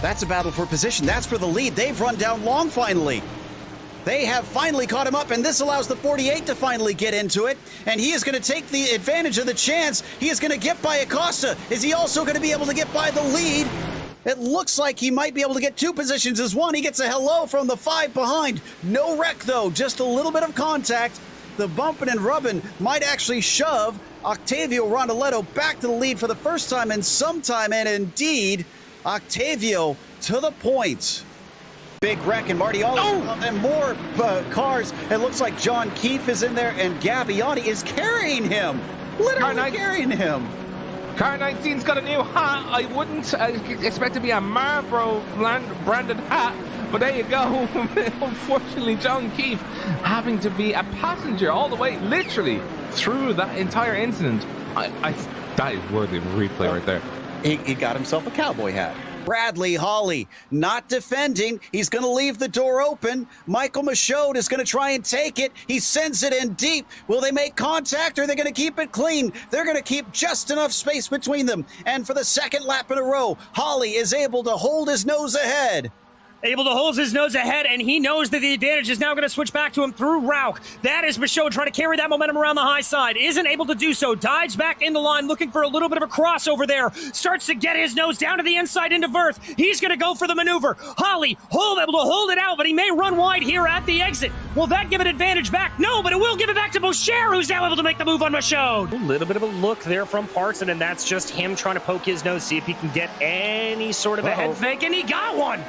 That's a battle for position. That's for the lead. They've run down long finally. They have finally caught him up, and this allows the 48 to finally get into it. And he is going to take the advantage of the chance. He is going to get by Acosta. Is he also going to be able to get by the lead? It looks like he might be able to get 2 positions as one. He gets a hello from the 5 behind. No wreck, though. Just a little bit of contact. The bumping and rubbing might actually shove Octavio Rondoletto back to the lead for the first time in some time. And indeed, Octavio to the point. Big wreck, and Marty and more cars. It looks like John Keefe is in there, and Gabbiani is carrying him. Literally carrying him. Car 19's got a new hat. I wouldn't expect to be a Marlboro branded hat, but there you go. Unfortunately, John Keefe having to be a passenger all the way, literally, through that entire incident. That is worthy of a replay right there. He got himself a cowboy hat. Bradley Hawley not defending. He's going to leave the door open. Michael Michaud is going to try and take it. He sends it in deep. Will they make contact, or are they going to keep it clean? They're going to keep just enough space between them. And for the second lap in a row, Hawley is able to hold his nose ahead. Able to hold his nose ahead, and he knows that the advantage is now going to switch back to him through Rauch. That is Michaud trying to carry that momentum around the high side. Isn't able to do so. Dives back in the line, looking for a little bit of a crossover there. Starts to get his nose down to the inside into Verth. He's going to go for the maneuver. Hawley, able to hold it out, but he may run wide here at the exit. Will that give an advantage back? No, but it will give it back to Boucher, who's now able to make the move on Michaud. A little bit of a look there from Parson, and that's just him trying to poke his nose, see if he can get any sort of a head fake, and he got one.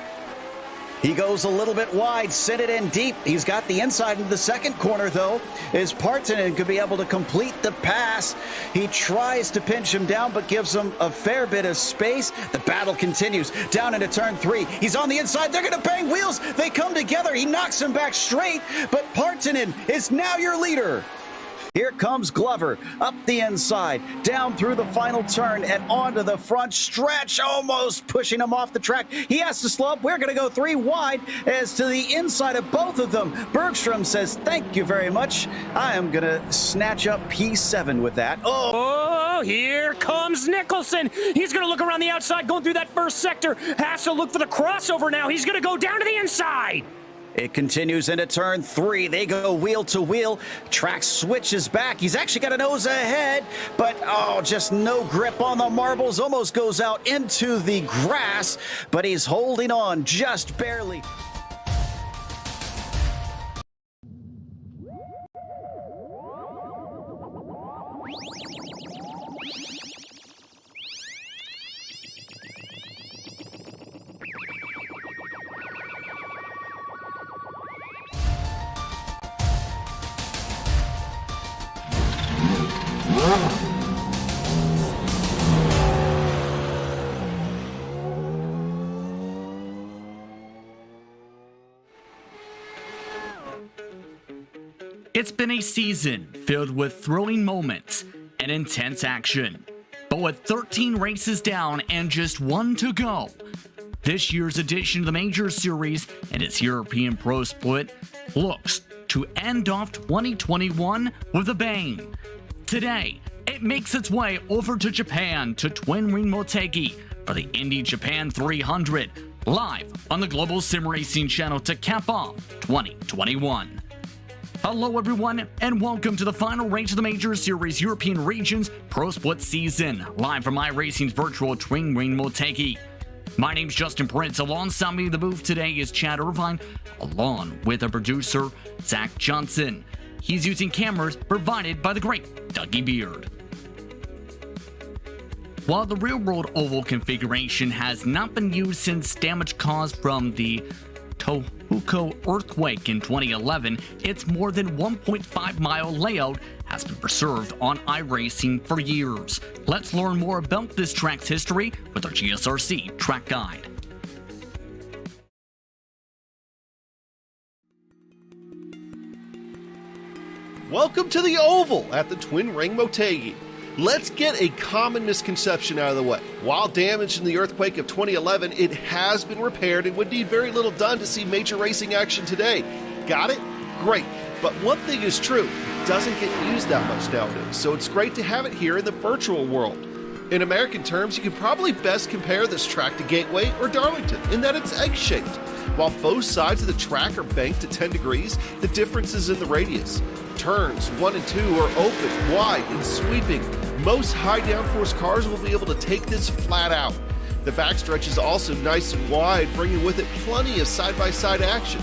He goes a little bit wide, sent it in deep. He's got the inside into the second corner, though, as Partonen could be able to complete the pass. He tries to pinch him down, but gives him a fair bit of space. The battle continues down into turn 3. He's on the inside. They're going to bang wheels. They come together. He knocks him back straight, but Partonen is now your leader. Here comes Glover, up the inside, down through the final turn and onto the front stretch, almost pushing him off the track. He has to slow up. We're going to go 3 wide as to the inside of both of them. Bergstrom says, thank you very much. I am going to snatch up P7 with that. Oh, here comes Nicholson. He's going to look around the outside, going through that first sector. Has to look for the crossover now. He's going to go down to the inside. It continues into turn 3. They go wheel to wheel. Track switches back. He's actually got a nose ahead, but just no grip on the marbles. Almost goes out into the grass, but he's holding on just barely. It's been a season filled with thrilling moments and intense action. But with 13 races down and just 1 to go, this year's edition of the Major Series and its European Pro Split looks to end off 2021 with a bang. Today, it makes its way over to Japan to Twin Ring Motegi for the Indy Japan 300, live on the Global Sim Racing channel to cap off 2021. Hello everyone, and welcome to the final race of the Major Series European Regions Pro Split season, live from iRacing's virtual Twin Ring Motegi. My name's Justin Prince. Alongside me in the booth today is Chad Irvine, along with our producer, Zach Johnson. He's using cameras provided by the great Dougie Beard. While the real-world oval configuration has not been used since damage caused from the Tohoku earthquake in 2011, its more than 1.5-mile layout has been preserved on iRacing for years. Let's learn more about this track's history with our GSRC track guide. Welcome to the Oval at the Twin Ring Motegi. Let's get a common misconception out of the way. While damaged in the earthquake of 2011, it has been repaired and would need very little done to see major racing action today. Got it? Great. But one thing is true, it doesn't get used that much nowadays, so it's great to have it here in the virtual world. In American terms, you could probably best compare this track to Gateway or Darlington in that it's egg-shaped. While both sides of the track are banked at 10 degrees, the difference is in the radius. Turns 1 and 2 are open, wide, and sweeping. Most high downforce cars will be able to take this flat out. The backstretch is also nice and wide, bringing with it plenty of side-by-side action.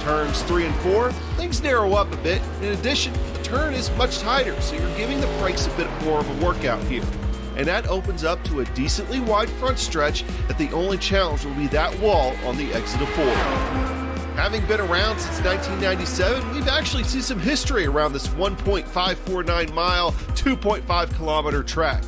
Turns 3 and 4, things narrow up a bit. In addition, the turn is much tighter, so you're giving the brakes a bit more of a workout here. And that opens up to a decently wide front stretch that the only challenge will be that wall on the exit of 4. Having been around since 1997, we've actually seen some history around this 1.549 mile, 2.5 kilometer track.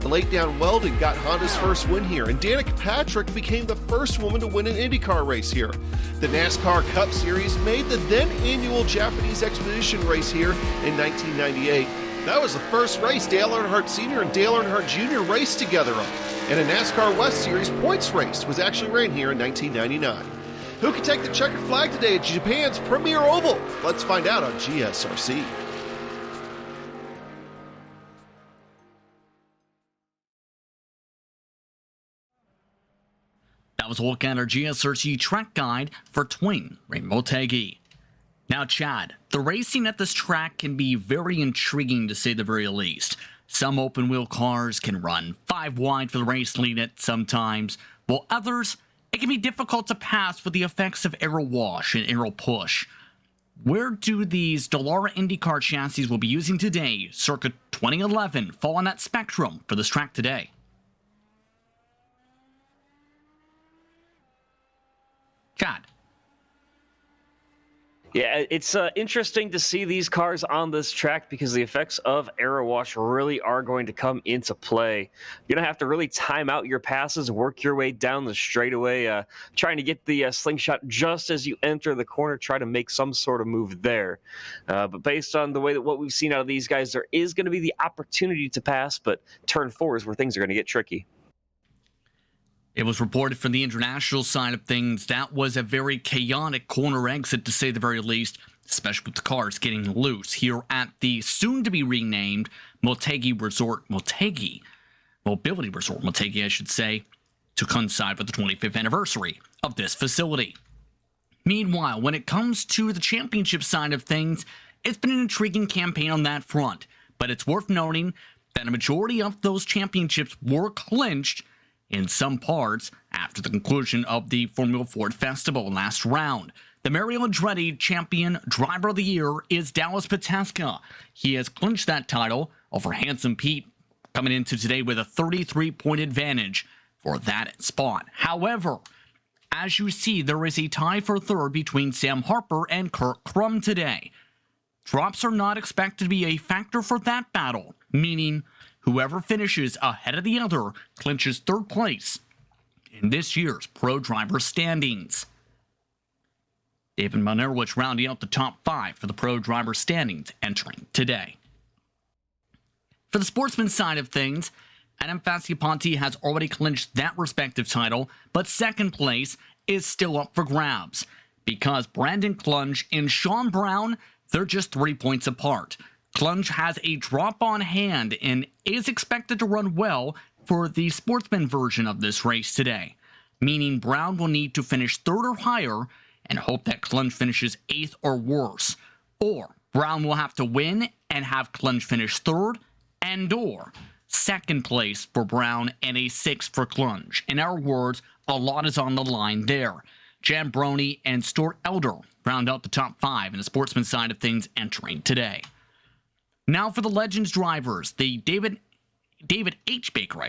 The late down Weldon got Honda's first win here, and Danica Patrick became the first woman to win an IndyCar race here. The NASCAR Cup Series made the then annual Japanese Expedition race here in 1998. That was the first race Dale Earnhardt Sr. and Dale Earnhardt Jr. raced together on, and a NASCAR West Series points race was actually ran here in 1999. Who can take the checkered flag today at Japan's premier oval? Let's find out on GSRC. That was a look at our GSRC track guide for Twin Ring Motegi. Now, Chad, the racing at this track can be very intriguing to say the very least. Some open-wheel cars can run 5 wide for the race lead at sometimes, while others, it can be difficult to pass with the effects of aero wash and aero push. Where do these Dallara IndyCar chassis we'll be using today, circa 2011, fall on that spectrum for this track today? Chad. Yeah, it's interesting to see these cars on this track because the effects of aero wash really are going to come into play. You're going to have to really time out your passes, work your way down the straightaway, trying to get the slingshot just as you enter the corner, try to make some sort of move there. But based on the way that what we've seen out of these guys, there is going to be the opportunity to pass, but turn 4 is where things are going to get tricky. It was reported from the international side of things that was a very chaotic corner exit, to say the very least, especially with the cars getting loose here at the soon-to-be renamed Mobility Resort Motegi, I should say, to coincide with the 25th anniversary of this facility. Meanwhile, when it comes to the championship side of things, it's been an intriguing campaign on that front, but it's worth noting that a majority of those championships were clinched in some parts after the conclusion of the Formula Ford Festival last round. The Mario Andretti Champion Driver of the Year is Dallas Pataska. He has clinched that title over Handsome Pete, coming into today with a 33-point advantage for that spot. However, as you see, there is a tie for third between Sam Harper and Kurt Crum today. Drops are not expected to be a factor for that battle, meaning whoever finishes ahead of the other clinches third place in this year's Pro Driver standings. David Monerwich rounding out the top 5 for the Pro Driver standings entering today. For the sportsman side of things, Adam Fasciaponti has already clinched that respective title, but second place is still up for grabs because Brandon Clunge and Sean Brown, they're just 3 points apart. Clunge has a drop on hand and is expected to run well for the sportsman version of this race today, meaning Brown will need to finish third or higher and hope that Clunge finishes 8th or worse, or Brown will have to win and have Clunge finish third and or second place for Brown and a 6th for Clunge. In our words, a lot is on the line there. Jambroni and Stuart Elder round out the top 5 in the sportsman side of things entering today. Now for the Legends drivers, the David H. Baker,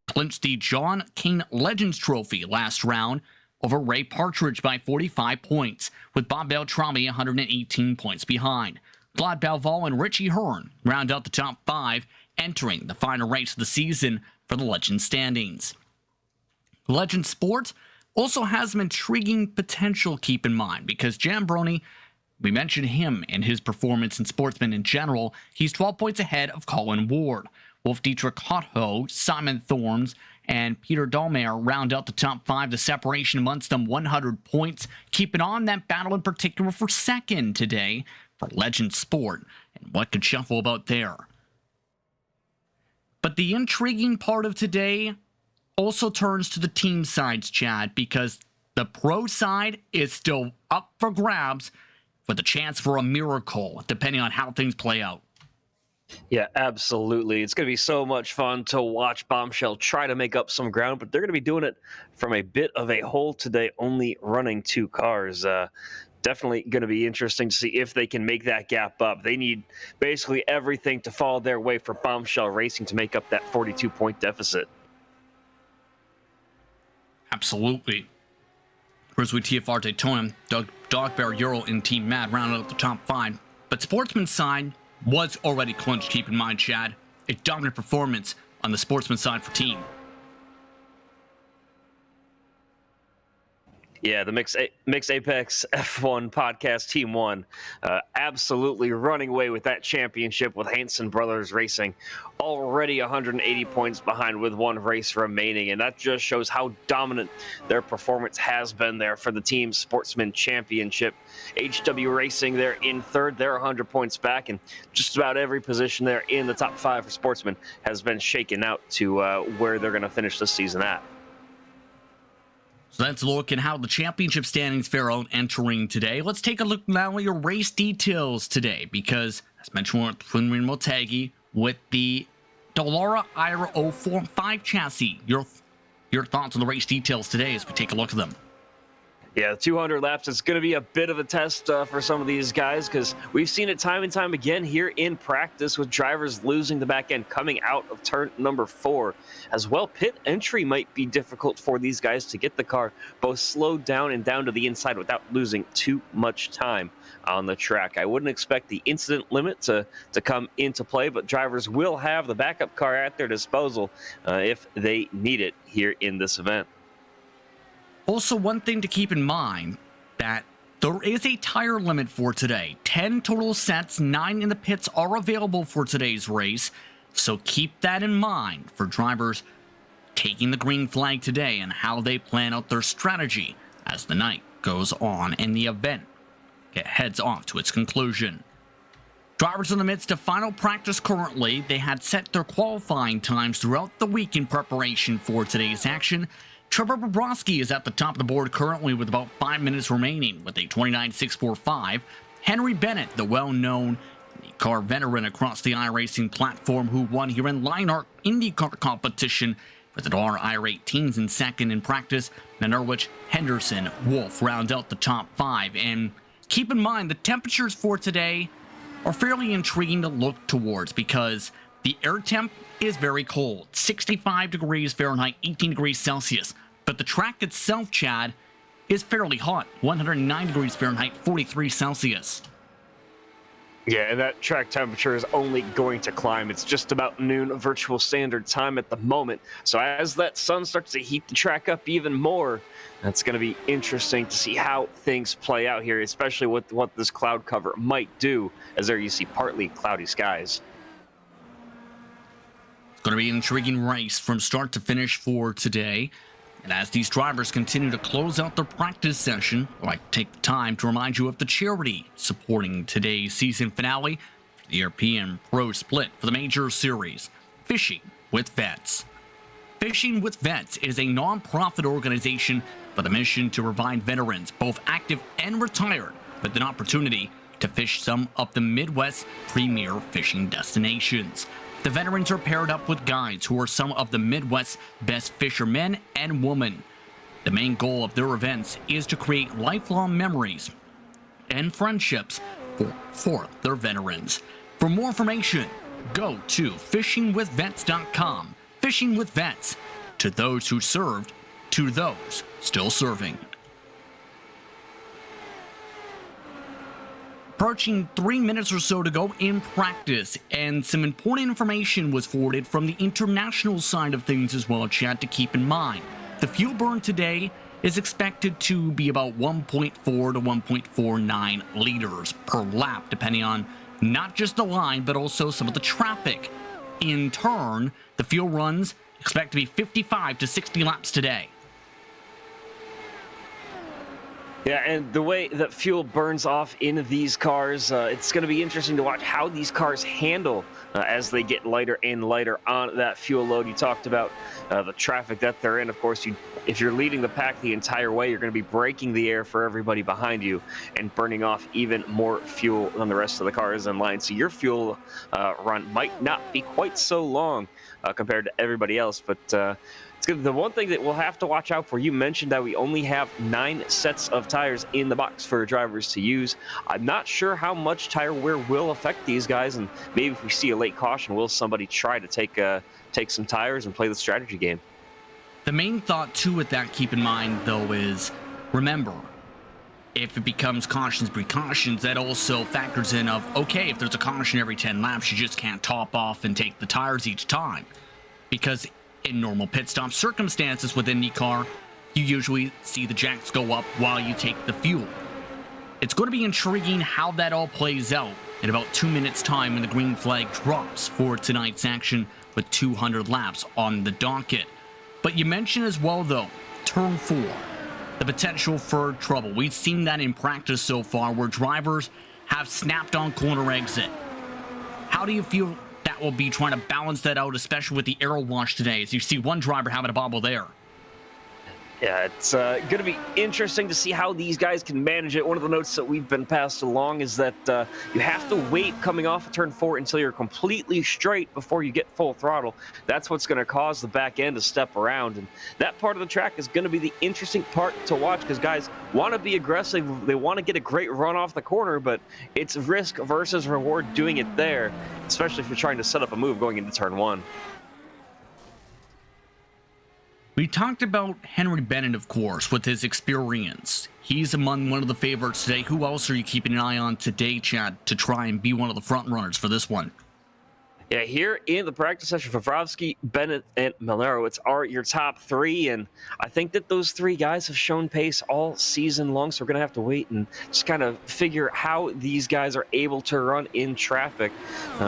clinched the John King Legends Trophy last round over Ray Partridge by 45 points, with Bob Beltrami 118 points behind. Claude Belval and Richie Hearn round out the top 5, entering the final race of the season for the Legends standings. Legends Sport also has some intriguing potential, keep in mind, because Jambroni, we mentioned him and his performance in sportsman in general. He's 12 points ahead of Colin Ward. Wolf Dietrich Hotho, Simon Thorns, and Peter Dahlmeier round out the top 5. The separation amongst them, 100 points. Keeping on that battle in particular for second today for Legend Sport. And what could shuffle about there? But the intriguing part of today also turns to the team sides, Chad, because the pro side is still up for grabs with a chance for a miracle, depending on how things play out. Yeah, absolutely. It's going to be so much fun to watch Bombshell try to make up some ground, but they're going to be doing it from a bit of a hole today, only running 2 cars. Definitely going to be interesting to see if they can make that gap up. They need basically everything to fall their way for Bombshell Racing to make up that 42-point deficit. Absolutely. Whereas with TFR Daytona, Dog Bear Euro and Team Mad rounded out the top 5. But Sportsman's side was already clinched, keep in mind, Chad. A dominant performance on the Sportsman side for Team. Yeah, the Mix Apex F1 podcast Team 1 absolutely running away with that championship with Hansen Brothers Racing. Already 180 points behind with 1 race remaining, and that just shows how dominant their performance has been there for the Team Sportsman Championship. HW Racing, they're in 3rd. They're 100 points back, and just about every position there in the top 5 for Sportsman has been shaken out to where they're going to finish this season at. So let's look at how the championship standings fare out entering today. Let's take a look now at your race details today, because as mentioned with Twin Ring Motegi with the Dallara Ira 045 chassis. Your thoughts on the race details today as we take a look at them. Yeah, 200 laps is going to be a bit of a test for some of these guys, because we've seen it time and time again here in practice with drivers losing the back end coming out of turn number 4. As well, pit entry might be difficult for these guys to get the car both slowed down and down to the inside without losing too much time on the track. I wouldn't expect the incident limit to come into play, but drivers will have the backup car at their disposal if they need it here in this event. Also, one thing to keep in mind, that there is a tire limit for today. 10 total sets, 9 in the pits are available for today's race. So keep that in mind for drivers taking the green flag today and how they plan out their strategy as the night goes on and the event heads off to its conclusion. Drivers in the midst of final practice currently. They had set their qualifying times throughout the week in preparation for today's action. Trevor Bobrovsky is at the top of the board currently with about 5 minutes remaining with a 29.645. Henry Bennett, the well-known car veteran across the iRacing platform who won here in Leinart IndyCar competition with our IR18s in second in practice. And Norwich, Henderson, Wolf round out the top 5. And keep in mind the temperatures for today are fairly intriguing to look towards, because the air temp is very cold, 65 degrees Fahrenheit, 18 degrees Celsius. But the track itself, Chad, is fairly hot, 109 degrees Fahrenheit, 43 Celsius. Yeah, and that track temperature is only going to climb. It's just about noon virtual standard time at the moment. So as that sun starts to heat the track up even more, that's going to be interesting to see how things play out here, especially with what this cloud cover might do, as there you see partly cloudy skies. It's going to be an intriguing race from start to finish for today. And as these drivers continue to close out their practice session, I'd like to take the time to remind you of the charity supporting today's season finale, the European Pro Split for the Major Series, Fishing with Vets. Fishing with Vets is a non-profit organization with a mission to provide veterans, both active and retired, with an opportunity to fish some of the Midwest's premier fishing destinations. The veterans are paired up with guides who are some of the Midwest's best fishermen and women. The main goal of their events is to create lifelong memories and friendships for their veterans. For more information, go to fishingwithvets.com. Fishing with Vets, to those who served, to those still serving. Approaching 3 minutes or so to go in practice, and some important information was forwarded from the international side of things as well, Chad, to keep in mind. The fuel burn today is expected to be about 1.4 to 1.49 liters per lap, depending on not just the line, but also some of the traffic. In turn, the fuel runs expect to be 55 to 60 laps today. Yeah, and the way that fuel burns off in these cars, it's going to be interesting to watch how these cars handle as they get lighter and lighter on that fuel load. You talked about the traffic that they're in. Of course, if you're leading the pack the entire way, you're going to be braking the air for everybody behind you and burning off even more fuel than the rest of the cars in line. So your fuel run might not be quite so long compared to everybody else, but it's good. The one thing that we'll have to watch out for, you mentioned that we only have 9 sets of tires in the box for drivers to use. I'm not sure how much tire wear will affect these guys, and maybe if we see a late caution, will somebody try to take some tires and play the strategy game? The main thought too with that, keep in mind though, is remember, if it becomes cautions, precautions, that also factors in of, okay, if there's a caution every 10 laps, you just can't top off and take the tires each time. Because in normal pit stop circumstances with IndyCar, you usually see the jacks go up while you take the fuel. It's going to be intriguing how that all plays out in about 2 minutes time when the green flag drops for tonight's action with 200 laps on the docket. But you mentioned as well though, turn 4, the potential for trouble. We've seen that in practice so far where drivers have snapped on corner exit. How do you feel that will be trying to balance that out, especially with the aero wash today, as you see one driver having a bobble there? Yeah, it's going to be interesting to see how these guys can manage it. One of the notes that we've been passed along is that you have to wait coming off of turn 4 until you're completely straight before you get full throttle. That's what's going to cause the back end to step around, and that part of the track is going to be the interesting part to watch because guys want to be aggressive. They want to get a great run off the corner, but it's risk versus reward doing it there, especially if you're trying to set up a move going into turn 1. We talked about Henry Bennett, of course, with his experience. He's among one of the favorites today. Who else are you keeping an eye on today, Chad, to try and be one of the front runners for this one? Yeah, here in the practice session, Favrovsky, Bennett, and Malnero, are your top 3, and I think that those 3 guys have shown pace all season long, so we're going to have to wait and just kind of figure how these guys are able to run in traffic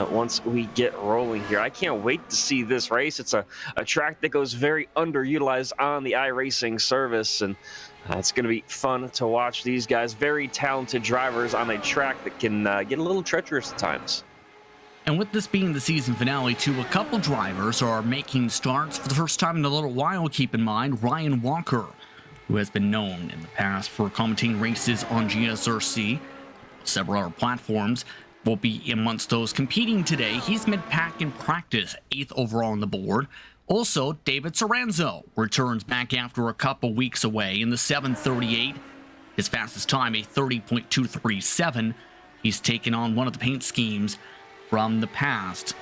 once we get rolling here. I can't wait to see this race. It's a track that goes very underutilized on the iRacing service, and it's going to be fun to watch these guys. Very talented drivers on a track that can get a little treacherous at times. And with this being the season finale too, a couple drivers are making starts for the first time in a little while. Keep in mind, Ryan Walker, who has been known in the past for commentating races on GSRC, several other platforms, will be amongst those competing today. He's mid-pack in practice, 8th overall on the board. Also, David Serranzo returns back after a couple weeks away in the 738. His fastest time, a 30.237. He's taken on one of the paint schemes from the past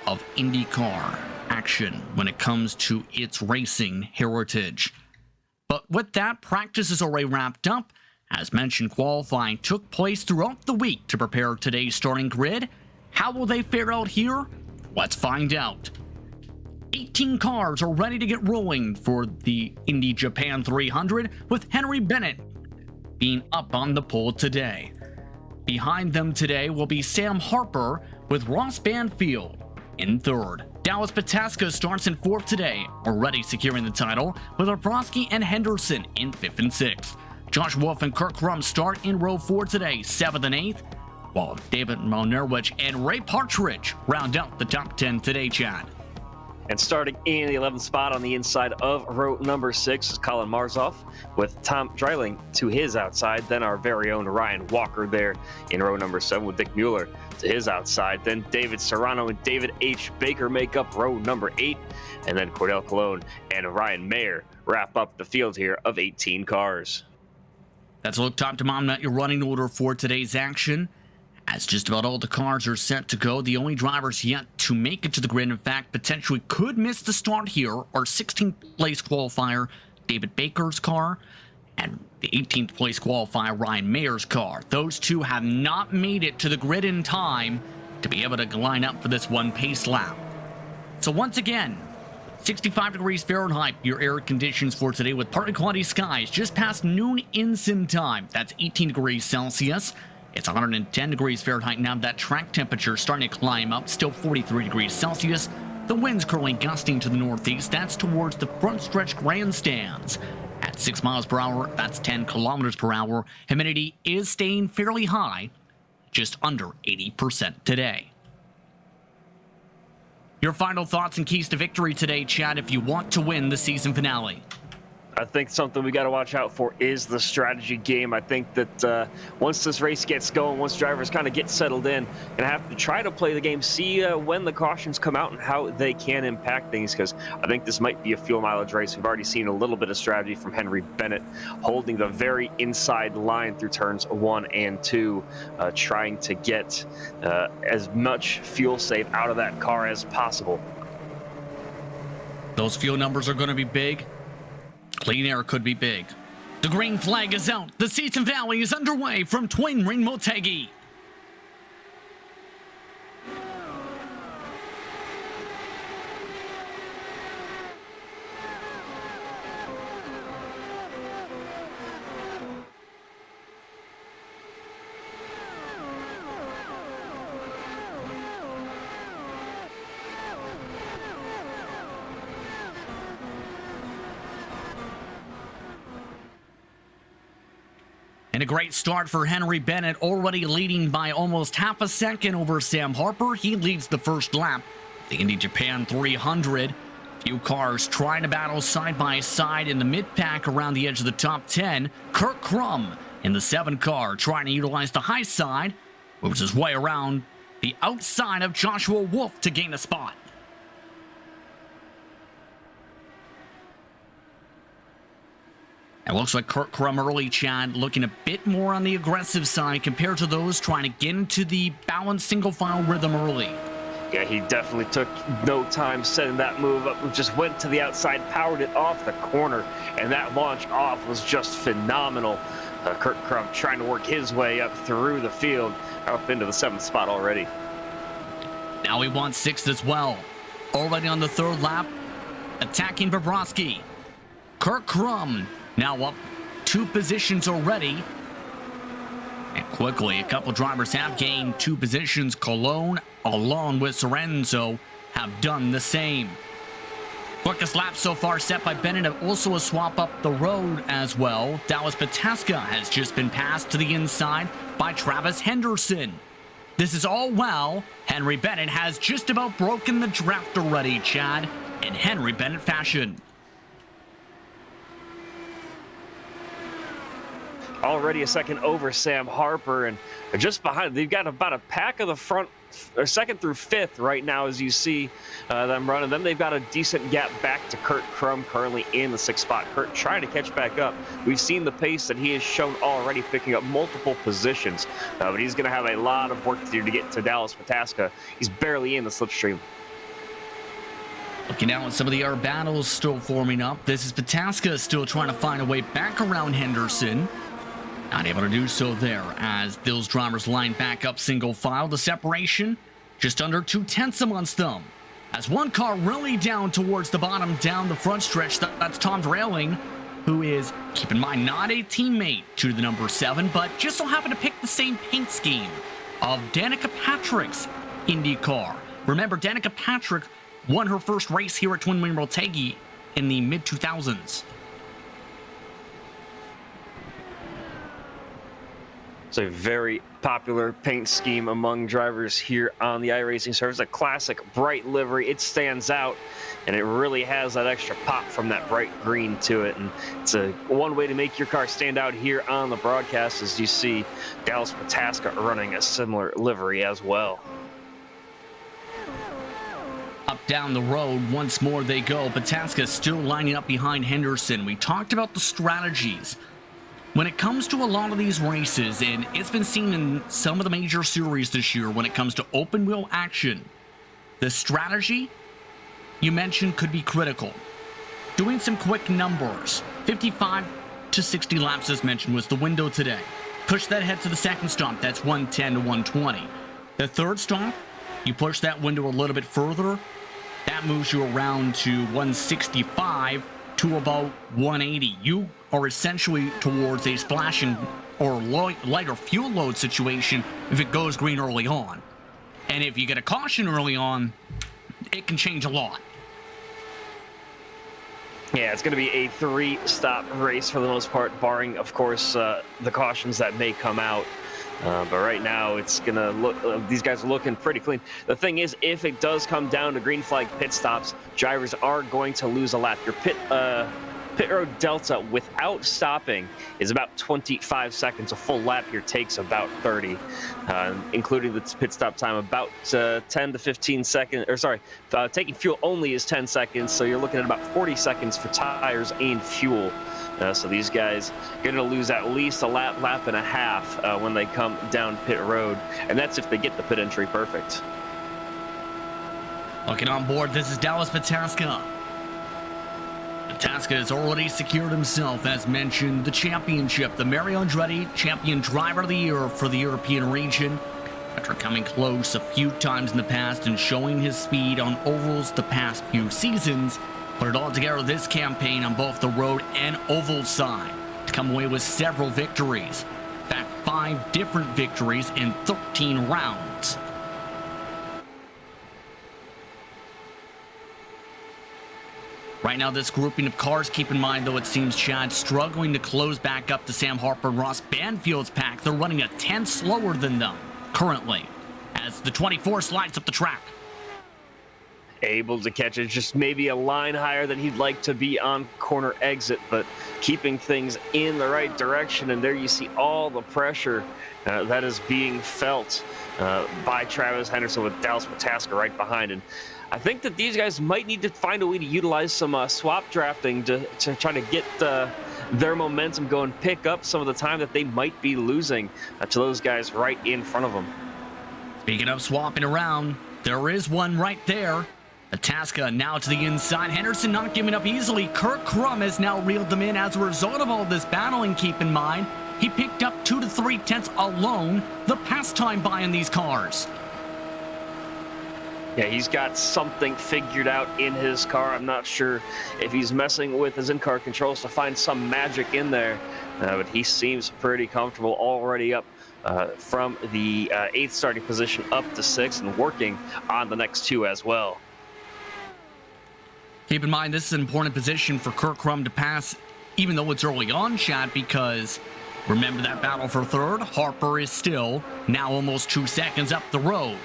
of IndyCar action when it comes to its racing heritage. But with that, practice is already wrapped up. As mentioned, qualifying took place throughout the week to prepare today's starting grid. How will they fare out here? Let's find out. 18 cars are ready to get rolling for the Indy Japan 300, with Henry Bennett being up on the pole today. Behind them today will be Sam Harper with Ross Banfield in 3rd. Dallas Pataska starts in 4th today, already securing the title, with Obrowski and Henderson in 5th and 6th. Josh Wolf and Kirk Crum start in row 4 today, 7th and 8th, while David Malnerwich and Ray Partridge round out the top 10 today, Chad. And starting in the 11th spot on the inside of row number 6 is Colin Marzoff with Tom Dreiling to his outside. Then our very own Ryan Walker there in row number 7 with Dick Mueller to his outside. Then David Serrano and David H. Baker make up row number 8. And then Cordell Colon and Ryan Mayer wrap up the field here of 18 cars. That's a look top to bottom at your running order for today's action. As just about all the cars are set to go, the only drivers yet to make it to the grid, in fact, potentially could miss the start here, are 16th place qualifier David Baker's car and the 18th place qualifier Ryan Mayer's car. Those two have not made it to the grid in time to be able to line up for this one pace lap. So once again, 65 degrees Fahrenheit, your air conditions for today with partly cloudy skies just past noon in sim time. That's 18 degrees Celsius. It's 110 degrees Fahrenheit now. That track temperature starting to climb up, still 43 degrees Celsius. The wind's currently gusting to the northeast. That's towards the front stretch grandstands. At 6 miles per hour, that's 10 kilometers per hour. Humidity is staying fairly high, just under 80% today. Your final thoughts and keys to victory today, Chad, if you want to win the season finale. I think something we got to watch out for is the strategy game. I think that once this race gets going, once drivers kind of get settled in, and have to try to play the game, see when the cautions come out and how they can impact things, because I think this might be a fuel mileage race. We've already seen a little bit of strategy from Henry Bennett, holding the very inside line through turns 1 and 2, trying to get as much fuel save out of that car as possible. Those fuel numbers are going to be big. Clean air could be big. The green flag is out. The season finale is underway from Twin Ring Motegi. And a great start for Henry Bennett, already leading by almost half a second over Sam Harper. He leads the first lap. The Indy Japan 300. Few cars trying to battle side by side in the mid-pack around the edge of the top 10. Kurt Crum in the 7 car trying to utilize the high side. Moves his way around the outside of Joshua Wolf to gain a spot. It looks like Kurt Crum early, Chad, looking a bit more on the aggressive side compared to those trying to get into the balanced single-file rhythm early. Yeah, he definitely took no time setting that move up. Just went to the outside, powered it off the corner, and that launch off was just phenomenal. Kurt Crum trying to work his way up through the field, up into the 7th spot already. Now he wants 6th as well. Already on the 3rd lap, attacking Bobrovsky. Kurt Crum now up 2 positions already. And quickly, a couple drivers have gained 2 positions. Cologne, along with Serranzo, have done the same. Quickest lap so far set by Bennett, also a swap up the road as well. Dallas Pataska has just been passed to the inside by Travis Henderson. This is all well. Henry Bennett has just about broken the draft already, Chad, in Henry Bennett fashion. Already a second over Sam Harper, and just behind, they've got about a pack of the front, or 2nd through 5th right now as you see them running. Then they've got a decent gap back to Kurt Crum, currently in the 6th spot. Kurt trying to catch back up. We've seen the pace that he has shown already, picking up multiple positions, but he's going to have a lot of work to do to get to Dallas Pataska. He's barely in the slipstream. Looking now at some of the air battles still forming up. This is Pataska still trying to find a way back around Henderson. Not able to do so there as those drivers line back up single file. The separation just under 2/10 amongst them. As one car really down towards the bottom, down the front stretch, that's Tom Drailing, who is, keep in mind, not a teammate to the number 7, but just so happened to pick the same paint scheme of Danica Patrick's Indy car. Remember, Danica Patrick won her first race here at Twin Wing Motegi in the mid-2000s. It's a very popular paint scheme among drivers here on the iRacing service. A classic bright livery. It stands out, and it really has that extra pop from that bright green to it. And it's one way to make your car stand out here on the broadcast, as you see Dallas Pataska running a similar livery as well. Up down the road, once more they go. Pataska still lining up behind Henderson. We talked about the strategies. When it comes to a lot of these races, and it's been seen in some of the major series this year when it comes to open wheel action, the strategy you mentioned could be critical. Doing some quick numbers, 55 to 60 laps as mentioned was the window today. Push that ahead to the 2nd stop, that's 110 to 120. The 3rd stop, you push that window a little bit further, that moves you around to 165 to about 180. You are essentially towards a splashing or lighter fuel load situation if it goes green early on. And if you get a caution early on, it can change a lot. Yeah, it's going to be a 3-stop race for the most part, barring, of course, the cautions that may come out. But right now, it's going to look, these guys are looking pretty clean. The thing is, if it does come down to green flag pit stops, drivers are going to lose a lap. Your pit road delta without stopping is about 25 seconds. A full lap here takes about 30, including the pit stop time, about 10 to 15 seconds, or sorry, taking fuel only is 10 seconds. So you're looking at about 40 seconds for tires and fuel. So these guys are going to lose at least a lap and a half when they come down pit road. And that's if they get the pit entry perfect. Looking on board, this is Dallas Pataska. Pataska has already secured himself, as mentioned, the championship, the Mario Andretti Champion Driver of the Year for the European region. After coming close a few times in the past and showing his speed on ovals the past few seasons, put it all together this campaign on both the road and oval side to come away with several victories. In fact, 5 different victories in 13 rounds. Right now, this grouping of cars, keep in mind, though, it seems Chad struggling to close back up to Sam Harper and Ross Banfield's pack. They're running a 10th slower than them currently as the 24 slides up the track. Able to catch it, just maybe a line higher than he'd like to be on corner exit, but keeping things in the right direction. And there you see all the pressure that is being felt by Travis Henderson with Dallas Pataska right behind. And I think that these guys might need to find a way to utilize some swap drafting to try to get their momentum going, pick up some of the time that they might be losing to those guys right in front of them. Speaking of swapping around, there is one right there. Pataska now to the inside. Henderson not giving up easily. Kurt Crum has now reeled them in as a result of all this battling. Keep in mind, he picked up 2 to 3 tenths alone the past time by in these cars. Yeah, he's got something figured out in his car. I'm not sure if he's messing with his in-car controls to find some magic in there, but he seems pretty comfortable already up from the 8th starting position up to 6th and working on the next 2 as well. Keep in mind, this is an important position for Kurt Crum to pass, even though it's early on, Chad, because remember that battle for 3rd? Harper is still now almost 2 seconds up the road.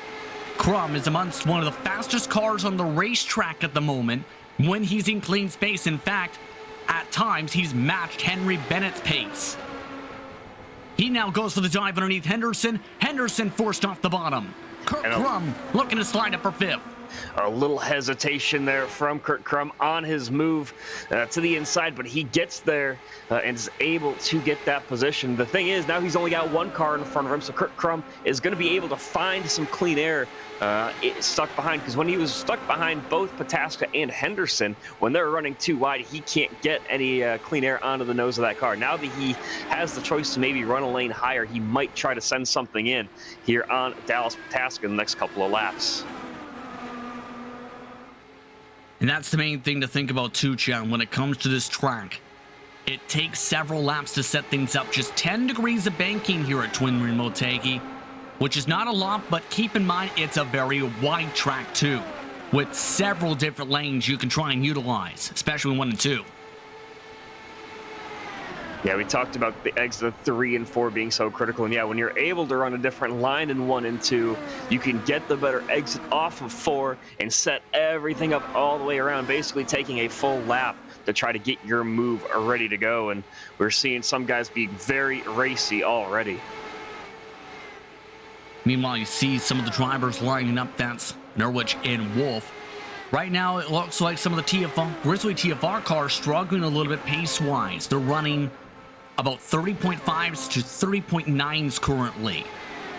Crum is amongst one of the fastest cars on the racetrack at the moment when he's in clean space. In fact, at times, he's matched Henry Bennett's pace. He now goes for the dive underneath Henderson. Henderson forced off the bottom. Kurt Crum looking to slide up for 5th. A little hesitation there from Kurt Crum on his move to the inside, but he gets there and is able to get that position. The thing is, now he's only got 1 car in front of him, so Kurt Crum is going to be able to find some clean air stuck behind, because when he was stuck behind both Pataska and Henderson, when they're running too wide, he can't get any clean air onto the nose of that car. Now that he has the choice to maybe run a lane higher, he might try to send something in here on Dallas Pataska in the next couple of laps. And that's the main thing to think about too, Chad, when it comes to this track. It takes several laps to set things up. Just 10 degrees of banking here at Twin Ring Motegi, which is not a lot, but keep in mind it's a very wide track too, with several different lanes you can try and utilize, especially 1 and 2. Yeah, we talked about the exit of 3 and 4 being so critical. And yeah, when you're able to run a different line in 1 and 2, you can get the better exit off of 4 and set everything up all the way around, basically taking a full lap to try to get your move ready to go. And we're seeing some guys be very racy already. Meanwhile, you see some of the drivers lining up. That's Norwich and Wolf. Right now, it looks like some of the Grizzly TFR cars struggling a little bit pace-wise. They're running about 30.5s to 30.9s currently.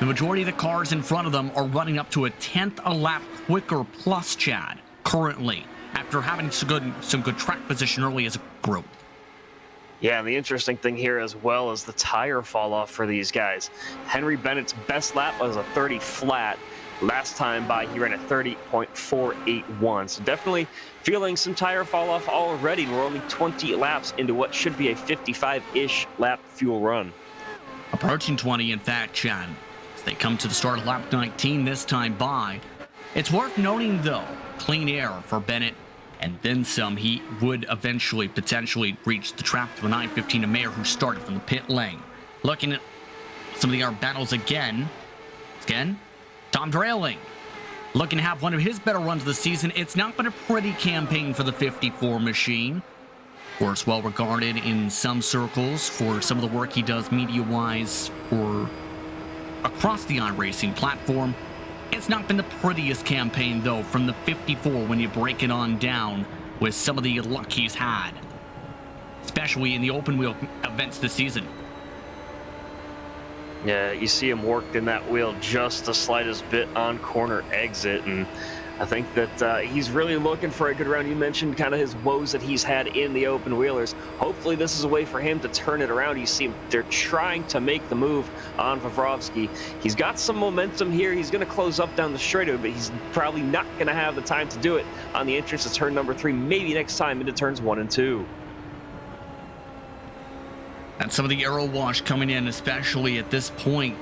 The majority of the cars in front of them are running up to a 10th a lap quicker plus, Chad, currently, after having some good track position early as a group. Yeah, and the interesting thing here as well is the tire fall off for these guys. Henry Bennett's best lap was a 30 flat. Last time by, he ran a 30.481. So definitely feeling some tire fall off already. We're only 20 laps into what should be a 55-ish lap fuel run. Approaching 20, in fact, Chad, as they come to the start of lap 19 this time by. It's worth noting, though, clean air for Bennett and then some. He would eventually potentially reach the trap to the 915 of Mayer, who started from the pit lane. Looking at some of the battles again, Tom Drailing looking to have one of his better runs of the season. It's not been a pretty campaign for the 54 machine. Of course, well regarded in some circles for some of the work he does media-wise for across the iRacing platform. It's not been the prettiest campaign, though, from the 54 when you break it on down with some of the luck he's had, especially in the open wheel events this season. Yeah, you see him worked in that wheel just the slightest bit on corner exit, and I think that he's really looking for a good round. You mentioned kind of his woes that he's had in the open wheelers. Hopefully this is a way for him to turn it around. You see him, they're trying to make the move on Vavrovsky. He's got some momentum here. He's going to close up down the straightaway, but he's probably not going to have the time to do it on the entrance to turn number 3, maybe next time into turns 1 and 2. And some of the aero wash coming in, especially at this point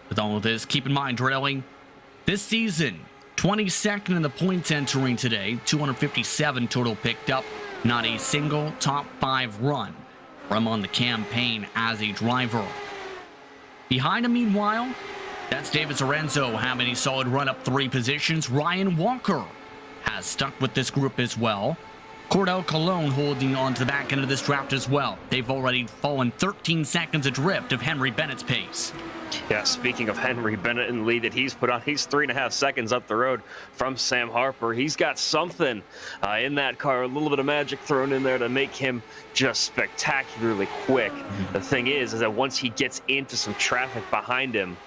with all of this. Keep in mind, Drailing this season, 22nd in the points entering today, 257 total picked up, not a single top 5 run from on the campaign as a driver. Behind him, meanwhile, that's David Serranzo having a solid run up 3 positions. Ryan Walker has stuck with this group as well. Cordell Cologne holding on to the back end of this draft as well. They've already fallen 13 seconds adrift of Henry Bennett's pace. Yeah, speaking of Henry Bennett and the lead that he's put on, he's 3.5 seconds up the road from Sam Harper. He's got something in that car, a little bit of magic thrown in there to make him just spectacularly quick. The thing is that once he gets into some traffic behind him,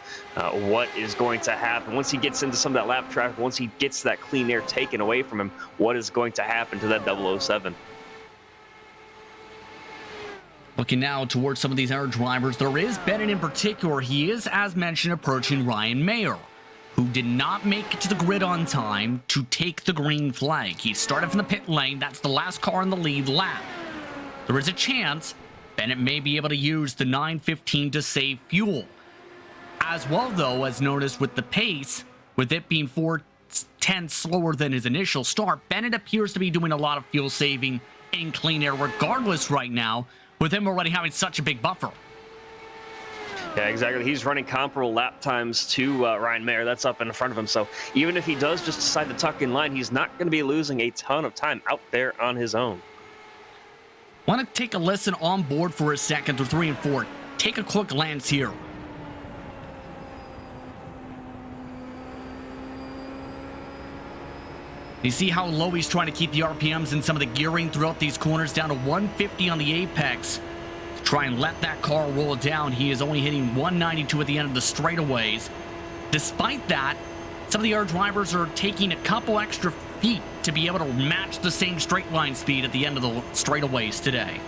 what is going to happen? Once he gets into some of that lap traffic, once he gets that clean air taken away from him, what is going to happen to that 007? Looking now towards some of these other drivers, there is Bennett in particular. He is, as mentioned, approaching Ryan Mayer, who did not make it to the grid on time to take the green flag. He started from the pit lane. That's the last car in the lead lap. There is a chance Bennett may be able to use the 915 to save fuel. As well, though, as noticed with the pace, with it being 4/10 slower than his initial start, Bennett appears to be doing a lot of fuel saving in clean air regardless right now, with him already having such a big buffer. Yeah, exactly. He's running comparable lap times to Ryan Mayer. That's up in front of him. So even if he does just decide to tuck in line, he's not going to be losing a ton of time out there on his own. Want to take a listen on board for a second through 3 and 4. Take a quick glance here. You see how low he's trying to keep the RPMs and some of the gearing throughout these corners down to 150 on the apex. To try and let that car roll down, he is only hitting 192 at the end of the straightaways. Despite that, some of the other drivers are taking a couple extra feet to be able to match the same straight line speed at the end of the straightaways today.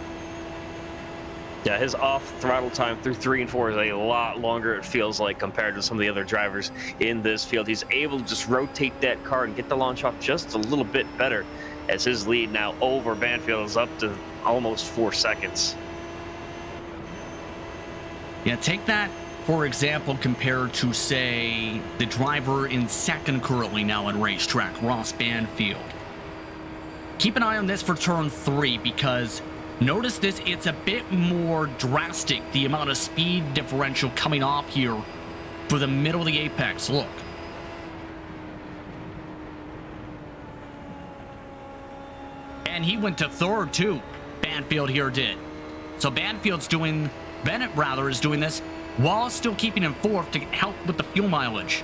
Yeah, his off-throttle time through 3 and 4 is a lot longer, it feels like, compared to some of the other drivers in this field. He's able to just rotate that car and get the launch off just a little bit better, as his lead now over Banfield is up to almost 4 seconds. Yeah, take that, for example, compared to, say, the driver in second currently now on racetrack, Ross Banfield. Keep an eye on this for turn 3, because notice this, it's a bit more drastic, the amount of speed differential coming off here for the middle of the apex. Look. And he went to third too, Banfield here did. So Bennett is doing this while still keeping him fourth to help with the fuel mileage.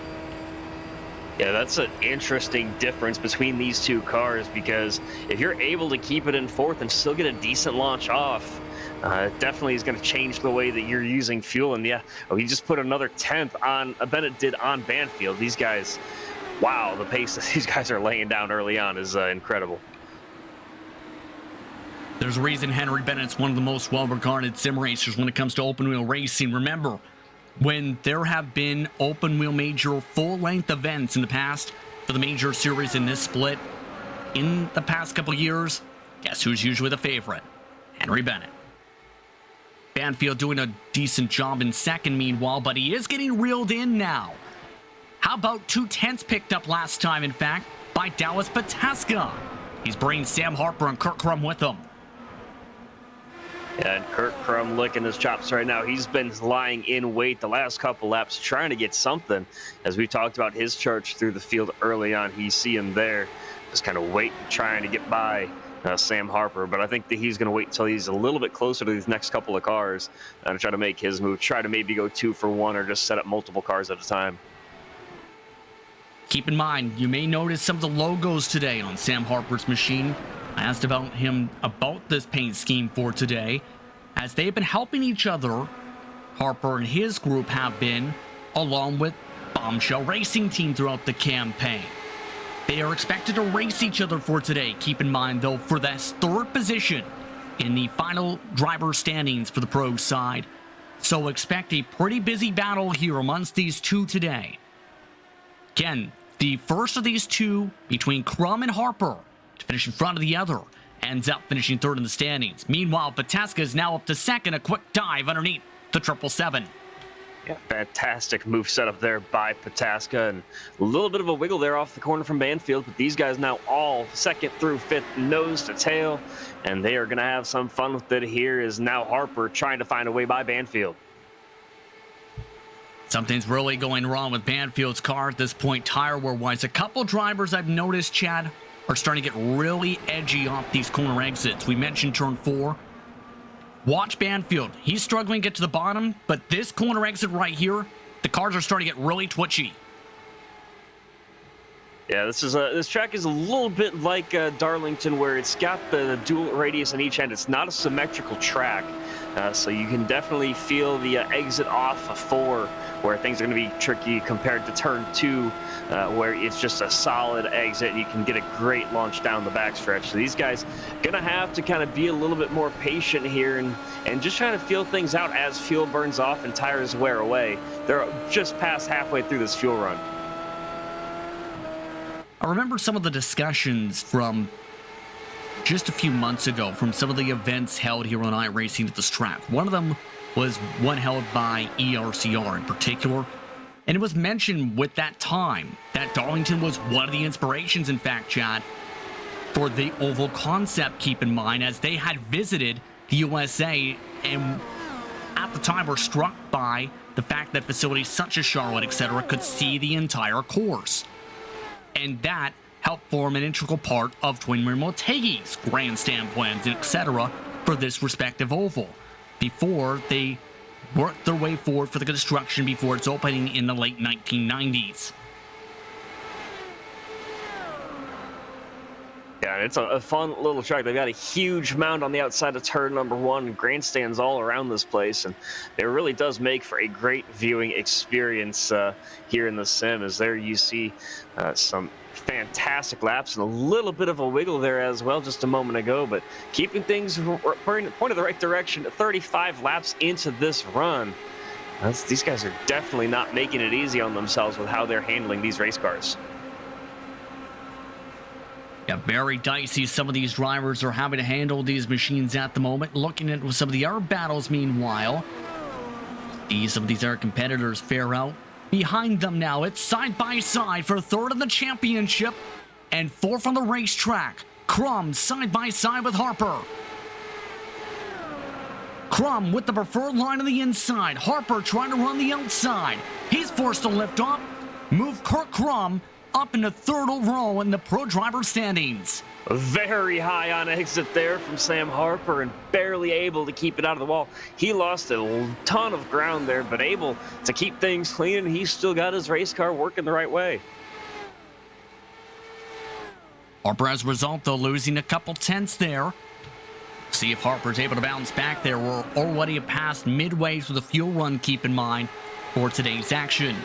Yeah, that's an interesting difference between these two cars, because if you're able to keep it in fourth and still get a decent launch off, it definitely is going to change the way that you're using fuel. And yeah, he just put another 10th on, Bennett did on Banfield. These guys, wow, the pace that these guys are laying down early on is incredible. There's a reason Henry Bennett's one of the most well-regarded sim racers when it comes to open-wheel racing. Remember, when there have been open-wheel major full-length events in the past for the major series in this split in the past couple years, guess who's usually the favorite? Henry Bennett. Banfield doing a decent job in second meanwhile, but he is getting reeled in now. How about 2/10 picked up last time, in fact, by Dallas Pataska? He's bringing Sam Harper and Kurt Crum with him. And Kurt Crum licking his chops right now. He's been lying in wait the last couple laps trying to get something. As we talked about his charge through the field early on, you see him there just kind of waiting, trying to get by Sam Harper. But I think that he's going to wait until he's a little bit closer to these next couple of cars and try to make his move, try to maybe go 2 for 1 or just set up multiple cars at a time. Keep in mind, you may notice some of the logos today on Sam Harper's machine. I asked about him about this paint scheme for today, as they've been helping each other. Harper and his group have been, along with Bombshell Racing Team throughout the campaign. They are expected to race each other for today. Keep in mind, though, for that 3rd position in the final driver standings for the pro side. So expect a pretty busy battle here amongst these two today. Again, the first of these two between Crum and Harper to finish in front of the other ends up finishing 3rd in the standings. Meanwhile, Pataska is now up to 2nd, a quick dive underneath the 777. Yeah, fantastic move set up there by Pataska, and a little bit of a wiggle there off the corner from Banfield, but these guys now all 2nd through 5th, nose to tail, and they are going to have some fun with it. Here is now Harper trying to find a way by Banfield. Something's really going wrong with Banfield's car at this point, tire wear-wise. A couple drivers I've noticed, Chad, are starting to get really edgy off these corner exits. We mentioned turn 4. Watch Banfield. He's struggling to get to the bottom, but this corner exit right here, the cars are starting to get really twitchy. Yeah, this track is a little bit like Darlington, where it's got the dual radius on each end. It's not a symmetrical track, so you can definitely feel the exit off of 4, where things are going to be tricky compared to turn 2, where it's just a solid exit. You can get a great launch down the backstretch. So these guys going to have to kind of be a little bit more patient here and just trying to feel things out as fuel burns off and tires wear away. They're just past halfway through this fuel run. I remember some of the discussions from just a few months ago from some of the events held here on iRacing at this track. One of them was one held by ERCR in particular, and it was mentioned with that time that Darlington was one of the inspirations, in fact, Chad, for the oval concept, keep in mind, as they had visited the USA and at the time were struck by the fact that facilities such as Charlotte, etc., could see the entire course. And that helped form an integral part of Twin Ring Motegi's grandstand plans, etc., for this respective oval, before they worked their way forward for the construction before its opening in the late 1990s. Yeah, it's a fun little track. They've got a huge mound on the outside of turn number 1, and grandstands all around this place, and it really does make for a great viewing experience here in the sim. As there you see some fantastic laps and a little bit of a wiggle there as well just a moment ago, but keeping things pointing the right direction. 35 laps into this run. These guys are definitely not making it easy on themselves with how they're handling these race cars. Yeah, very dicey. Some of these drivers are having to handle these machines at the moment. Looking at some of the other battles, meanwhile, some of these other competitors fare out. Behind them now, it's side by side for 3rd in the championship and 4th on the racetrack. Crum side by side with Harper. Crum with the preferred line on the inside. Harper trying to run the outside. He's forced to lift off. Move Kurt Crum up into 3rd overall in the pro driver standings. Very high on exit there from Sam Harper and barely able to keep it out of the wall. He lost a ton of ground there, but able to keep things clean, and he's still got his race car working the right way. Harper, as a result, though, losing a couple tenths there. See if Harper's able to bounce back there. We're already past midway through the fuel run, keep in mind, for today's action.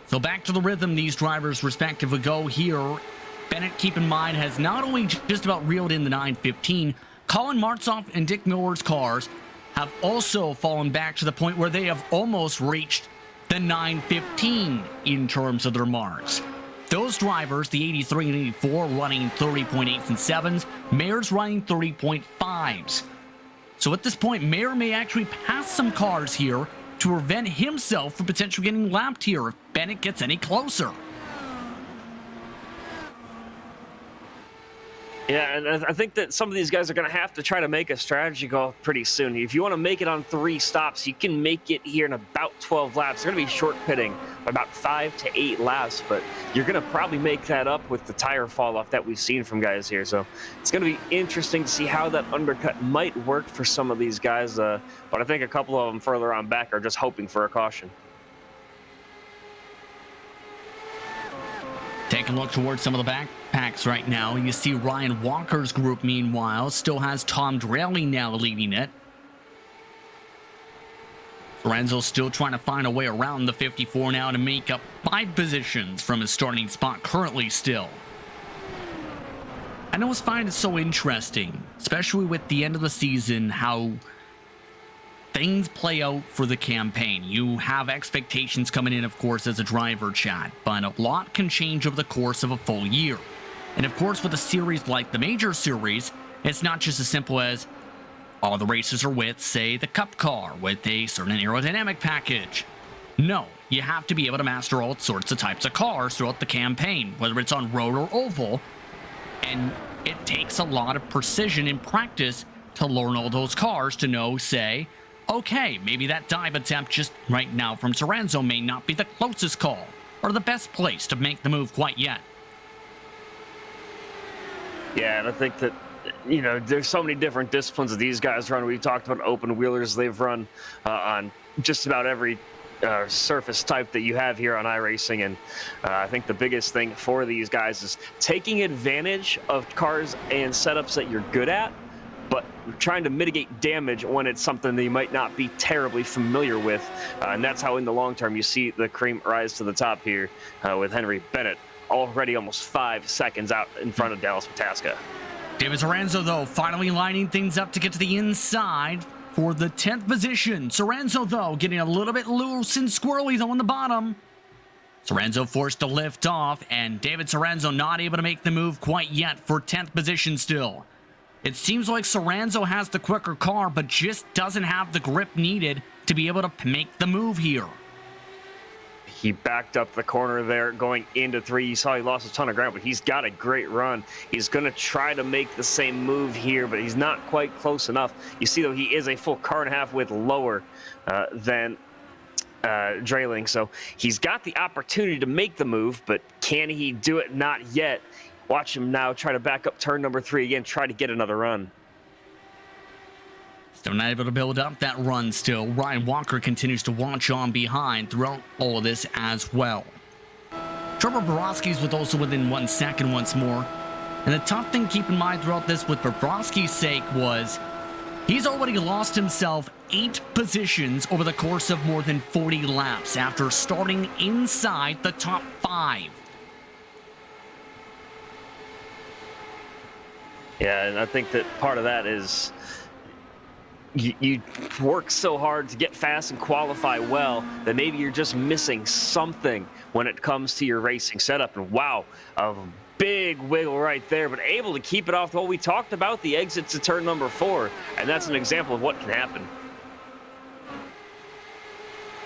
So back to the rhythm these drivers respectively go here. Bennett, keep in mind, has not only just about reeled in the 915, Colin Martzoff and Dick Miller's cars have also fallen back to the point where they have almost reached the 915 in terms of their marks. Those drivers, the 83 and 84, running 30.8s and 7s. Mayer's running 30.5s. So at this point, Mayer may actually pass some cars here to prevent himself from potentially getting lapped here if Bennett gets any closer. Yeah, and I think that some of these guys are going to have to try to make a strategy call pretty soon. If you want to make it on 3 stops, you can make it here in about 12 laps. They're going to be short pitting by about 5 to 8 laps, but you're going to probably make that up with the tire fall off that we've seen from guys here. So it's going to be interesting to see how that undercut might work for some of these guys, but I think a couple of them further on back are just hoping for a caution. Taking a look towards some of the backpacks right now. You see Ryan Walker's group, meanwhile, still has Tom Drelly now leading it. Serranzo still trying to find a way around the 54 now to make up 5 positions from his starting spot currently still. I always find it so interesting, especially with the end of the season, how things play out for the campaign. You have expectations coming in, of course, as a driver, Chad, but a lot can change over the course of a full year. And of course, with a series like the Major Series, it's not just as simple as all the races are with, say, the Cup car with a certain aerodynamic package. No, you have to be able to master all sorts of types of cars throughout the campaign, whether it's on road or oval, and it takes a lot of precision in practice to learn all those cars to know, say, okay, maybe that dive attempt just right now from Serranzo may not be the closest call or the best place to make the move quite yet. Yeah, and I think that, you know, there's so many different disciplines that these guys run. We've talked about open wheelers. They've run on just about every surface type that you have here on iRacing, and I think the biggest thing for these guys is taking advantage of cars and setups that you're good at, but trying to mitigate damage when it's something that you might not be terribly familiar with. And that's how in the long term you see the cream rise to the top here with Henry Bennett already almost 5 seconds out in front of Dallas Pataska. David Serranzo, though, finally lining things up to get to the inside for the 10th position. Serranzo, though, getting a little bit loose and squirrely, though, on the bottom. Serranzo forced to lift off, and David Serranzo not able to make the move quite yet for 10th position still. It seems like Serranzo has the quicker car, but just doesn't have the grip needed to be able to make the move here. He backed up the corner there going into 3. You saw he lost a ton of ground, but he's got a great run. He's going to try to make the same move here, but he's not quite close enough. You see, though, he is a full car and a half width lower than Drayling, so he's got the opportunity to make the move, but can he do it? Not yet. Watch him now try to back up turn number 3 again, try to get another run. Still not able to build up that run still. Ryan Walker continues to watch on behind throughout all of this as well. Trevor Borowski's with also within 1 second once more. And the tough thing to keep in mind throughout this with Borowski's sake was he's already lost himself 8 positions over the course of more than 40 laps after starting inside the top 5. Yeah, and I think that part of that is you work so hard to get fast and qualify well that maybe you're just missing something when it comes to your racing setup. And wow, a big wiggle right there, but able to keep it off. Well, we talked about the exit to turn number 4, and that's an example of what can happen.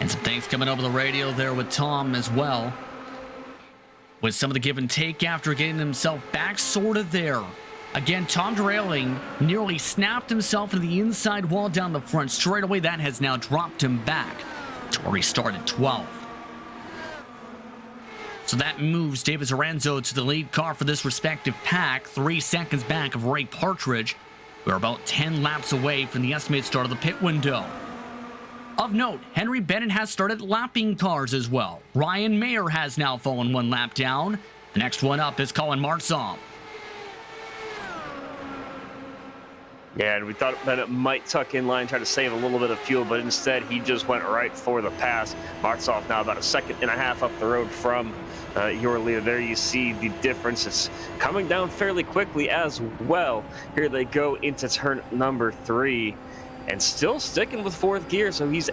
And some things coming over the radio there with Tom as well. With some of the give and take after getting himself back sort of there. Again, Tom Drayling nearly snapped himself into the inside wall down the front straightaway. That has now dropped him back to where he started 12th. So that moves David Serranzo to the lead car for this respective pack, 3 seconds back of Ray Partridge. We're about 10 laps away from the estimated start of the pit window. Of note, Henry Bennett has started lapping cars as well. Ryan Mayer has now fallen 1 lap down. The next one up is Colin Martzov. Yeah, and we thought Bennett might tuck in line, try to save a little bit of fuel, but instead he just went right for the pass. Martzov now about 1.5 seconds up the road from your leader. There you see the difference. It's coming down fairly quickly as well. Here they go into turn number 3. And still sticking with 4th gear, so he's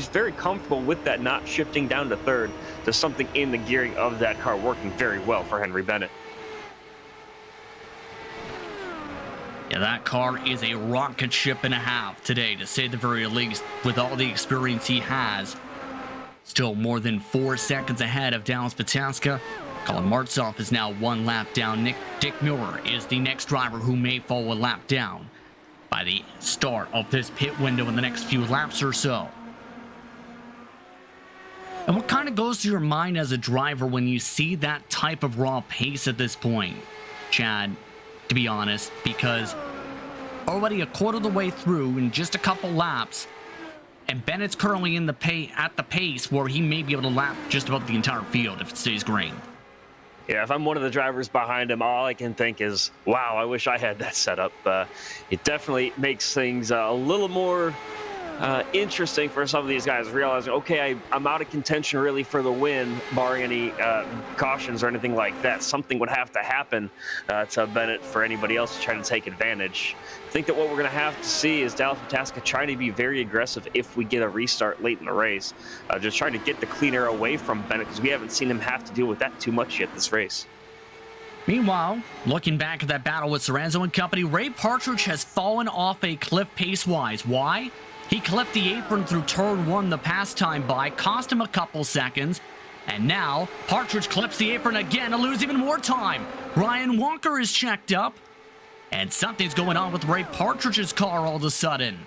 very comfortable with that, not shifting down to 3rd. There's something in the gearing of that car working very well for Henry Bennett. Yeah, that car is a rocket ship and a half today, to say the very least, with all the experience he has. Still more than 4 seconds ahead of Dallas Pataska. Colin Martzoff is now 1 lap down. Dick Muir is the next driver who may fall a lap down by the start of this pit window in the next few laps or so. And what kind of goes through your mind as a driver when you see that type of raw pace at this point, Chad, to be honest, because already a quarter of the way through in just a couple laps, and Bennett's currently in at the pace where he may be able to lap just about the entire field if it stays green. Yeah, if I'm one of the drivers behind him, all I can think is, wow, I wish I had that setup. It definitely makes things a little more interesting for some of these guys, realizing, okay, I'm out of contention really for the win, barring any cautions or anything like that. Something would have to happen to Bennett for anybody else to try to take advantage. I think that what we're going to have to see is Dallas Pataska trying to be very aggressive if we get a restart late in the race. Just trying to get the clean air away from Bennett, because we haven't seen him have to deal with that too much yet this race. Meanwhile, looking back at that battle with Serranzo and company, Ray Partridge has fallen off a cliff pace-wise. Why? He clipped the apron through turn 1 the past time by, cost him a couple seconds, and now Partridge clips the apron again to lose even more time. Ryan Walker is checked up, and something's going on with Ray Partridge's car all of a sudden.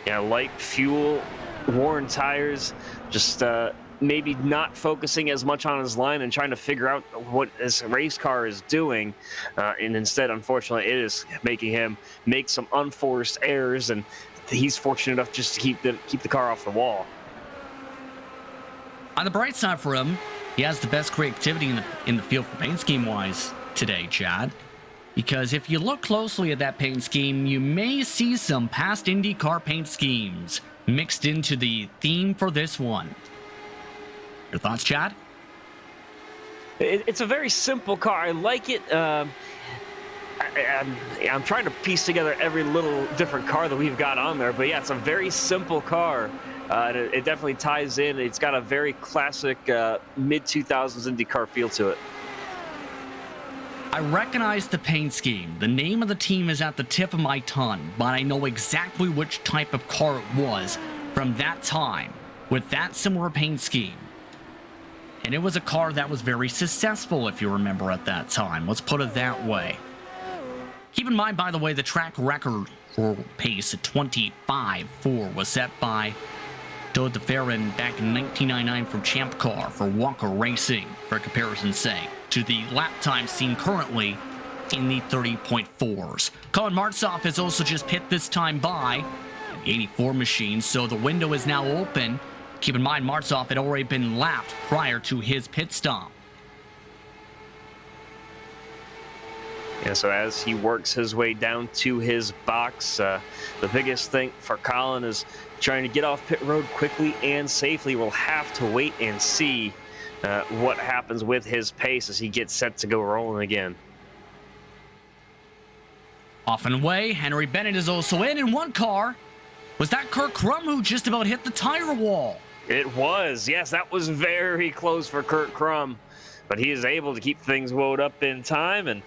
Yeah, light fuel, worn tires, just maybe not focusing as much on his line and trying to figure out what his race car is doing. And instead, unfortunately, it is making him make some unforced errors, and he's fortunate enough just to keep the car off the wall. On the bright side for him, he has the best creativity in the field for paint scheme-wise today, Chad. Because if you look closely at that paint scheme, you may see some past IndyCar paint schemes mixed into the theme for this one. Your thoughts, Chad? It's a very simple car. I like it. I'm trying to piece together every little different car that we've got on there. But yeah, it's a very simple car. It definitely ties in. It's got a very classic mid-2000s IndyCar feel to it. I recognize the paint scheme. The name of the team is at the tip of my tongue, but I know exactly which type of car it was from that time with that similar paint scheme. And it was a car that was very successful, if you remember, at that time. Let's put it that way. Keep in mind, by the way, the track record for pace at 25.4 was set by Todd DeFerrin back in 1999 for Champ Car for Walker Racing, for comparison's sake, to the lap time seen currently in the 30.4s. Colin Martzoff has also just pit this time by the 84 machine, so the window is now open. Keep in mind, Martzoff had already been lapped prior to his pit stop. Yeah, so as he works his way down to his box, the biggest thing for Colin is trying to get off pit road quickly and safely. We'll have to wait and see what happens with his pace as he gets set to go rolling again. Off and away, Henry Bennett is also in one car. Was that Kurt Crum who just about hit the tire wall? It was, yes, that was very close for Kurt Crum, but he is able to keep things wound up in time, and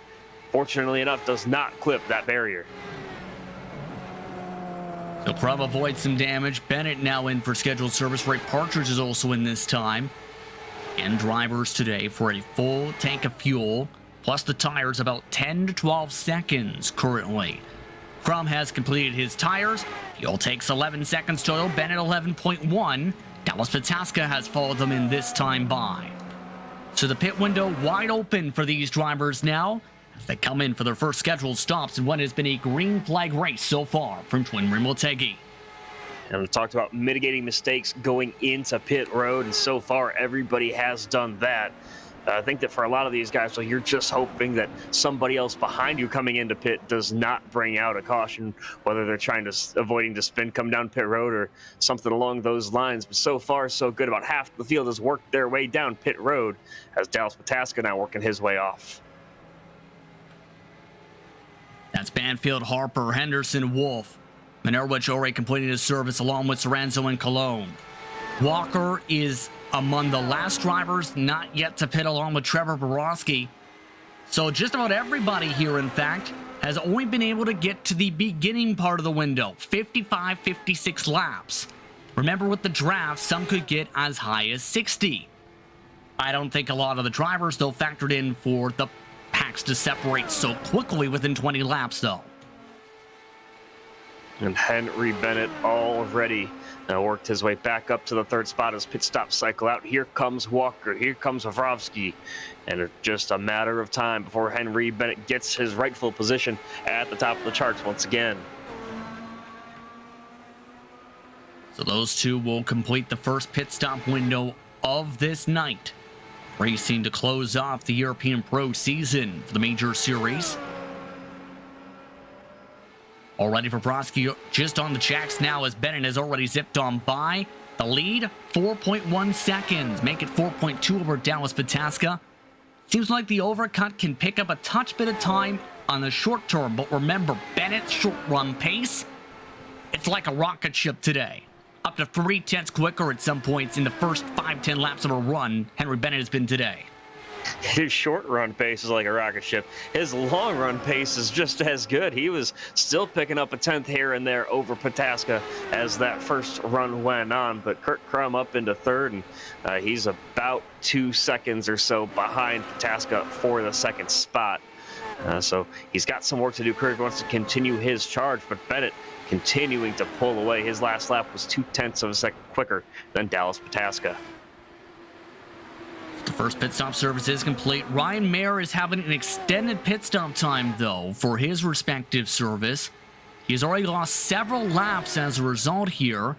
fortunately enough does not clip that barrier. So Crum avoids some damage. Bennett now in for scheduled service. Ray Partridge is also in this time. And drivers today for a full tank of fuel, plus the tires, about 10 to 12 seconds currently. Crum has completed his tires. Fuel takes 11 seconds total. Bennett 11.1. Dallas Pataska has followed them in this time by. So the pit window wide open for these drivers now as they come in for their first scheduled stops in what has been a green flag race so far from Twin Rim Motegi. And we talked about mitigating mistakes going into pit road, and so far everybody has done that. I think that for a lot of these guys, so you're just hoping that somebody else behind you coming into pit does not bring out a caution, whether they're trying to avoiding to spin, come down pit road, or something along those lines. But so far, so good. About half the field has worked their way down pit road, as Dallas Pataska now working his way off. That's Banfield, Harper, Henderson, Wolf. Minerwich already completed his service along with Serranzo and Cologne. Walker is among the last drivers not yet to pit along with Trevor Borowski. So just about everybody here, in fact, has only been able to get to the beginning part of the window, 55, 56 laps. Remember with the draft, some could get as high as 60. I don't think a lot of the drivers, though, factored in for the packs to separate so quickly within 20 laps, though. And Henry Bennett already worked his way back up to the third spot as pit stop cycle out. Here comes Walker. Here comes Wawrowski. And it's just a matter of time before Henry Bennett gets his rightful position at the top of the charts once again. So those two will complete the first pit stop window of this night, racing to close off the European Pro season for the Major Series. Already for Broski just on the checks now as Bennett has already zipped on by. The lead, 4.1 seconds. Make it 4.2 over Dallas Pataska. Seems like the overcut can pick up a touch bit of time on the short term, but remember, Bennett's short run pace, it's like a rocket ship today. Up to 3/10 quicker at some points in the first 5-10 laps of a run Henry Bennett has been today. His short run pace is like a rocket ship. His long run pace is just as good. He was still picking up a 10th here and there over Pataska as that first run went on. But Kurt Crum up into third, and he's about 2 seconds or so behind Pataska for the second spot. So he's got some work to do. Kurt wants to continue his charge, but Bennett continuing to pull away. His last lap was 0.2 of a second quicker than Dallas Pataska. The first pit stop service is complete. Ryan Mayer is having an extended pit stop time, though, for his respective service. He's already lost several laps as a result here.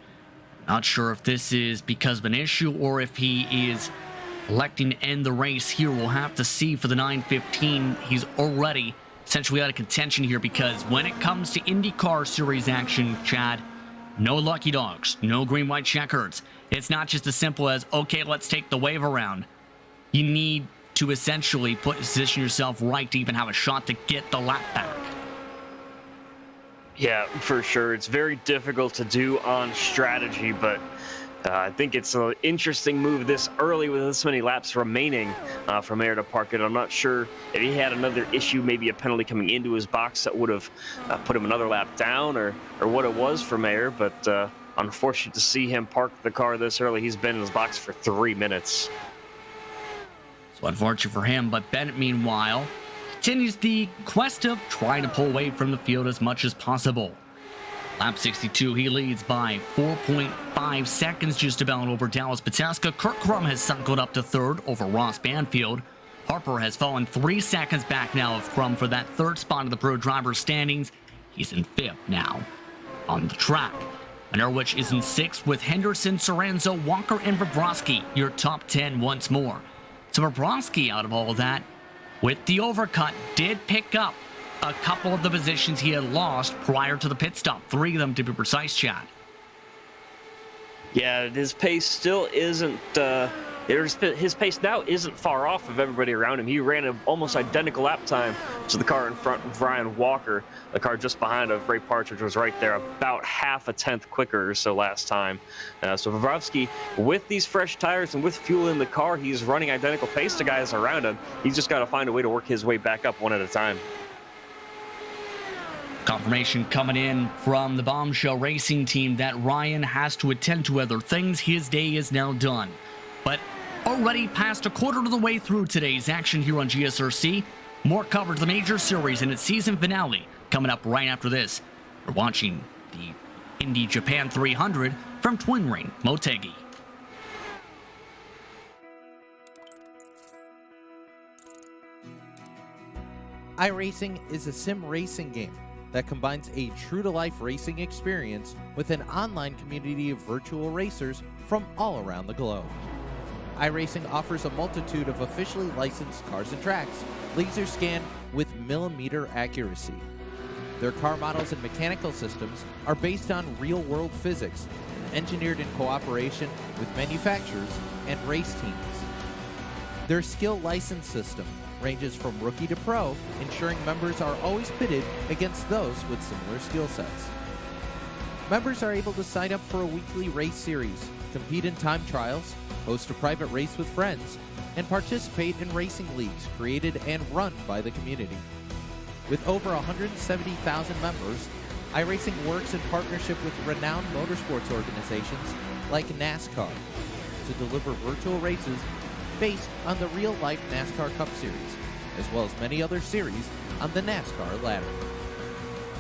Not sure if this is because of an issue or if he is electing to end the race here. We'll have to see for the 9:15. He's already essentially out of contention here because when it comes to IndyCar Series action, Chad, no lucky dogs, no green-white checkers. It's not just as simple as, okay, let's take the wave around. You need to essentially position yourself right to even have a shot to get the lap back. Yeah, for sure. It's very difficult to do on strategy, but I think it's an interesting move this early with this many laps remaining for Mayer to park it. I'm not sure if he had another issue, maybe a penalty coming into his box that would have put him another lap down or what it was for Mayer, but unfortunate to see him park the car this early. He's been in his box for 3 minutes. So unfortunate for him, but Bennett, meanwhile, continues the quest of trying to pull away from the field as much as possible. Lap 62, he leads by 4.5 seconds just about over Dallas Pataska. Kurt Crum has cycled up to third over Ross Banfield. Harper has fallen 3 seconds back now of Crum for that third spot of the Pro Driver standings. He's in fifth now on the track. Norwich is in sixth with Henderson, Serranzo, Walker, and Wawrowski, your top 10 once more. So Wawrowski, out of all of that, with the overcut, did pick up a couple of the positions he had lost prior to the pit stop. 3 of them to be precise, Chad. Yeah, his pace still isn't, his pace now isn't far off of everybody around him. He ran an almost identical lap time to the car in front of Ryan Walker. The car just behind of Ray Partridge was right there, about half a tenth quicker or so last time. So Wawrowski, with these fresh tires and with fuel in the car, he's running identical pace to guys around him. He's just got to find a way to work his way back up one at a time. Confirmation coming in from the Bombshell Racing team that Ryan has to attend to other things. His day is now done. But already past a quarter of the way through today's action here on GSRC. More coverage of the Major Series and its season finale coming up right after this. You're watching the Indy Japan 300 from Twin Ring Motegi. iRacing is a sim racing game that combines a true-to-life racing experience with an online community of virtual racers from all around the globe. iRacing offers a multitude of officially licensed cars and tracks, laser scanned with millimeter accuracy. Their car models and mechanical systems are based on real-world physics, engineered in cooperation with manufacturers and race teams. Their skill license system ranges from rookie to pro, ensuring members are always pitted against those with similar skill sets. Members are able to sign up for a weekly race series, compete in time trials, host a private race with friends, and participate in racing leagues created and run by the community. With over 170,000 members, iRacing works in partnership with renowned motorsports organizations like NASCAR to deliver virtual races based on the real-life NASCAR Cup Series, as well as many other series on the NASCAR ladder.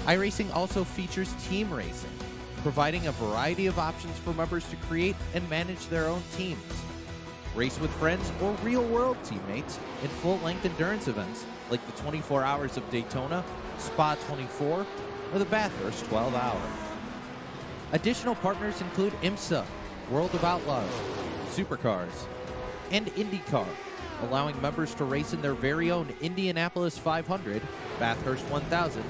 iRacing also features team racing, providing a variety of options for members to create and manage their own teams. Race with friends or real-world teammates in full-length endurance events like the 24 Hours of Daytona, Spa 24, or the Bathurst 12 Hour. Additional partners include IMSA, World of Outlaws, Supercars, and IndyCar, allowing members to race in their very own Indianapolis 500, Bathurst 1000,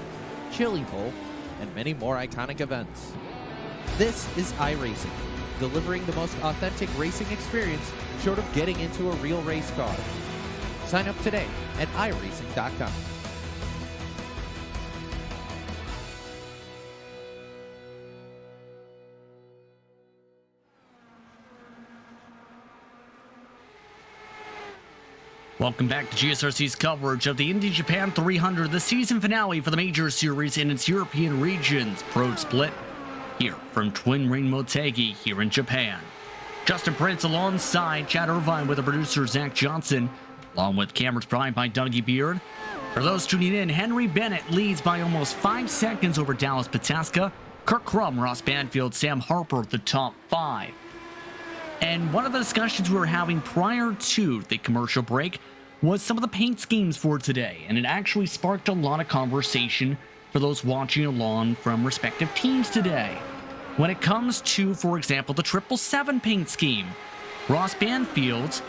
Chili Bowl, and many more iconic events. This is iRacing, delivering the most authentic racing experience short of getting into a real race car. Sign up today at iRacing.com. Welcome back to GSRC's coverage of the Indy Japan 300, the season finale for the Major Series in its European regions. Pro Split here from Twin Ring Motegi here in Japan. Justin Prince alongside Chad Irvine with the producer Zach Johnson, along with cameras provided by Dougie Beard. For those tuning in, Henry Bennett leads by almost 5 seconds over Dallas Pataska. Kirk Crum, Ross Banfield, Sam Harper, the top 5. And one of the discussions we were having prior to the commercial break was some of the paint schemes for today, and it actually sparked a lot of conversation for those watching along from respective teams today. When it comes to, for example, the 777 paint scheme, Ross Banfield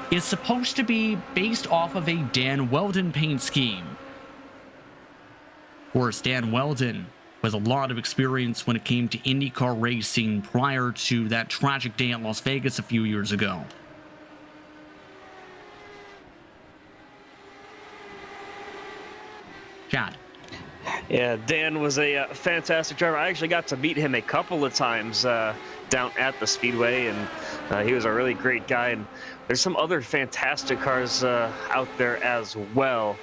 is supposed to be based off of a Dan Weldon paint scheme. Of course, Dan Weldon with a lot of experience when it came to IndyCar racing prior to that tragic day at Las Vegas a few years ago. Chad. Yeah, Dan was a fantastic driver. I actually got to meet him a couple of times down at the Speedway, and he was a really great guy. And there's some other fantastic cars out there as well.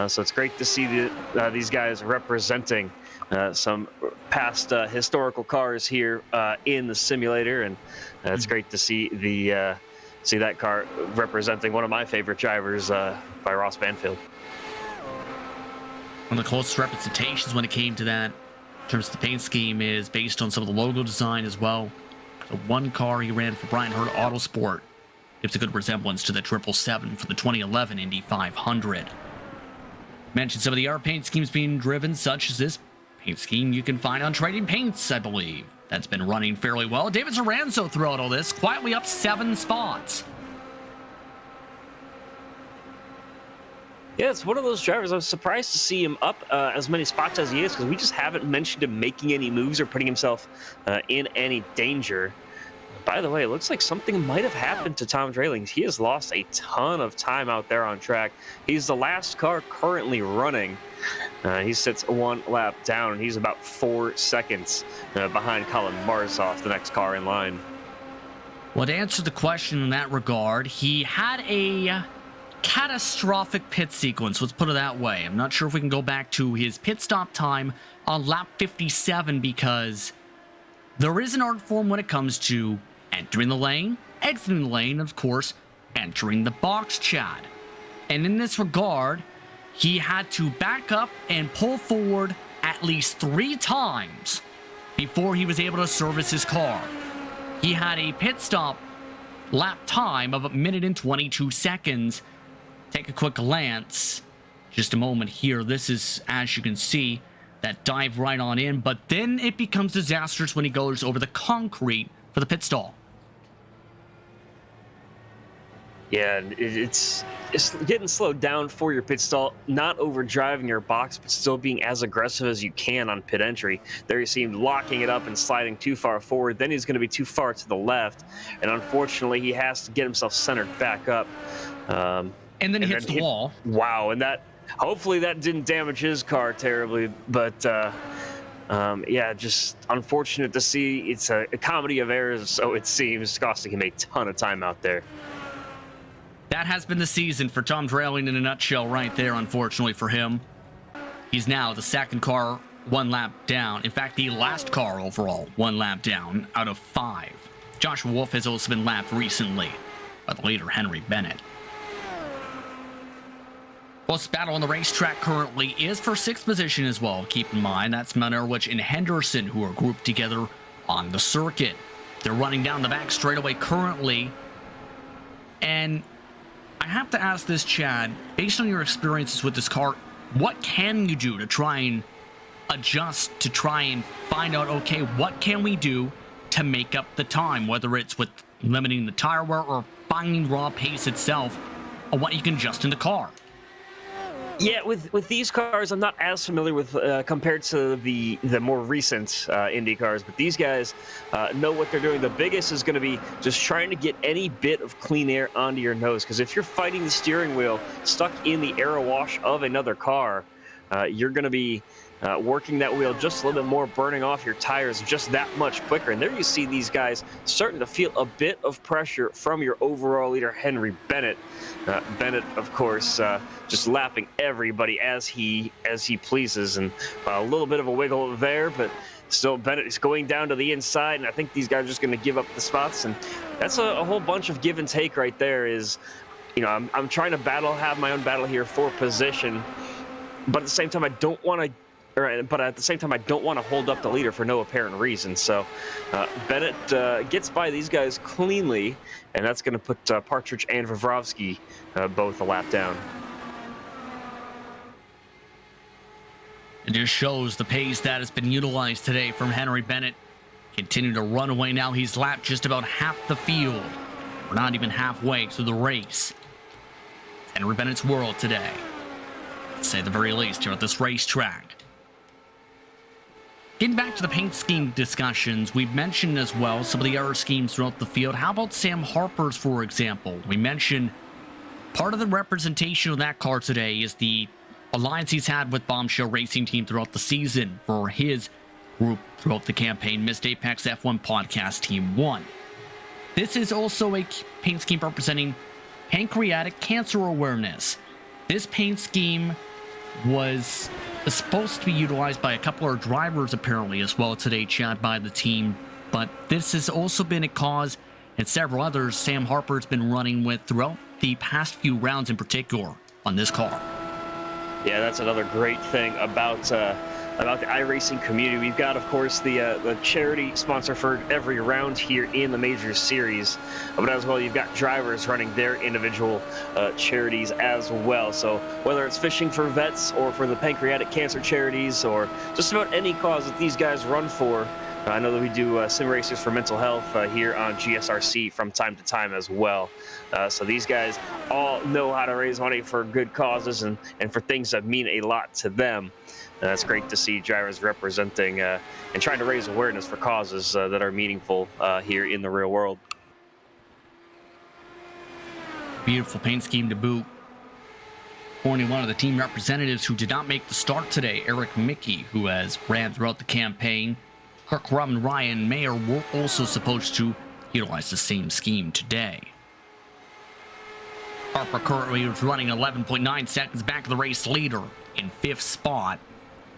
So it's great to see these guys representing some past historical cars here in the simulator, and it's great to see see that car representing one of my favorite drivers by Ross Banfield. One of the closest representations when it came to that, in terms of the paint scheme, is based on some of the logo design as well. The one car he ran for Brian Hurd Autosport gives a good resemblance to the 777 for the 2011 Indy 500. Mentioned some of the other paint schemes being driven, such as this paint scheme you can find on Trading Paints, I believe. That's been running fairly well. David Serranzo throughout all this, quietly up 7 spots. Yeah, it's one of those drivers. I was surprised to see him up as many spots as he is, because we just haven't mentioned him making any moves or putting himself in any danger. By the way, it looks like something might have happened to Tom Drayling. He has lost a ton of time out there on track. He's the last car currently running. He sits 1 lap down, and he's about 4 seconds behind Colin Marzoff, the next car in line. Well, to answer the question in that regard, he had a catastrophic pit sequence, let's put it that way. I'm not sure if we can go back to his pit stop time on lap 57, because there is an art form when it comes to entering the lane, exiting the lane, of course, entering the box, Chad. And in this regard, he had to back up and pull forward at least 3 times before he was able to service his car. He had a pit stop lap time of 1 minute and 22 seconds. Take a quick glance. Just a moment here. This is, as you can see, that dive right on in, but then it becomes disastrous when he goes over the concrete for the pit stall. Yeah, it's getting slowed down for your pit stall, not overdriving your box, but still being as aggressive as you can on pit entry. There he seemed locking it up and sliding too far forward. Then he's going to be too far to the left, and unfortunately, he has to get himself centered back up. And then he hits the wall. Wow, and that hopefully that didn't damage his car terribly, but yeah, just unfortunate to see. It's a comedy of errors, so it seems, costing him a ton of time out there. That has been the season for Tom Drayling in a nutshell right there, unfortunately for him. He's now the second car 1 lap down. In fact, the last car overall 1 lap down out of 5. Joshua Wolf has also been lapped recently. by the leader, Henry Bennett. Close battle on the racetrack currently is for 6th position as well. Keep in mind, that's Mount Erwich and Henderson who are grouped together on the circuit. They're running down the back straightaway currently. And I have to ask this, Chad, based on your experiences with this car, what can you do to try and adjust, to try and find out, okay, what can we do to make up the time, whether it's with limiting the tire wear or finding raw pace itself, or what you can adjust in the car? Yeah, with these cars, I'm not as familiar with compared to the more recent Indy cars, but these guys know what they're doing. The biggest is going to be just trying to get any bit of clean air onto your nose, because if you're fighting the steering wheel stuck in the air wash of another car, you're going to be working that wheel just a little bit more, burning off your tires just that much quicker. And there you see these guys starting to feel a bit of pressure from your overall leader, Henry Bennett. Bennett, of course, just lapping everybody as he pleases, and a little bit of a wiggle there, but still Bennett is going down to the inside, and I think these guys are just going to give up the spots, and that's a whole bunch of give and take right there. Is, you know, I'm trying to have my own battle here for position, but at the same time I don't want to. But at the same time, I don't want to hold up the leader for no apparent reason. So Bennett gets by these guys cleanly, and that's going to put Partridge and Vivrovsky both a lap down. It just shows the pace that has been utilized today from Henry Bennett. Continue to run away now. He's lapped just about half the field. We're not even halfway through the race. It's Henry Bennett's world today, to say the very least, here at this racetrack. Getting back to the paint scheme discussions, we've mentioned as well some of the error schemes throughout the field. How about Sam Harper's, for example? We mentioned part of the representation of that car today is the alliance he's had with Bombshell Racing Team throughout the season for his group throughout the campaign, Missed Apex F1 Podcast Team 1. This is also a paint scheme representing pancreatic cancer awareness. This paint scheme was supposed to be utilized by a couple of drivers apparently as well today, Chad, by the team, but this has also been a cause and several others Sam Harper's been running with throughout the past few rounds in particular on this car. Yeah, that's another great thing about the iRacing community. We've got, of course, the charity sponsor for every round here in the Major Series, but as well, you've got drivers running their individual charities as well. So whether it's fishing for vets or for the pancreatic cancer charities or just about any cause that these guys run for, I know that we do sim races for mental health here on GSRC from time to time as well. So these guys all know how to raise money for good causes and for things that mean a lot to them. It's great to see drivers representing and trying to raise awareness for causes that are meaningful here in the real world. Beautiful paint scheme to boot. Only one of the team representatives who did not make the start today, Eric Mickey, who has ran throughout the campaign. Kirk, Rob, and Ryan Mayer were also supposed to utilize the same scheme today. Harper currently is running 11.9 seconds back of the race leader in 5th spot.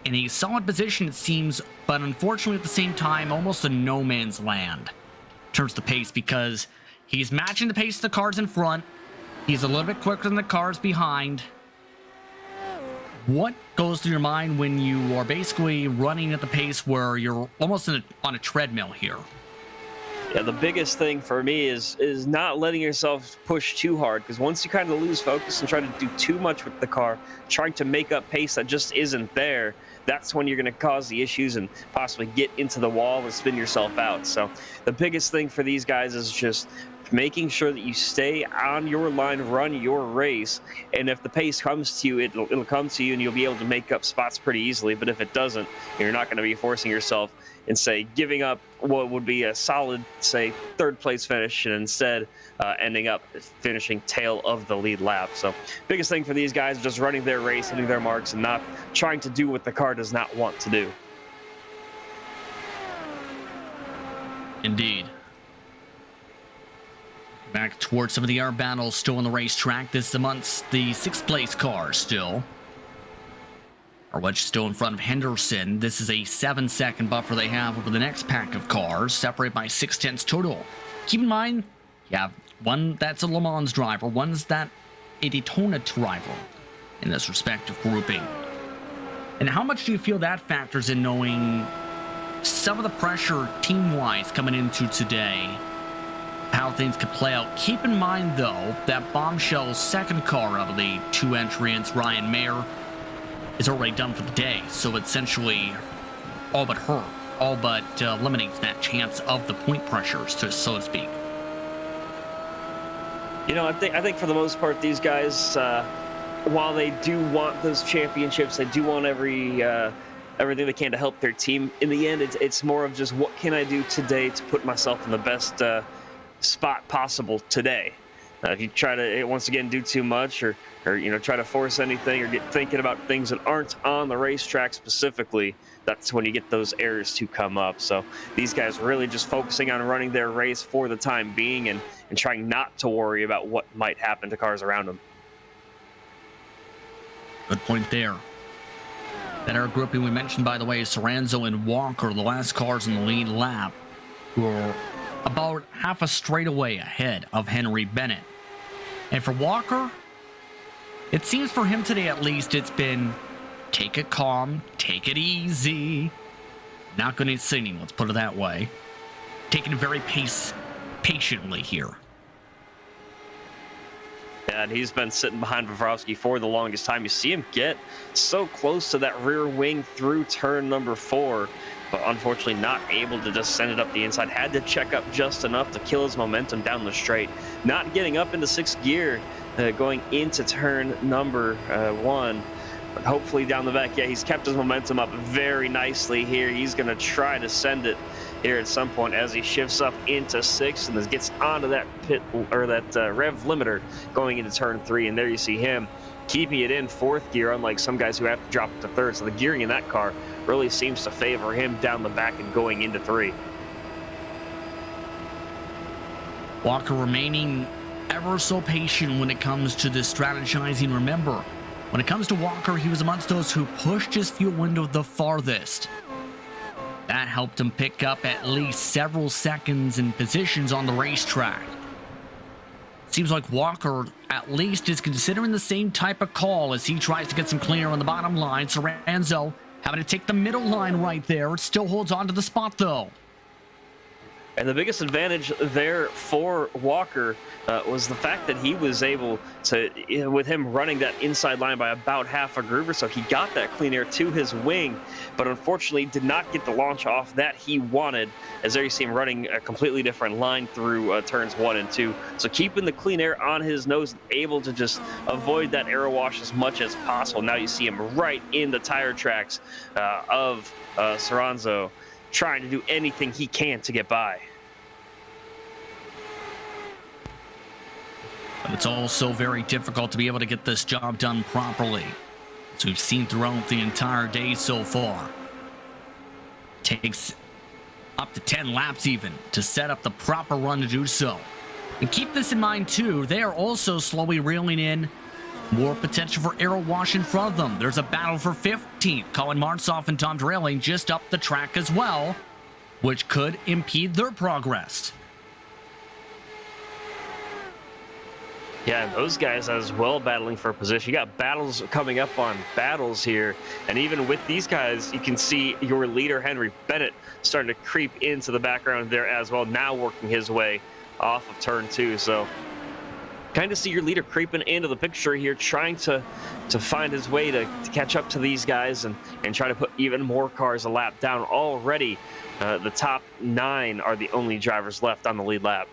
In a solid position, it seems, but unfortunately at the same time, almost a no man's land in terms of the pace, because he's matching the pace of the cars in front. He's a little bit quicker than the cars behind. What goes through your mind when you are basically running at the pace where you're almost on a treadmill here? Yeah, the biggest thing for me is not letting yourself push too hard, because once you kind of lose focus and try to do too much with the car, trying to make up pace that just isn't there, that's when you're going to cause the issues and possibly get into the wall and spin yourself out. So the biggest thing for these guys is just making sure that you stay on your line, run your race, and if the pace comes to you, it'll come to you and you'll be able to make up spots pretty easily. But if it doesn't, you're not going to be forcing yourself and say giving up what would be a solid, say, 3rd place finish, and instead ending up finishing tail of the lead lap. So biggest thing for these guys is just running their race, hitting their marks, and not trying to do what the car does not want to do. Indeed. Back towards some of the air battles still on the racetrack. This is amongst the 6th place cars still. Arwedge still in front of Henderson. This is a 7-second buffer they have over the next pack of cars, separated by 0.6 total. Keep in mind, you have One that's a Le Mans driver, one's that a Daytona driver in this respective grouping. And how much do you feel that factors in knowing some of the pressure team-wise coming into today, how things could play out? Keep in mind, though, that Bombshell's second car of the two entrants, Ryan Mayer, is already done for the day. So essentially, all but eliminates that chance of the point pressures, so to speak. You know, I think for the most part, these guys, while they do want those championships, they do want everything they can to help their team. In the end, it's more of just what can I do today to put myself in the best spot possible today. If you try to once again do too much, or try to force anything, or get thinking about things that aren't on the racetrack specifically, that's when you get those errors to come up. So these guys really just focusing on running their race for the time being, and trying not to worry about what might happen to cars around them. Good point there. That our grouping we mentioned, by the way, is Serranzo and Walker, the last cars in the lead lap, who are about half a straightaway ahead of Henry Bennett. And for Walker, it seems for him today at least, it's been take it calm, take it easy. Not going to singing, let's put it that way. Taking it very patiently here. Yeah, and he's been sitting behind Vavrowski for the longest time. You see him get so close to that rear wing through turn number 4, but unfortunately not able to just send it up the inside. Had to check up just enough to kill his momentum down the straight. Not getting up into 6th gear going into turn number 1. But hopefully down the back, yeah, he's kept his momentum up very nicely here. He's going to try to send it here at some point as he shifts up into 6th and gets onto that rev limiter going into turn 3. And there you see him keeping it in 4th gear, unlike some guys who have to drop it to 3rd. So the gearing in that car really seems to favor him down the back and going into 3. Walker remaining ever so patient when it comes to this strategizing. Remember, when it comes to Walker, he was amongst those who pushed his fuel window the farthest. That helped him pick up at least several seconds in positions on the racetrack. Seems like Walker at least is considering the same type of call as he tries to get some clear on the bottom line. Serranzo having to take the middle line right there. Still holds on to the spot though. And the biggest advantage there for Walker was the fact that he was able to, with him running that inside line by about half a groove or so, he got that clean air to his wing, but unfortunately did not get the launch off that he wanted, as there you see him running a completely different line through turns 1 and 2. So keeping the clean air on his nose, able to just avoid that air wash as much as possible. Now you see him right in the tire tracks of Serranzo, trying to do anything he can to get by. But it's also very difficult to be able to get this job done properly, as we've seen throughout the entire day so far. Takes up to 10 laps even to set up the proper run to do so. And keep this in mind too, they are also slowly reeling in more potential for aero wash in front of them. There's a battle for 15th. Colin Martsoff and Tom Drailing just up the track as well, which could impede their progress. Yeah, those guys as well battling for a position. You got battles coming up on battles here. And even with these guys, you can see your leader, Henry Bennett, starting to creep into the background there as well, now working his way off of turn 2. So kind of see your leader creeping into the picture here, trying to find his way to catch up to these guys and try to put even more cars a lap down. Already, the top 9 are the only drivers left on the lead lap.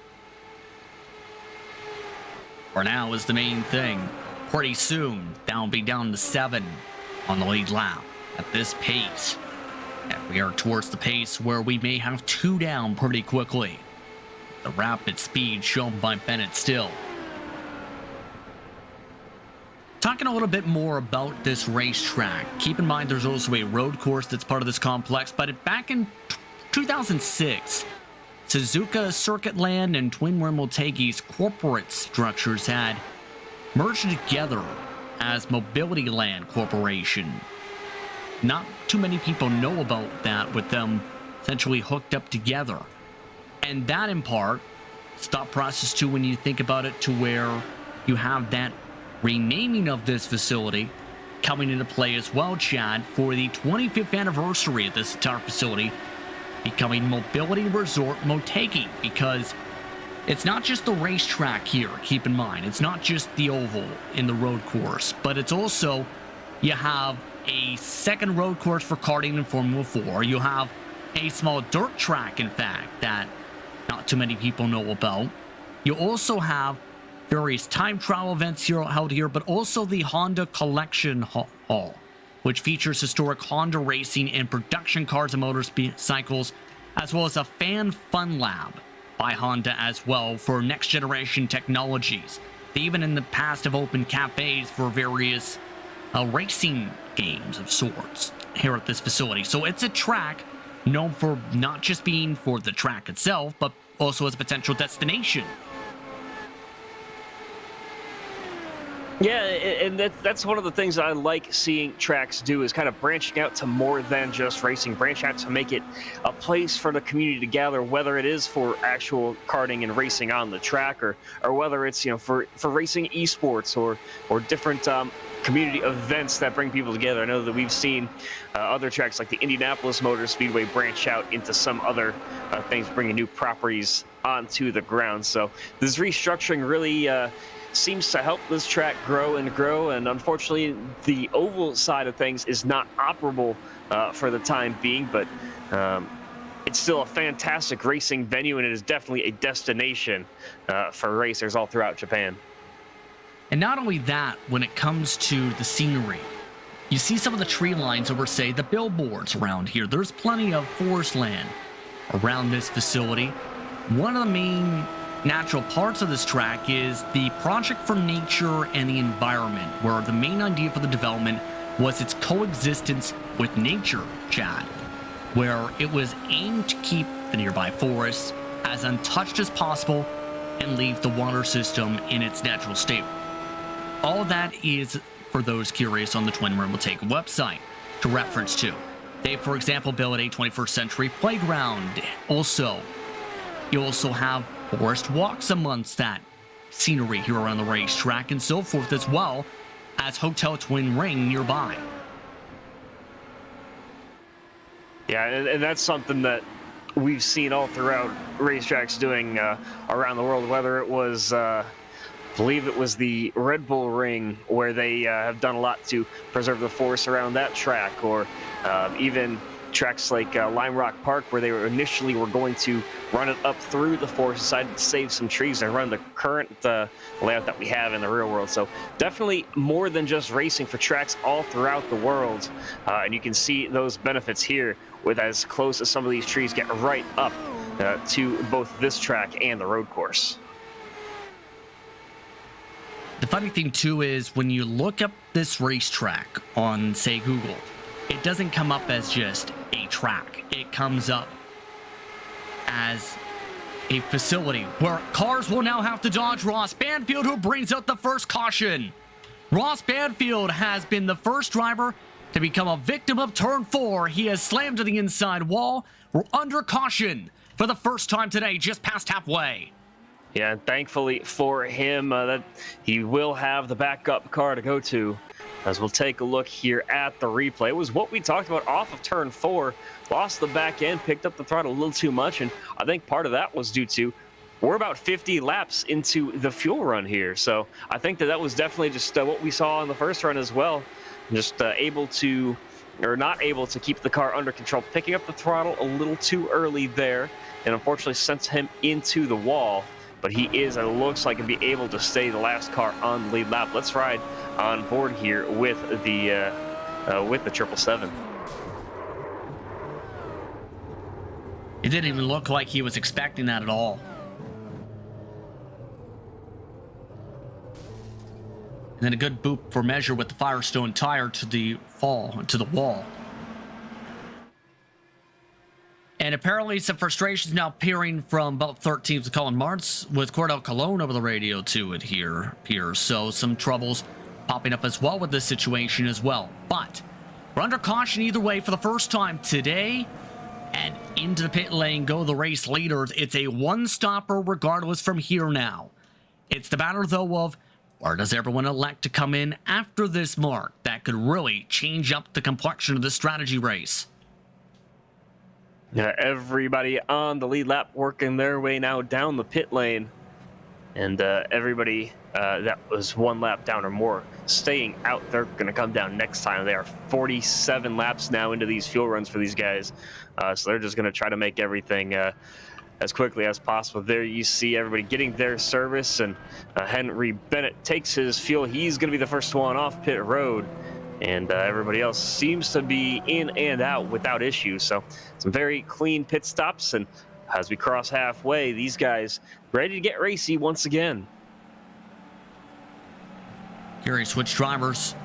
For now is the main thing. Pretty soon, that'll be down to 7 on the lead lap at this pace. And we are towards the pace where we may have 2 down pretty quickly. The rapid speed shown by Bennett still. Talking a little bit more about this racetrack. Keep in mind there's also a road course that's part of this complex, but back in 2006, Suzuka Circuit Land and Twin Rim Motegi's corporate structures had merged together as Mobility Land Corporation. Not too many people know about that, with them essentially hooked up together. And that in part thought process too when you think about it, to where you have that renaming of this facility coming into play as well, Chad, for the 25th anniversary of this entire facility becoming Mobility Resort Motegi, because it's not just the racetrack here, keep in mind. It's not just the oval in the road course, but it's also, you have a second road course for karting in Formula 4. You have a small dirt track, in fact, that not too many people know about. You also have various time trial events here held here, but also the Honda Collection Hall, which features historic Honda racing and production cars and motorcycles, as well as a fan fun lab by Honda as well for next generation technologies. They even in the past have opened cafes for various racing games of sorts here at this facility. So it's a track known for not just being for the track itself, but also as a potential destination. Yeah, and that's one of the things that I like seeing tracks do, is kind of branching out to more than just racing, branch out to make it a place for the community to gather, whether it is for actual karting and racing on the track, or whether it's, you know, for racing esports or different community events that bring people together. I know that we've seen other tracks like the Indianapolis Motor Speedway branch out into some other things, bringing new properties onto the ground. So this restructuring really seems to help this track grow, and unfortunately the oval side of things is not operable for the time being, but it's still a fantastic racing venue, and it is definitely a destination for racers all throughout Japan. And not only that, when it comes to the scenery, you see some of the tree lines over, say, the billboards around here. There's plenty of forest land around this facility. One of the main natural parts of this track is the Project for Nature and the Environment, where the main idea for the development was its coexistence with nature, Chad, where it was aimed to keep the nearby forests as untouched as possible and leave the water system in its natural state. All of that is for those curious on the Twin Ring Motegi website to reference to. They, for example, built a 21st century playground. You also have forest walks amongst that scenery here around the racetrack and so forth, as well as Hotel Twin Ring nearby. Yeah, and that's something that we've seen all throughout racetracks doing around the world, whether it was I believe it was the Red Bull Ring, where they have done a lot to preserve the forest around that track, or even tracks like Lime Rock Park, where they were going to run it up through the forest, decided to save some trees and run the current layout that we have in the real world. So definitely more than just racing for tracks all throughout the world, and you can see those benefits here with as close as some of these trees get right up to both this track and the road course. The funny thing too is when you look up this racetrack on, say, Google, it doesn't come up as just a track. It comes up as a facility where cars will now have to dodge Ross Banfield, who brings out the first caution. Ross Banfield has been the first driver to become a victim of turn 4. He has slammed to the inside wall. We're under caution for the first time today, just past halfway. Yeah, and thankfully for him, that he will have the backup car to go to. As we'll take a look here at the replay. It was what we talked about off of turn 4. Lost the back end, picked up the throttle a little too much, and I think part of that was due to we're about 50 laps into the fuel run here. So I think that was definitely just what we saw in the first run as well. Just not able to keep the car under control, picking up the throttle a little too early there, and unfortunately sent him into the wall. But he is, it looks like, he'll be able to stay the last car on the lead lap. Let's ride on board here with the 777. It didn't even look like he was expecting that at all. And then a good boot for measure with the Firestone tire to the wall. And apparently some frustrations now appearing from both 13th to Colin Martz with Cordell Colon over the radio to it here. So some troubles popping up as well with this situation as well. But we're under caution either way for the first time today. And Into the pit lane go the race leaders. It's a one-stopper regardless from here now. It's the matter, though, of where does everyone elect to come in after this mark? That could really change up the complexion of the strategy race. Yeah, everybody on the lead lap working their way now down the pit lane. And everybody that was one lap down or more staying out, they're going to come down next time. They are 47 laps now into these fuel runs for these guys. So they're just going to try to make everything as quickly as possible. There you see everybody getting their service, and Henry Bennett takes his fuel. He's going to be the first one off pit road, and everybody else seems to be in and out without issue. So some very clean pit stops, and as we cross halfway, these guys ready to get racy once again. Gary, switch drivers.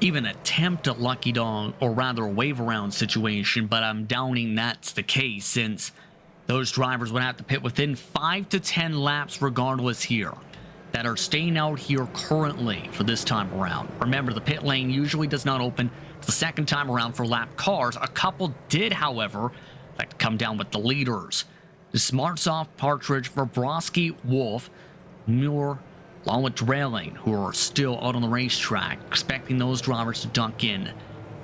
Even attempt a lucky dog, or rather a wave around situation, but I'm doubting that's the case, since those drivers would have to pit within 5 to 10 laps regardless here, that are staying out here currently for this time around. Remember, the pit lane usually does not open the second time around for lap cars. A couple did, however, like to come down with the leaders. The Smartsoft, Partridge, Verbroski, Wolf, Muir, along with Drailing, who are still out on the racetrack, expecting those drivers to duck in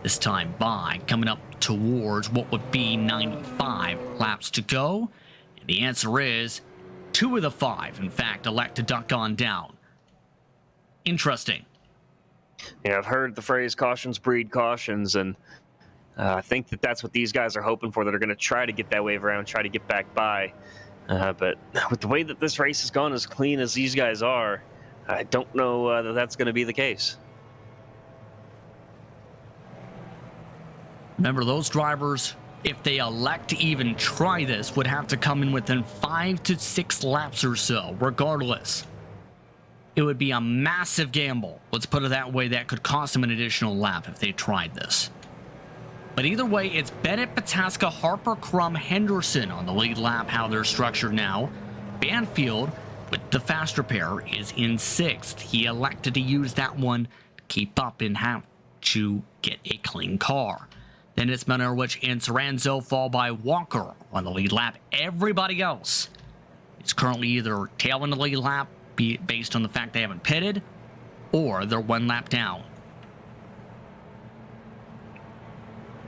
this time by, coming up towards what would be 95 laps to go. And the answer is 2 of the 5, in fact, elect to duck on down. Interesting. Yeah, I've heard the phrase cautions breed cautions, and I think that that's what these guys are hoping for. That are going to try to get that wave around, try to get back by. But with the way that this race has gone, as clean as these guys are, I don't know that that's going to be the case. Remember, those drivers, if they elect to even try this, would have to come in within 5 to 6 laps or so, regardless. It would be a massive gamble. Let's put it that way. That could cost them an additional lap if they tried this. But either way, it's Bennett, Pataska, Harper, Crum, Henderson on the lead lap, how they're structured now. Banfield, with the faster pair, is in 6th. He elected to use that one to keep up and have to get a clean car. Then it's Manorwich and Serranzo, followed by Walker on the lead lap. Everybody else is currently either tailing the lead lap based on the fact they haven't pitted, or they're 1 lap down.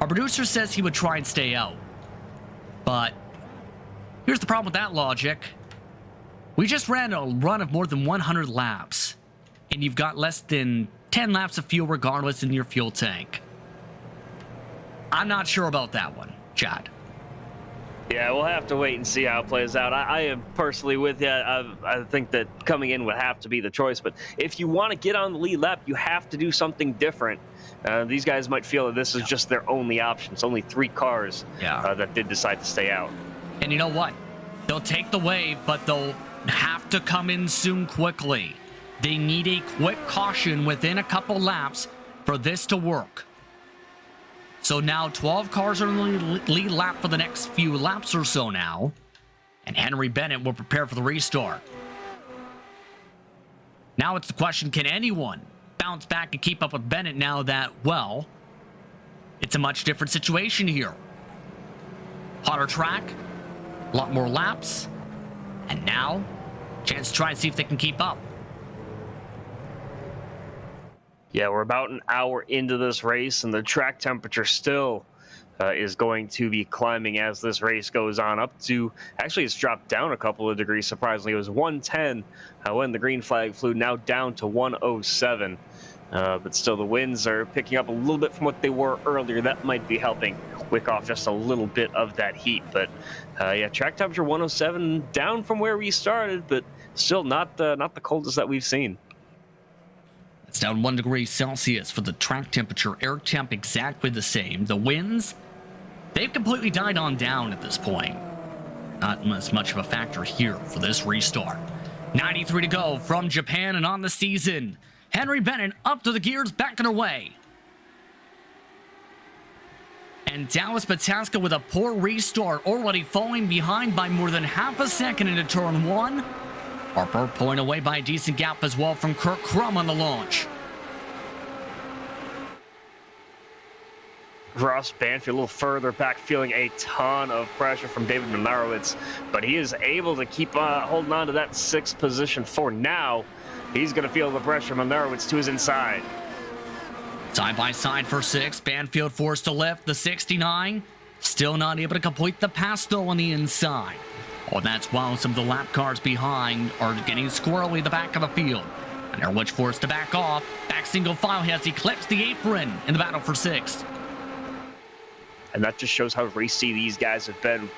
Our producer says he would try and stay out. But here's the problem with that logic. We just ran a run of more than 100 laps, and you've got less than 10 laps of fuel regardless in your fuel tank. I'm not sure about that one, Chad. Yeah, we'll have to wait and see how it plays out. I am personally with you. I think that coming in would have to be the choice. But if you want to get on the lead lap, you have to do something different. These guys might feel that this is just their only option. It's only 3 cars that did decide to stay out. And you know what? They'll take the wave, but they'll have to come in soon quickly. They need a quick caution within a couple laps for this to work. So now 12 cars are in the lead lap for the next few laps or so now. And Henry Bennett will prepare for the restart. Now it's the question, can anyone bounce back and keep up with Bennett now that, well, it's a much different situation here. Hotter track, a lot more laps, and now, chance to try and see if they can keep up. Yeah, we're about an hour into this race, and the track temperature still is going to be climbing as this race goes on up to, actually it's dropped down a couple of degrees, surprisingly. It was 110 when the green flag flew, now down to 107. But still, the winds are picking up a little bit from what they were earlier. That might be helping wick off just a little bit of that heat. But yeah, track temperature 107, down from where we started, but still not the coldest that we've seen. It's down 1 degree Celsius for the track temperature. Air temp exactly the same. The winds, they've completely died on down at this point. Not as much of a factor here for this restart. 93 to go from Japan and on the season. Henry Bennett up to the gears, back and away. And Dallas Pataska with a poor restart, already falling behind by more than half a second into turn 1. Harper pulling away by a decent gap as well from Kirk Crum on the launch. Ross Banfield a little further back, feeling a ton of pressure from David Menarowitz, but he is able to keep holding on to that 6th position for now. He's going to feel the pressure. Menarowitz to his inside. Side by side for 6th. Banfield forced to lift the 69. Still not able to complete the pass though on the inside. Oh, that's while some of the lap cars behind are getting squirrely at the back of the field. And Erlich forced to back off. Back single file has eclipsed the apron in the battle for 6th. And that just shows how racy these guys have been.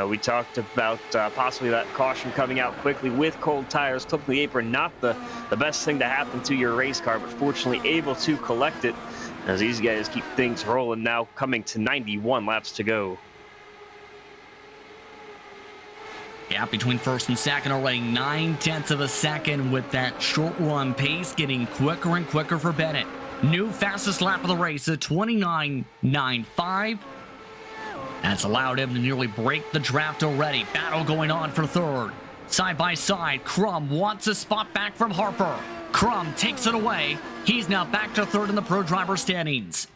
We talked about possibly that caution coming out quickly with cold tires, clipping the apron. Not the best thing to happen to your race car, but fortunately able to collect it as these guys keep things rolling now, coming to 91 laps to go. Gap between 1st and 2nd already 9/10 of a second, with that short run pace getting quicker and quicker for Bennett. New fastest lap of the race at 29.95. That's allowed him to nearly break the draft already. Battle going on for 3rd. Side by side, Crum wants a spot back from Harper. Crum takes it away. He's now back to 3rd in the pro driver standings.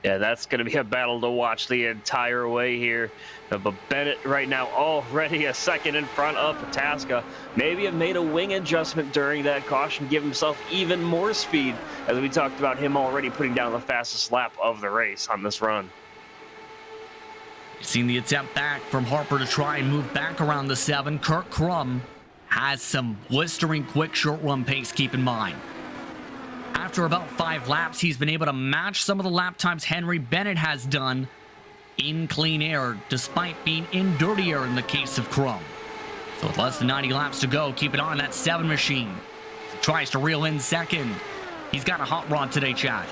Yeah, that's going to be a battle to watch the entire way here. But Bennett right now already a 2nd in front of Pataska. Maybe have made a wing adjustment during that caution, give himself even more speed, as we talked about him already putting down the fastest lap of the race on this run. You've seen the attempt back from Harper to try and move back around the 7. Kurt Crum has some blistering quick short run pace, keep in mind. After about 5 laps, he's been able to match some of the lap times Henry Bennett has done in clean air, despite being in dirty air in the case of Crum. So with less than 90 laps to go, keep it on that 7 machine. He tries to reel in 2nd. He's got a hot rod today, Chad.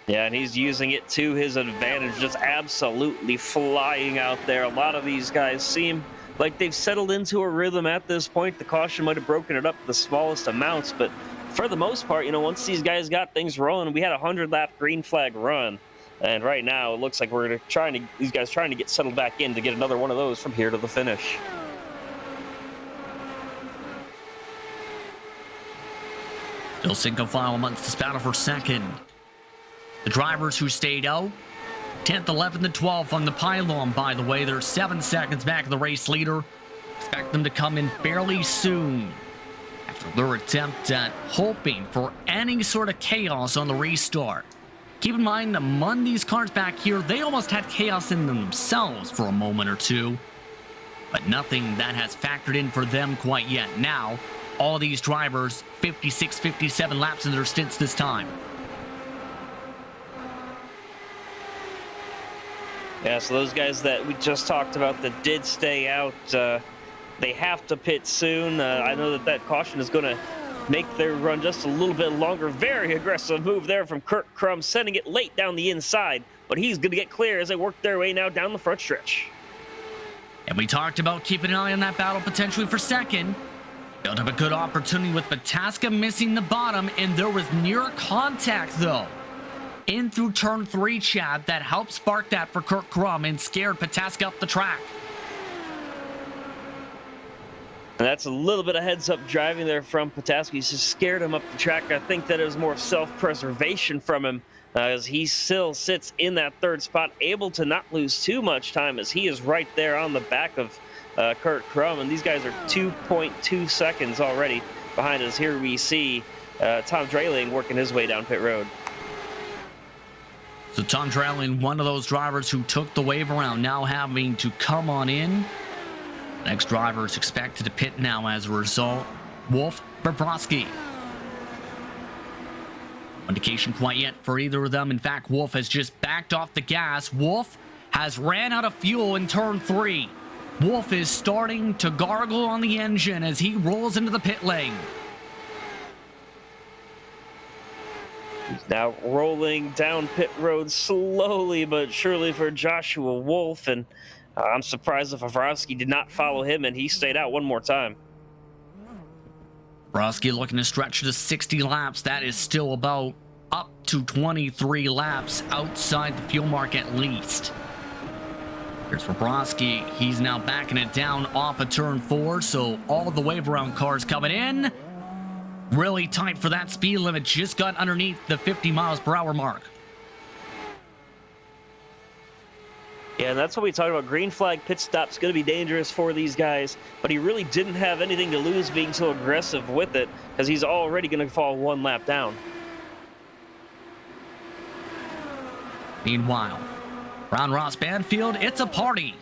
Yeah, and he's using it to his advantage, just absolutely flying out there. A lot of these guys seem like they've settled into a rhythm at this point. The caution might have broken it up the smallest amounts, but for the most part, you know, once these guys got things rolling, we had a 100-lap green flag run. And right now, it looks like these guys trying to get settled back in to get another one of those from here to the finish. Still single file amongst this battle for 2nd. The drivers who stayed out, 10th, 11th, and 12th on the pylon, by the way. They're 7 seconds back of the race leader. Expect them to come in fairly soon after their attempt at hoping for any sort of chaos on the restart. Keep in mind, among these cars back here, they almost had chaos in themselves for a moment or two, but nothing that has factored in for them quite yet. Now, all these drivers, 56, 57 laps in their stints this time. Yeah, so those guys that we just talked about that did stay out, they have to pit soon. I know that caution is going to make their run just a little bit longer. Very aggressive move there from Kurt Crum, sending it late down the inside, but he's going to get clear as they work their way now down the front stretch. And we talked about keeping an eye on that battle potentially for 2nd. Built up a good opportunity with Pataska missing the bottom, and there was near contact though in through turn 3, Chad, that helped spark that for Kurt Crum and scared Pataska up the track. And that's a little bit of heads-up driving there from Pataska. He just scared him up the track. I think that it was more self-preservation from him, as he still sits in that 3rd spot, able to not lose too much time, as he is right there on the back of Kurt Crum. And these guys are 2.2 seconds already behind us. Here we see Tom Drayling working his way down pit road. So Tom Drayling, one of those drivers who took the wave around, now having to come on in. Next driver is expected to pit now as a result. Wolf Bobrovsky. No indication quite yet for either of them. In fact, Wolf has just backed off the gas. Wolf has ran out of fuel in turn 3. Wolf is starting to gargle on the engine as he rolls into the pit lane. He's now rolling down pit road slowly but surely for Joshua Wolf, and I'm surprised if Bobrovsky did not follow him and he stayed out one more time. Bobrovsky looking to stretch to 60 laps. That is still about up to 23 laps outside the fuel mark at least. Here's Bobrovsky. He's now backing it down off of turn 4, so all the wave around cars coming in. Really tight for that speed limit. Just got underneath the 50 miles per hour mark. Yeah, and that's what we talked about. Green flag pit stop's going to be dangerous for these guys, but he really didn't have anything to lose being so aggressive with it because he's already going to fall one lap down. Meanwhile, around Ross Banfield, it's a party.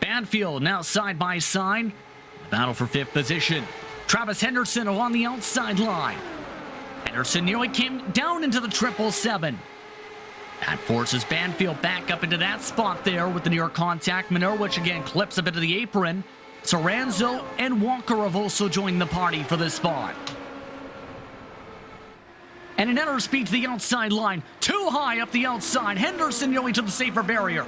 Banfield now side by side. Battle for 5th position. Travis Henderson along the outside line. Henderson nearly came down into the 777. That forces Banfield back up into that spot there with the near contact. Manerwich again clips up into the apron. Serranzo and Walker have also joined the party for this spot. And another speed to the outside line. Too high up the outside. Henderson nearly to the safer barrier.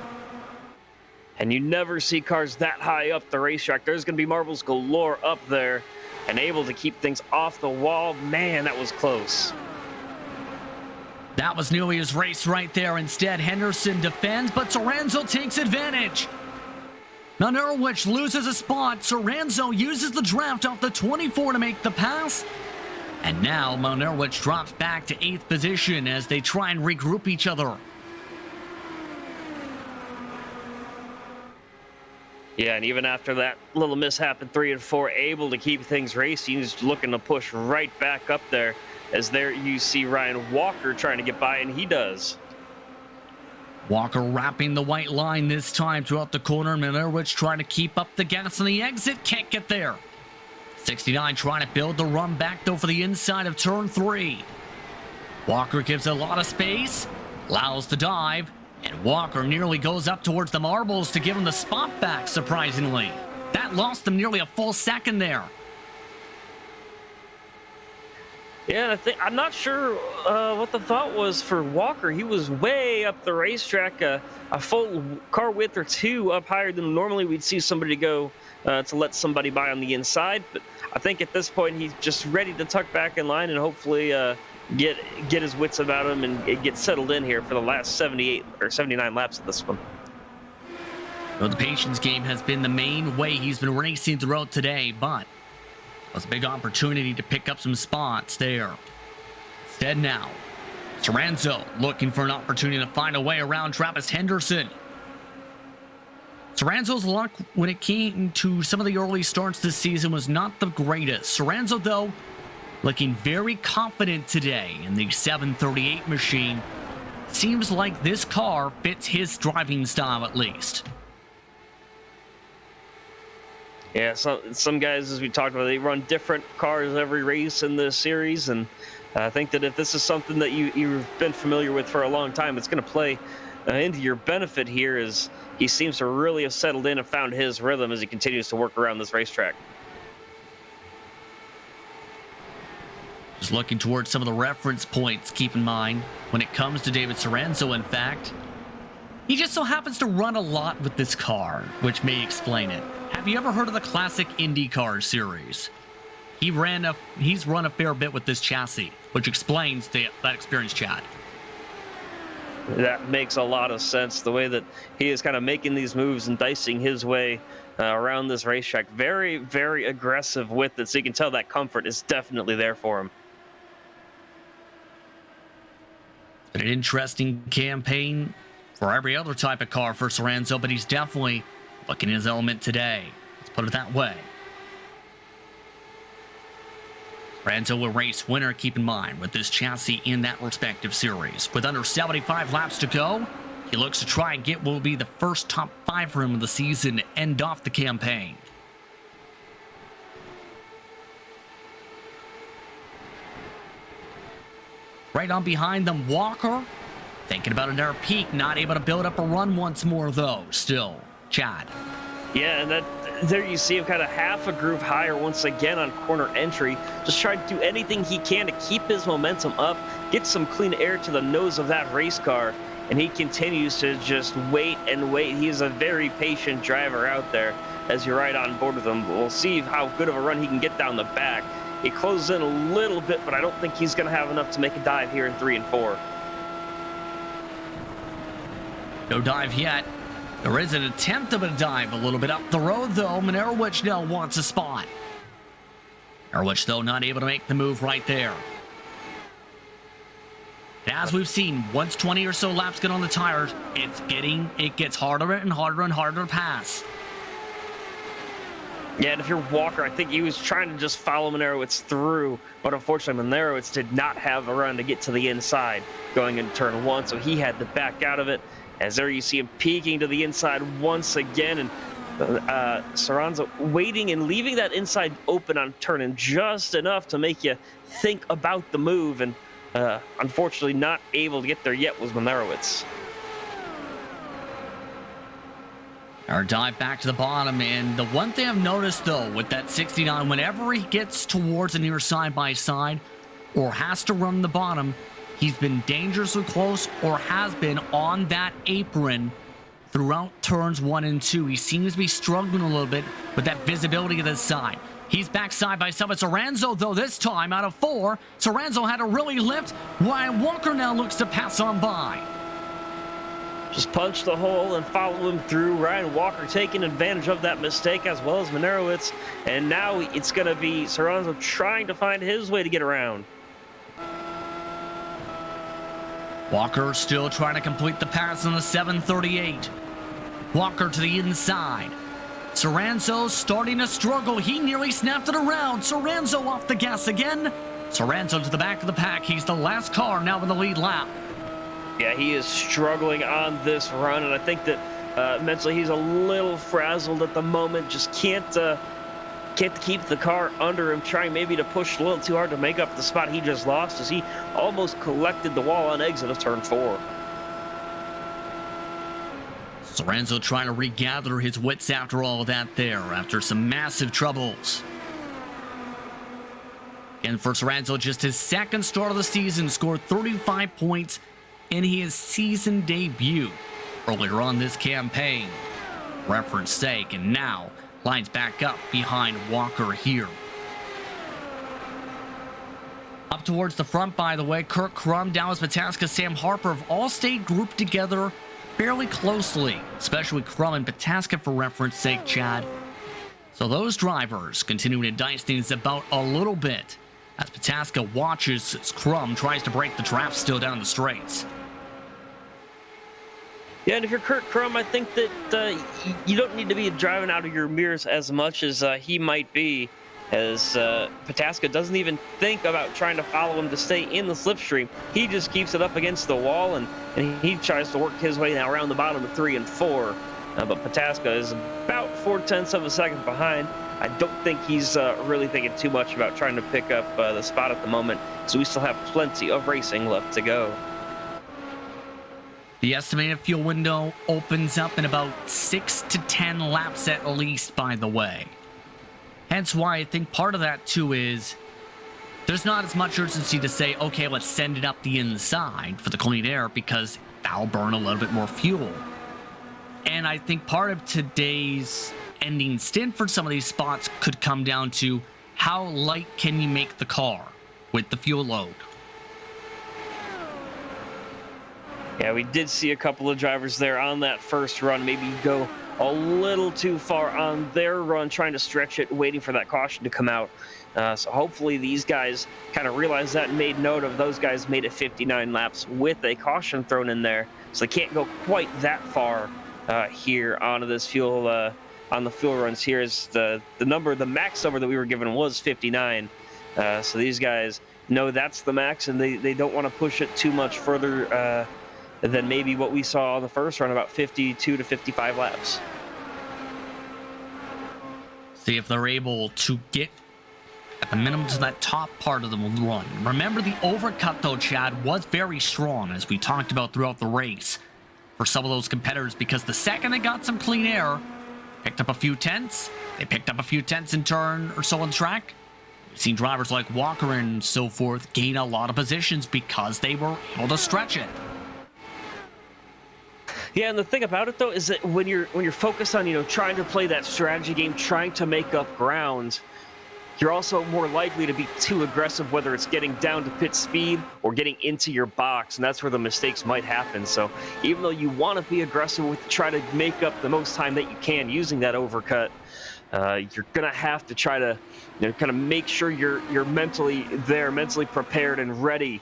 And you never see cars that high up the racetrack. There's going to be marbles galore up there and able to keep things off the wall. Man, that was close. That was nearly his race right there. Instead, Henderson defends, but Serranzo takes advantage. Manerwich loses a spot. Serranzo uses the draft off the 24 to make the pass. And now Manerwich drops back to 8th position as they try and regroup each other. Yeah, and even after that little mishap in 3 and 4, able to keep things racing, he's looking to push right back up there. As there you see Ryan Walker trying to get by, and he does. Walker wrapping the white line this time throughout the corner. Manerwich trying to keep up the gas on the exit. Can't get there. 69 trying to build the run back, though, for the inside of turn 3. Walker gives a lot of space, allows the dive, and Walker nearly goes up towards the marbles to give him the spot back, surprisingly. That lost them nearly a full second there. Yeah, I'm not sure what the thought was for Walker. He was way up the racetrack, a full car width or two up higher than normally we'd see somebody go to let somebody by on the inside. But I think at this point he's just ready to tuck back in line and hopefully get his wits about him and get settled in here for the last 78 or 79 laps of this one. Well, the patience game has been the main way he's been racing throughout today, but it was a big opportunity to pick up some spots there. Instead now, Serranzo looking for an opportunity to find a way around Travis Henderson. Serranzo's luck when it came to some of the early starts this season was not the greatest. Serranzo, though, looking very confident today in the 738 machine. Seems like this car fits his driving style at least. Yeah, some guys, as we talked about, they run different cars every race in this series, and I think that if this is something that you've been familiar with for a long time, it's going to play into your benefit here as he seems to really have settled in and found his rhythm as he continues to work around this racetrack. Just looking towards some of the reference points, keep in mind, when it comes to David Serranzo, in fact, he just so happens to run a lot with this car, which may explain it. Have you ever heard of the classic IndyCar series? He's run a fair bit with this chassis, which explains that experience, Chad. That makes a lot of sense. The way that he is kind of making these moves and dicing his way around this racetrack. Very, very aggressive with it, so you can tell that comfort is definitely there for him. It's been an interesting campaign for every other type of car for Serranzo, but he's definitely looking in his element today. Let's put it that way. Serranzo, a race winner, keep in mind, with this chassis in that respective series. With under 75 laps to go, he looks to try and get what will be the first top 5 for him of the season to end off the campaign. Right on behind them, Walker. Thinking about another peak, not able to build up a run once more, though, still. Chad. Yeah, and there you see him kind of half a groove higher once again on corner entry. Just trying to do anything he can to keep his momentum up, get some clean air to the nose of that race car, and he continues to just wait and wait. He is a very patient driver out there as you're right on board with him. We'll see how good of a run he can get down the back. He closes in a little bit, but I don't think he's going to have enough to make a dive here in 3 and 4. No dive yet. There is an attempt of a dive a little bit up the road, though. Manerwich now wants a spot. Which though not able to make the move right there. As we've seen, once 20 or so laps get on the tires, it gets harder and harder and harder to pass. Yeah, and if you're Walker, I think he was trying to just follow Manarowitz through, but unfortunately Manarowitz did not have a run to get to the inside going into turn 1, so he had to back out of it. As there you see him peeking to the inside once again, and Serranzo waiting and leaving that inside open on turning just enough to make you think about the move, and unfortunately not able to get there yet was Manarowitz. Our dive back to the bottom, and the one thing I've noticed though with that 69, whenever he gets towards a near side-by-side or has to run the bottom, he's been dangerously close or has been on that apron throughout turns 1 and 2. He seems to be struggling a little bit with that visibility to the side. He's back side by side with Serranzo, though this time out of 4, Serranzo had to really lift, while Walker now looks to pass on by. Just punch the hole and follow him through. Ryan Walker taking advantage of that mistake, as well as Manarowitz. And now it's going to be Serranzo trying to find his way to get around. Walker still trying to complete the pass on the 738. Walker to the inside. Serranzo starting to struggle. He nearly snapped it around. Serranzo off the gas again. Serranzo to the back of the pack. He's the last car now in the lead lap. Yeah, he is struggling on this run, and I think that mentally he's a little frazzled at the moment. Just can't keep the car under him, trying maybe to push a little too hard to make up the spot he just lost, as he almost collected the wall on exit of turn 4. Serranzo trying to regather his wits after all that there, after some massive troubles. And for Serranzo, just his second start of the season, scored 35 points in his season debut earlier on this campaign. Reference sake, and now lines back up behind Walker here. Up towards the front, by the way, Kirk Crum, Dallas Pataska, Sam Harper have all stayed grouped together fairly closely, especially Crum and Pataska for reference sake, Chad. So those drivers continuing to dice things about a little bit as Pataska watches as Crum tries to break the draft still down the straights. Yeah, and if you're Kurt Crum, I think that you don't need to be driving out of your mirrors as much as he might be, as Pataska doesn't even think about trying to follow him to stay in the slipstream. He just keeps it up against the wall, and he tries to work his way now around the bottom of 3 and 4. But Pataska is about 0.4 of a second behind. I don't think he's really thinking too much about trying to pick up the spot at the moment, so we still have plenty of racing left to go. The estimated fuel window opens up in about 6 to 10 laps at least, by the way. Hence why I think part of that too is there's not as much urgency to say, okay, let's send it up the inside for the clean air, because that'll burn a little bit more fuel. And I think part of today's ending stint for some of these spots could come down to how light can you make the car with the fuel load. Yeah, we did see a couple of drivers there on that first run maybe go a little too far on their run, trying to stretch it, waiting for that caution to come out. So hopefully these guys kind of realized that and made note of those guys made it 59 laps with a caution thrown in there. So they can't go quite that far here onto this fuel, on the fuel runs here. Is the max number that we were given was 59. So these guys know that's the max, and they don't want to push it too much further than maybe what we saw on the first run, about 52 to 55 laps. See if they're able to get at the minimum to that top part of the run. Remember, the overcut, though, Chad, was very strong, as we talked about throughout the race, for some of those competitors, because the second they got some clean air, picked up a few tenths. They picked up a few tenths in turn or so on the track. We've seen drivers like Walker and so forth gain a lot of positions because they were able to stretch it. Yeah, and the thing about it, though, is that when you're focused on, trying to play that strategy game, trying to make up ground, you're also more likely to be too aggressive, whether it's getting down to pit speed or getting into your box, and that's where the mistakes might happen. So even though you want to be aggressive with try to make up the most time that you can using that overcut, you're going to have to try to kind of make sure you're mentally there, mentally prepared and ready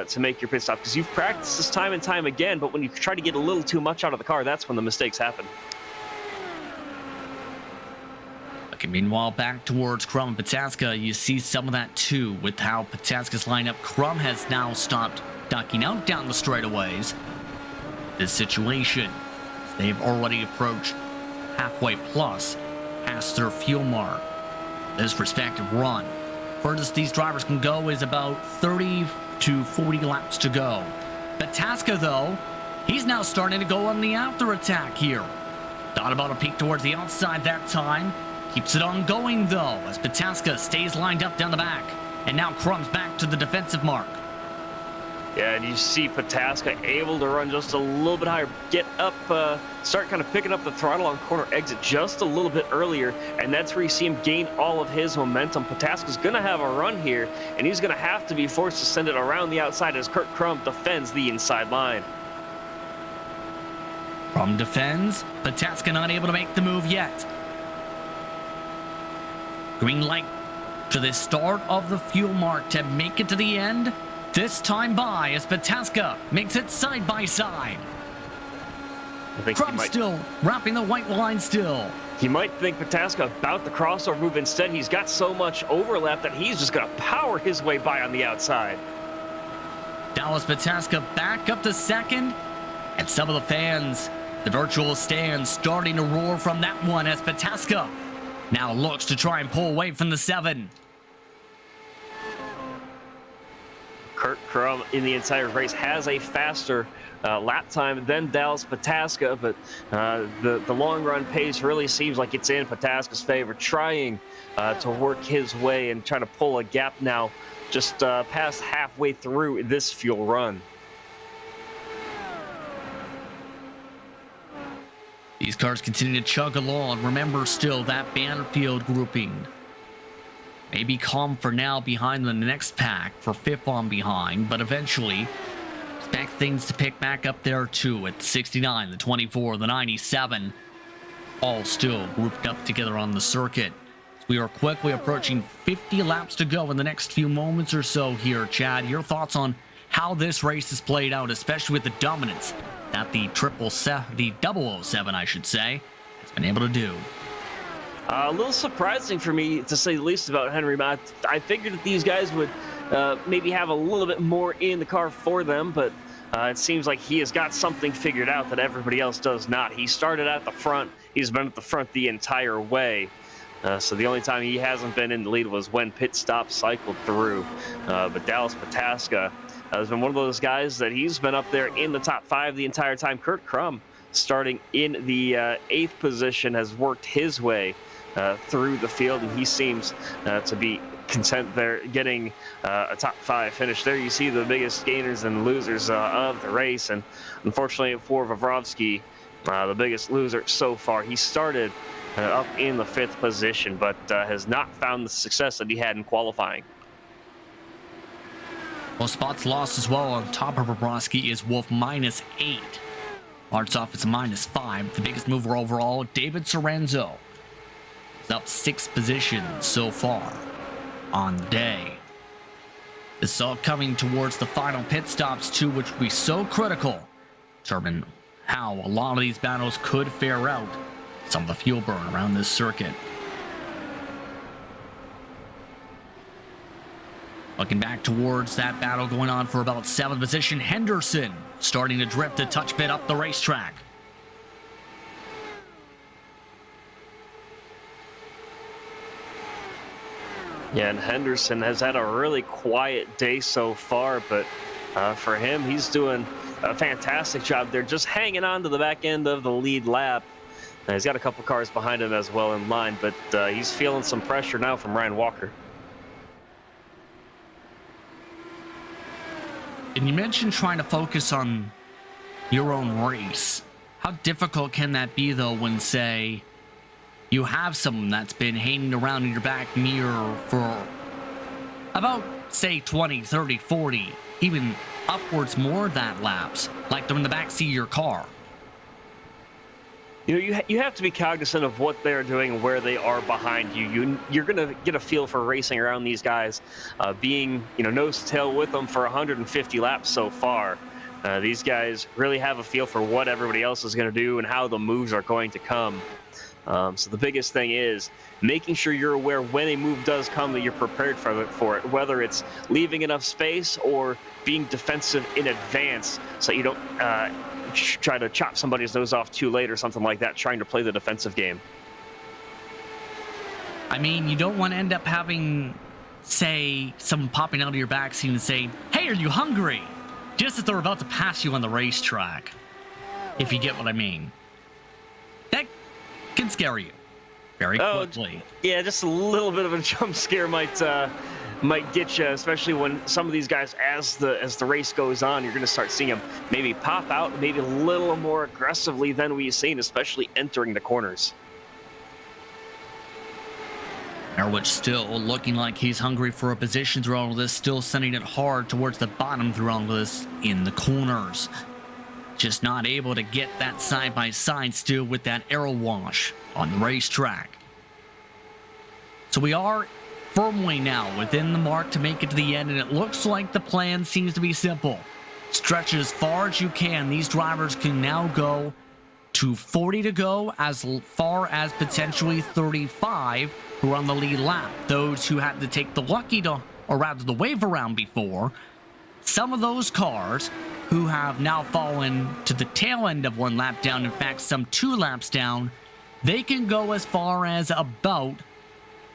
to make your pit stop, because you've practiced this time and time again, but when you try to get a little too much out of the car, that's when the mistakes happen. Okay, meanwhile, back towards Crum and Pataska, you see some of that too with how Pataska's lineup. Crum has now stopped ducking out down the straightaways. This situation, they've already approached halfway plus past their fuel mark. This respective run, furthest these drivers can go is about 30 to 40 laps to go. Pataska, though, he's now starting to go on the after attack here. Thought about a peek towards the outside that time. Keeps it on going, though, as Pataska stays lined up down the back. And now Crum's back to the defensive mark. Yeah, and you see Pataska able to run just a little bit higher, get up, start kind of picking up the throttle on corner exit just a little bit earlier, and that's where you see him gain all of his momentum. Pataska's going to have a run here, and he's going to have to be forced to send it around the outside as Kurt Crum defends the inside line. Crum defends. Pataska not able to make the move yet. Green light to the start of the fuel mark to make it to the end. This time by as Pataska makes it side by side. Crum still wrapping the white line still. You might think Pataska about the crossover move. Instead, he's got so much overlap that he's just going to power his way by on the outside. Dallas Pataska back up to second. And some of the fans, the virtual stands, starting to roar from that one as Pataska now looks to try and pull away from the 7. Kurt Crum in the entire race has a faster lap time than Dallas Pataska, but the long run pace really seems like it's in Pataska's favor, trying to work his way and trying to pull a gap now just past halfway through this fuel run. These cars continue to chug along. Remember still that Banfield grouping. Maybe calm for now behind the next pack for 5th on behind, but eventually expect things to pick back up there too at 69, the 24, the 97, all still grouped up together on the circuit. We are quickly approaching 50 laps to go in the next few moments or so here. Chad, your thoughts on how this race has played out, especially with the dominance that the 007, I should say, has been able to do. A little surprising for me, to say the least, about Henry. I figured that these guys would maybe have a little bit more in the car for them, but it seems like he has got something figured out that everybody else does not. He started at the front. He's been at the front the entire way. So the only time he hasn't been in the lead was when pit stop cycled through. But Dallas Pataska has been one of those guys that he's been up there in the top 5 the entire time. Kurt Crum, starting in the 8th position, has worked his way through the field, and he seems to be content there, getting a top 5 finish. There you see the biggest gainers and losers of the race, and unfortunately for Vavrovsky, the biggest loser so far. He started up in the 5th position, but has not found the success that he had in qualifying. Well, spots lost as well. On top of Vavrovsky is Wolf -8. Starts off as a -5. The biggest mover overall, David Serranzo, is up 6 positions so far on the day. This is all coming towards the final pit stops too, which will be so critical. Determine how a lot of these battles could fare out. Some of the fuel burn around this circuit. Looking back towards that battle going on for about 7th position, Henderson starting to drift a touch bit up the racetrack. Yeah, and Henderson has had a really quiet day so far, but for him, he's doing a fantastic job there, just hanging on to the back end of the lead lap. He's got a couple cars behind him as well in line, but he's feeling some pressure now from Ryan Walker. And you mentioned trying to focus on your own race. How difficult can that be, though, when, say, you have someone that's been hanging around in your back mirror for about, say, 20, 30, 40, even upwards more of that laps, like they're in the back seat of your car? You have to be cognizant of what they're doing and where they are behind you. You're going to get a feel for racing around these guys, being nose to tail with them for 150 laps so far. These guys really have a feel for what everybody else is going to do and how the moves are going to come. So the biggest thing is making sure you're aware when a move does come that you're prepared for it, whether it's leaving enough space or being defensive in advance so you don't try to chop somebody's nose off too late or something like that, trying to play the defensive game. I mean, you don't want to end up having, say, someone popping out of your backseat and saying, "Hey, are you hungry?" Just as they're about to pass you on the racetrack. If you get what I mean. That can scare you very quickly. Yeah, just a little bit of a jump scare might get you, especially when some of these guys, as the race goes on, you're going to start seeing them maybe pop out maybe a little more aggressively than we've seen, especially entering the corners. Norwich still looking like he's hungry for a position through all of this, still sending it hard towards the bottom through all of this in the corners. Just not able to get that side-by-side still with that aero wash on the racetrack. So we are firmly now within the mark to make it to the end, and it looks like the plan seems to be simple. Stretch it as far as you can. These drivers can now go to 40 to go, as far as potentially 35 who are on the lead lap. Those who had to take the the wave around before, some of those cars who have now fallen to the tail end of one lap down, in fact some 2 laps down, they can go as far as about,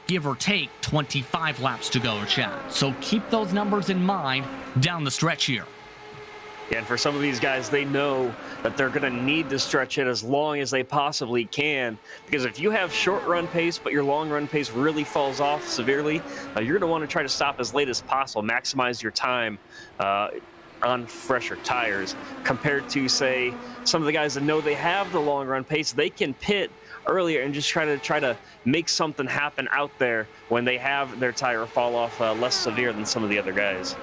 give or take, 25 laps to go, Chad. So keep those numbers in mind down the stretch here. Yeah, and for some of these guys, they know that they're going to need to stretch it as long as they possibly can, because if you have short run pace but your long run pace really falls off severely, you're going to want to try to stop as late as possible, maximize your time on fresher tires, compared to, say, some of the guys that know they have the long run pace. They can pit earlier and just try to make something happen out there when they have their tire fall off less severe than some of the other guys.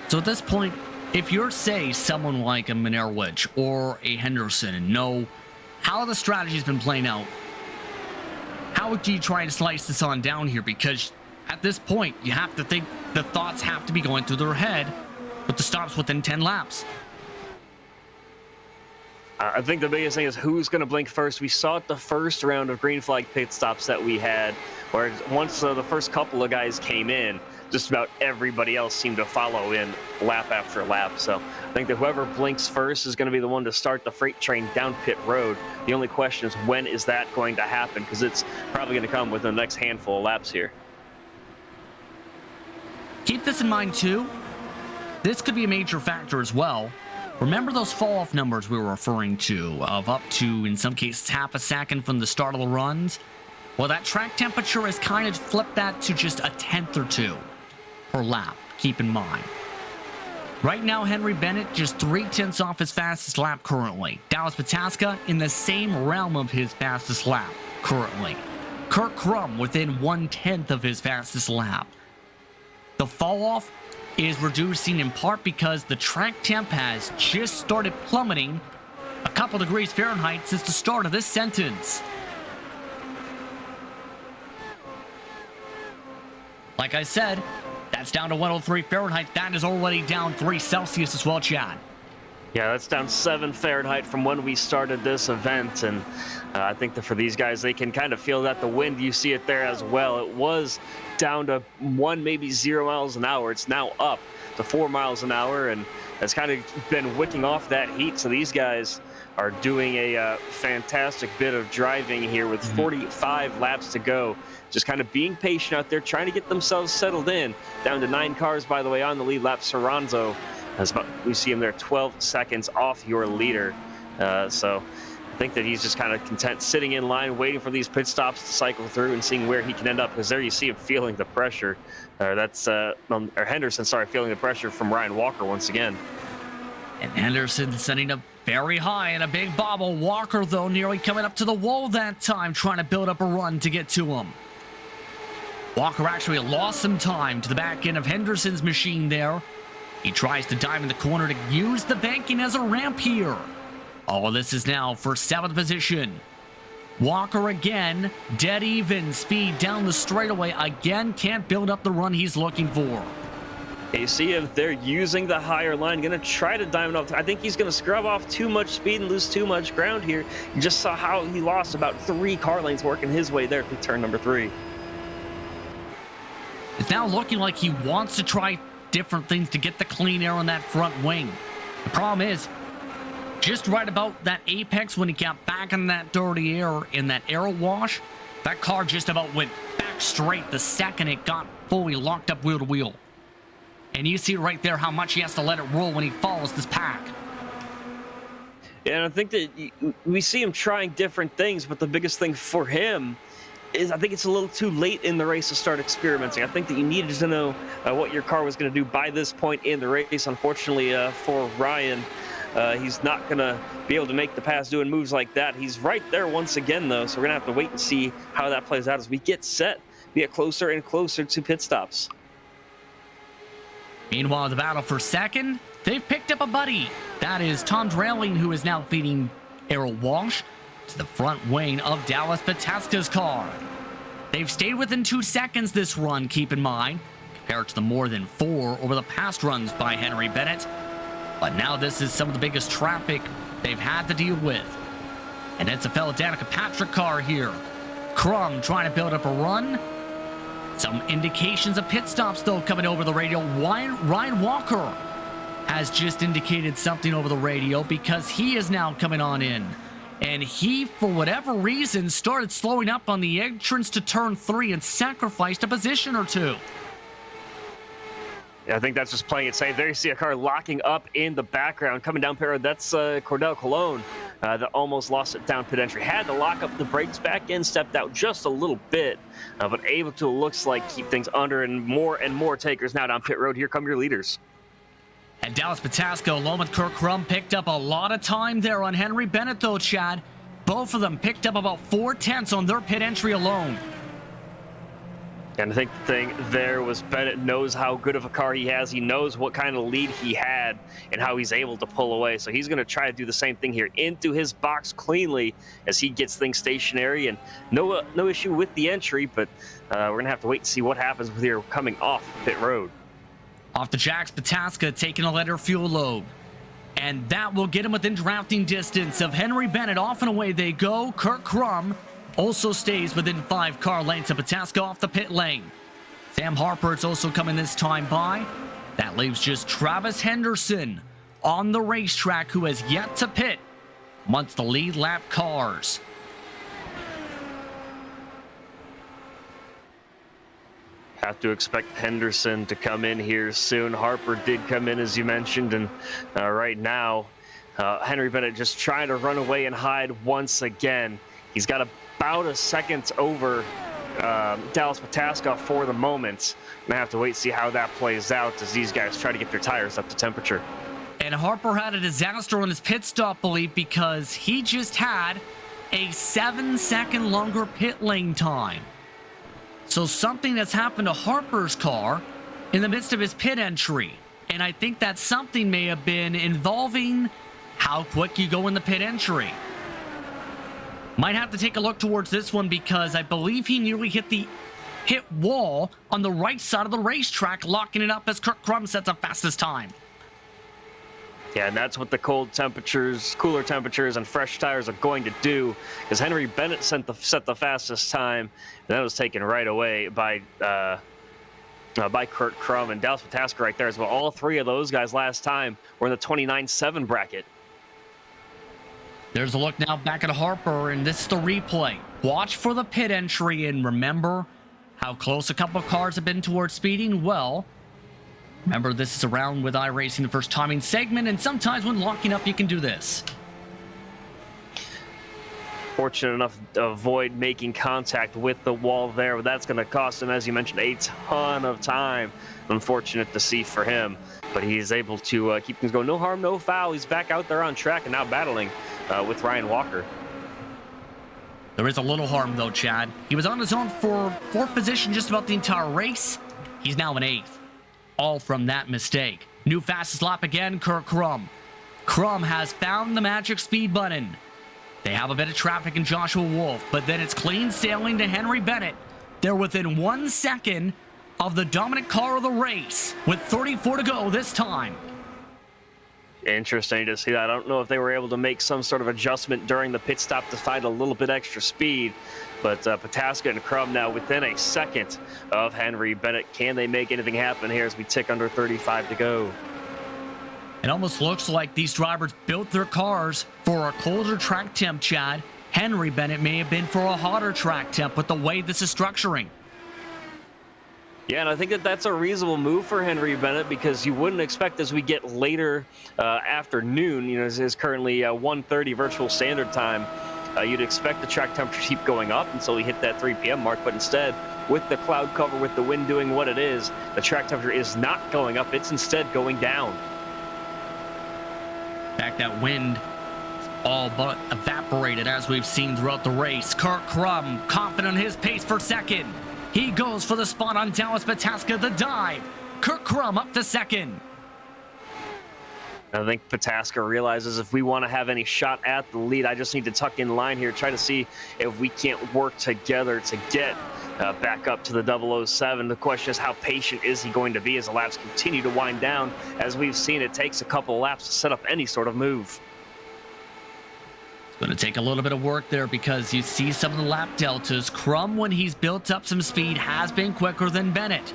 So at this point, if you're, say, someone like a Minerwich or a Henderson and know how the strategy's been playing out, how would you try to slice this on down here? Because at this point, you have to think the thoughts have to be going through their head with the stops within 10 laps. I think the biggest thing is who's going to blink first. We saw it the first round of green flag pit stops that we had, where once the first couple of guys came in, just about everybody else seemed to follow in lap after lap. So I think that whoever blinks first is going to be the one to start the freight train down pit road. The only question is, when is that going to happen? Because it's probably going to come within the next handful of laps here. Keep this in mind too. This could be a major factor as well. Remember those fall-off numbers we were referring to of up to, in some cases, half a second from the start of the runs? Well, that track temperature has kind of flipped that to just a tenth or two per lap, keep in mind. Right now, Henry Bennett just 0.3 off his fastest lap currently. Dallas Pataska in the same realm of his fastest lap currently. Kurt Crum within 1/10 of his fastest lap. The fall-off is reducing in part because the track temp has just started plummeting a couple degrees Fahrenheit since the start of this sentence. Like I said, that's down to 103 Fahrenheit. That is already down 3 Celsius as well, Chad. Yeah, that's down 7 Fahrenheit from when we started this event, and I think that for these guys, they can kind of feel that. The wind, you see it there as well. It was down to 1, maybe 0 miles an hour. It's now up to 4 miles an hour, and it's kind of been wicking off that heat. So these guys are doing a fantastic bit of driving here with 45 laps to go. Just kind of being patient out there, trying to get themselves settled in. Down to 9 cars, by the way, on the lead lap. Serranzo, we see him there 12 seconds off your leader. So I think that he's just kind of content sitting in line, waiting for these pit stops to cycle through and seeing where he can end up. Because there you see him feeling the pressure. Or Henderson, sorry, feeling the pressure from Ryan Walker once again. And Henderson sending up very high and a big bobble. Walker, though, nearly coming up to the wall that time, trying to build up a run to get to him. Walker actually lost some time to the back end of Henderson's machine there. He tries to dive in the corner to use the banking as a ramp here. All of this is now for 7th position. Walker again, dead even, speed down the straightaway, again can't build up the run he's looking for. You see if they're using the higher line, going to try to diamond off. I think he's going to scrub off too much speed and lose too much ground here. You just saw how he lost about 3 car lanes working his way there through turn number 3. It's now looking like he wants to try different things to get the clean air on that front wing. The problem is, just right about that apex when he got back in that dirty air in that air wash, that car just about went back straight the second it got fully locked up wheel to wheel. And you see right there how much he has to let it roll when he follows this pack. Yeah, and I think that we see him trying different things, but the biggest thing for him is I think it's a little too late in the race to start experimenting. I think that you needed to know what your car was going to do by this point in the race. Unfortunately for Ryan, he's not going to be able to make the pass doing moves like that. He's right there once again, though, so we're going to have to wait and see how that plays out as we get set, get closer and closer to pit stops. Meanwhile, the battle for second, they've picked up a buddy. That is Tom Drelling, who is now feeding Errol Walsh to the front wing of Dallas Pataska's car. They've stayed within 2 seconds this run, keep in mind, compared to the more than 4 over the past runs by Henry Bennett. But now this is some of the biggest traffic they've had to deal with. And it's a fellow Danica Patrick car here. Crum trying to build up a run. Some indications of pit stops, though, coming over the radio. Ryan Walker has just indicated something over the radio because he is now coming on in. And he, for whatever reason, started slowing up on the entrance to turn 3 and sacrificed a position or 2. Yeah, I think that's just playing it safe. There you see a car locking up in the background. Coming down pit road, that's Cordell Colon that almost lost it down pit entry. Had to lock up the brakes back in, stepped out just a little bit, but able to, looks like, keep things under, and more takers now down pit road. Here come your leaders. And Dallas Pataska, along with Kirk Crum, picked up a lot of time there on Henry Bennett, though, Chad. Both of them picked up about 4/10 on their pit entry alone. And I think the thing there was Bennett knows how good of a car he has. He knows what kind of lead he had and how he's able to pull away. So he's going to try to do the same thing here into his box cleanly as he gets things stationary. And no issue with the entry, but we're going to have to wait and see what happens with here coming off pit road. Off the jacks, Pataska taking a lighter fuel load. And that will get him within drafting distance of Henry Bennett. Off and away they go. Kirk Crum also stays within 5 car lengths of Pataska off the pit lane. Sam Harper's also coming this time by. That leaves just Travis Henderson on the racetrack, who has yet to pit amongst the lead lap cars. Have to expect Henderson to come in here soon. Harper did come in, as you mentioned, and right now, Henry Bennett just trying to run away and hide once again. He's got about a second over Dallas Pataska for the moment. And I have to wait and see how that plays out as these guys try to get their tires up to temperature. And Harper had a disaster on his pit stop, believe, because he just had a 7-second longer pit lane time. So something that's happened to Harper's car in the midst of his pit entry. And I think that something may have been involving how quick you go in the pit entry. Might have to take a look towards this one because I believe he nearly hit the wall on the right side of the racetrack, locking it up as Kirk Crum sets a fastest time. Yeah, and that's what the cold temperatures, cooler temperatures, and fresh tires are going to do. Because Henry Bennett set the fastest time, and that was taken right away by Kirk Crum and Dallas Pataska right there as well. All 3 of those guys last time were in the 29.7 bracket. There's a look now back at Harper, and this is the replay. Watch for the pit entry, and remember how close a couple of cars have been towards speeding. Well, remember, this is around with iRacing, the first timing segment, and sometimes when locking up, you can do this. Fortunate enough to avoid making contact with the wall there, but that's going to cost him, as you mentioned, a ton of time. Unfortunate to see for him, but he's able to keep things going. No harm, no foul. He's back out there on track and now battling with Ryan Walker. There is a little harm, though, Chad. He was on his own for 4th position just about the entire race. He's now in 8th. All from that mistake. New fastest lap again, Kurt Krum. Krum has found the magic speed button. They have a bit of traffic in Joshua Wolf, but then it's clean sailing to Henry Bennett. They're within 1 second of the dominant car of the race with 34 to go this time. Interesting to see that. I don't know if they were able to make some sort of adjustment during the pit stop to find a little bit extra speed, but Pataska and Krum now within a second of Henry Bennett. Can they make anything happen here as we tick under 35 to go? It almost looks like these drivers built their cars for a colder track temp, Chad. Henry Bennett may have been for a hotter track temp with the way this is structuring. Yeah, and I think that that's a reasonable move for Henry Bennett, because you wouldn't expect as we get later afternoon, you know, this is currently 1:30 virtual standard time, you'd expect the track temperature to keep going up until we hit that 3 p.m. mark, but instead, with the cloud cover, with the wind doing what it is, the track temperature is not going up, it's instead going down. In fact, that wind all but evaporated as we've seen throughout the race. Kurt Krum confident in his pace for second. He goes for the spot on Dallas Pataska, the dive. Kurt Krum up to second. I think Pataska realizes if we want to have any shot at the lead, I just need to tuck in line here, try to see if we can't work together to get back up to the 007. The question is, how patient is he going to be as the laps continue to wind down? As we've seen, it takes a couple of laps to set up any sort of move. It's going to take a little bit of work there, because you see some of the lap deltas. Krum, when he's built up some speed, has been quicker than Bennett.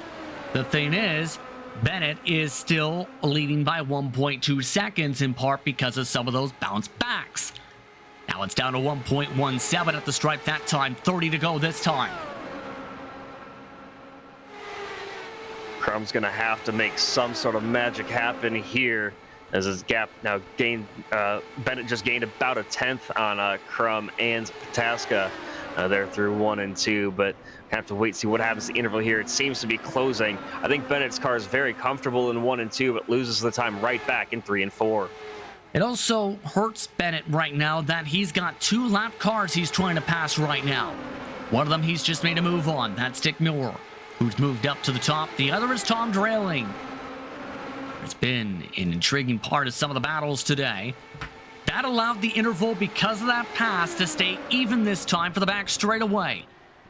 The thing is, Bennett is still leading by 1.2 seconds, in part because of some of those bounce backs. Now it's down to 1.17 at the stripe that time, 30 to go this time. Krum's going to have to make some sort of magic happen here, as his gap now gained. Bennett just gained about a tenth on Krum and Pataska. They're through 1 and 2, but have to wait and see what happens to the interval here. It seems to be closing. I think Bennett's car is very comfortable in 1 and 2, but loses the time right back in 3 and 4. It also hurts Bennett right now that he's got 2 lap cars he's trying to pass right now. One of them he's just made a move on. That's Dick Miller, who's moved up to the top. The other is Tom Drailing. It's been an intriguing part of some of the battles today. That allowed the interval, because of that pass, to stay even this time for the back straightaway.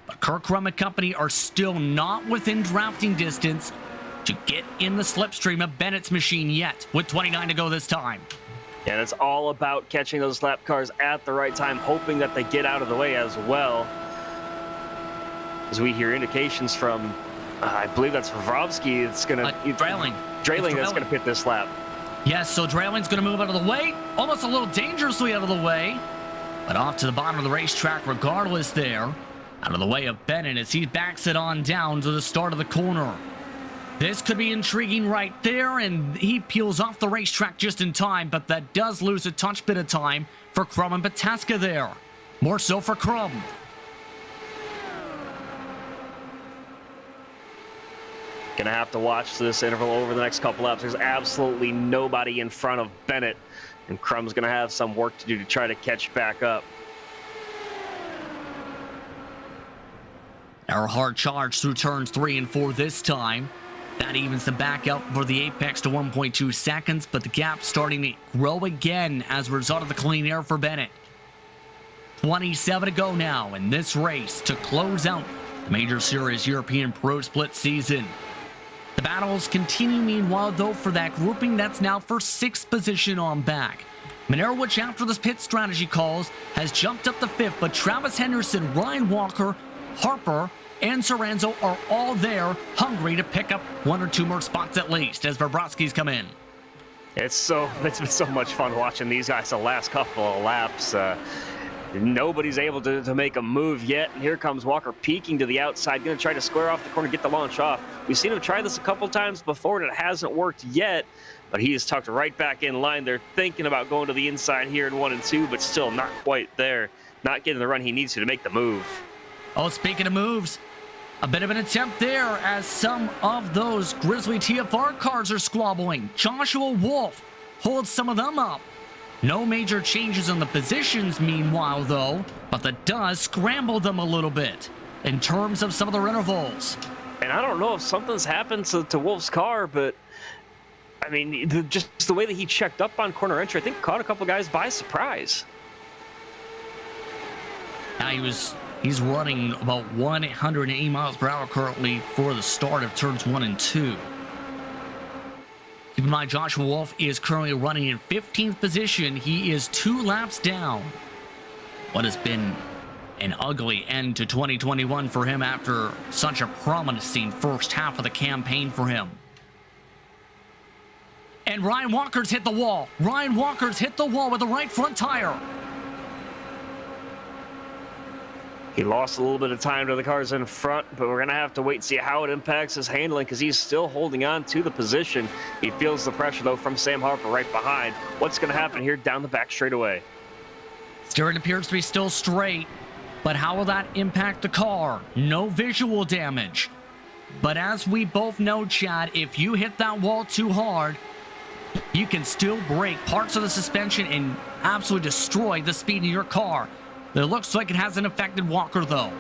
But Kurt Krum and company are still not within drafting distance to get in the slipstream of Bennett's machine yet, with 29 to go this time. And it's all about catching those lap cars at the right time, hoping that they get out of the way as well. As we hear indications from, I believe that's Vrovsky, it's going to... Drailing That's going to pit this lap. Yes, so Drailing's going to move out of the way, almost a little dangerously out of the way, but off to the bottom of the racetrack regardless there, out of the way of Bennett as he backs it on down to the start of the corner. This could be intriguing right there, and he peels off the racetrack just in time, but that does lose a touch bit of time for Krum and Pataska there. More so for Krum. Gonna have to watch this interval over the next couple laps. There's absolutely nobody in front of Bennett, and Krum's gonna have some work to do to try to catch back up. Our hard charge through turns 3 and 4 this time. That evens them back out for the apex to 1.2 seconds, but the gap's starting to grow again as a result of the clean air for Bennett. 27 to go now in this race to close out the Major Series European Pro Split season. The battles continue meanwhile, though, for that grouping that's now for 6th position on back. Monero, which after this pit strategy calls, has jumped up to 5th, but Travis Henderson, Ryan Walker, Harper, and Serranzo are all there, hungry to pick up 1 or 2 more spots at least as Vrbowski's come in. It's been so much fun watching these guys the last couple of laps. Nobody's able to make a move yet, and here comes Walker peeking to the outside, going to try to square off the corner, get the launch off. We've seen him try this a couple times before, and it hasn't worked yet, but he is tucked right back in line. They're thinking about going to the inside here in 1 and 2, but still not quite there. Not getting the run he needs to make the move. Oh, speaking of moves, a bit of an attempt there as some of those Grizzly TFR cars are squabbling. Joshua Wolf holds some of them up. No major changes on the positions meanwhile, though, but that does scramble them a little bit in terms of some of their intervals. And I don't know if something's happened to Wolf's car, but I mean, just the way that he checked up on corner entry, I think caught a couple guys by surprise. Now he's running about 180 miles per hour currently for the start of turns 1 and 2. Keep in mind, Joshua Wolf is currently running in 15th position. He is 2 laps down. What has been an ugly end to 2021 for him after such a promising first half of the campaign for him. And Ryan Walker's hit the wall. Ryan Walker's hit the wall with the right front tire. He lost a little bit of time to the cars in front, but we're going to have to wait and see how it impacts his handling because he's still holding on to the position. He feels the pressure, though, from Sam Harper right behind. What's going to happen here down the back straightaway? Steering appears to be still straight, but how will that impact the car? No visual damage. But as we both know, Chad, if you hit that wall too hard, you can still break parts of the suspension and absolutely destroy the speed of your car. It looks like it hasn't affected Walker, though.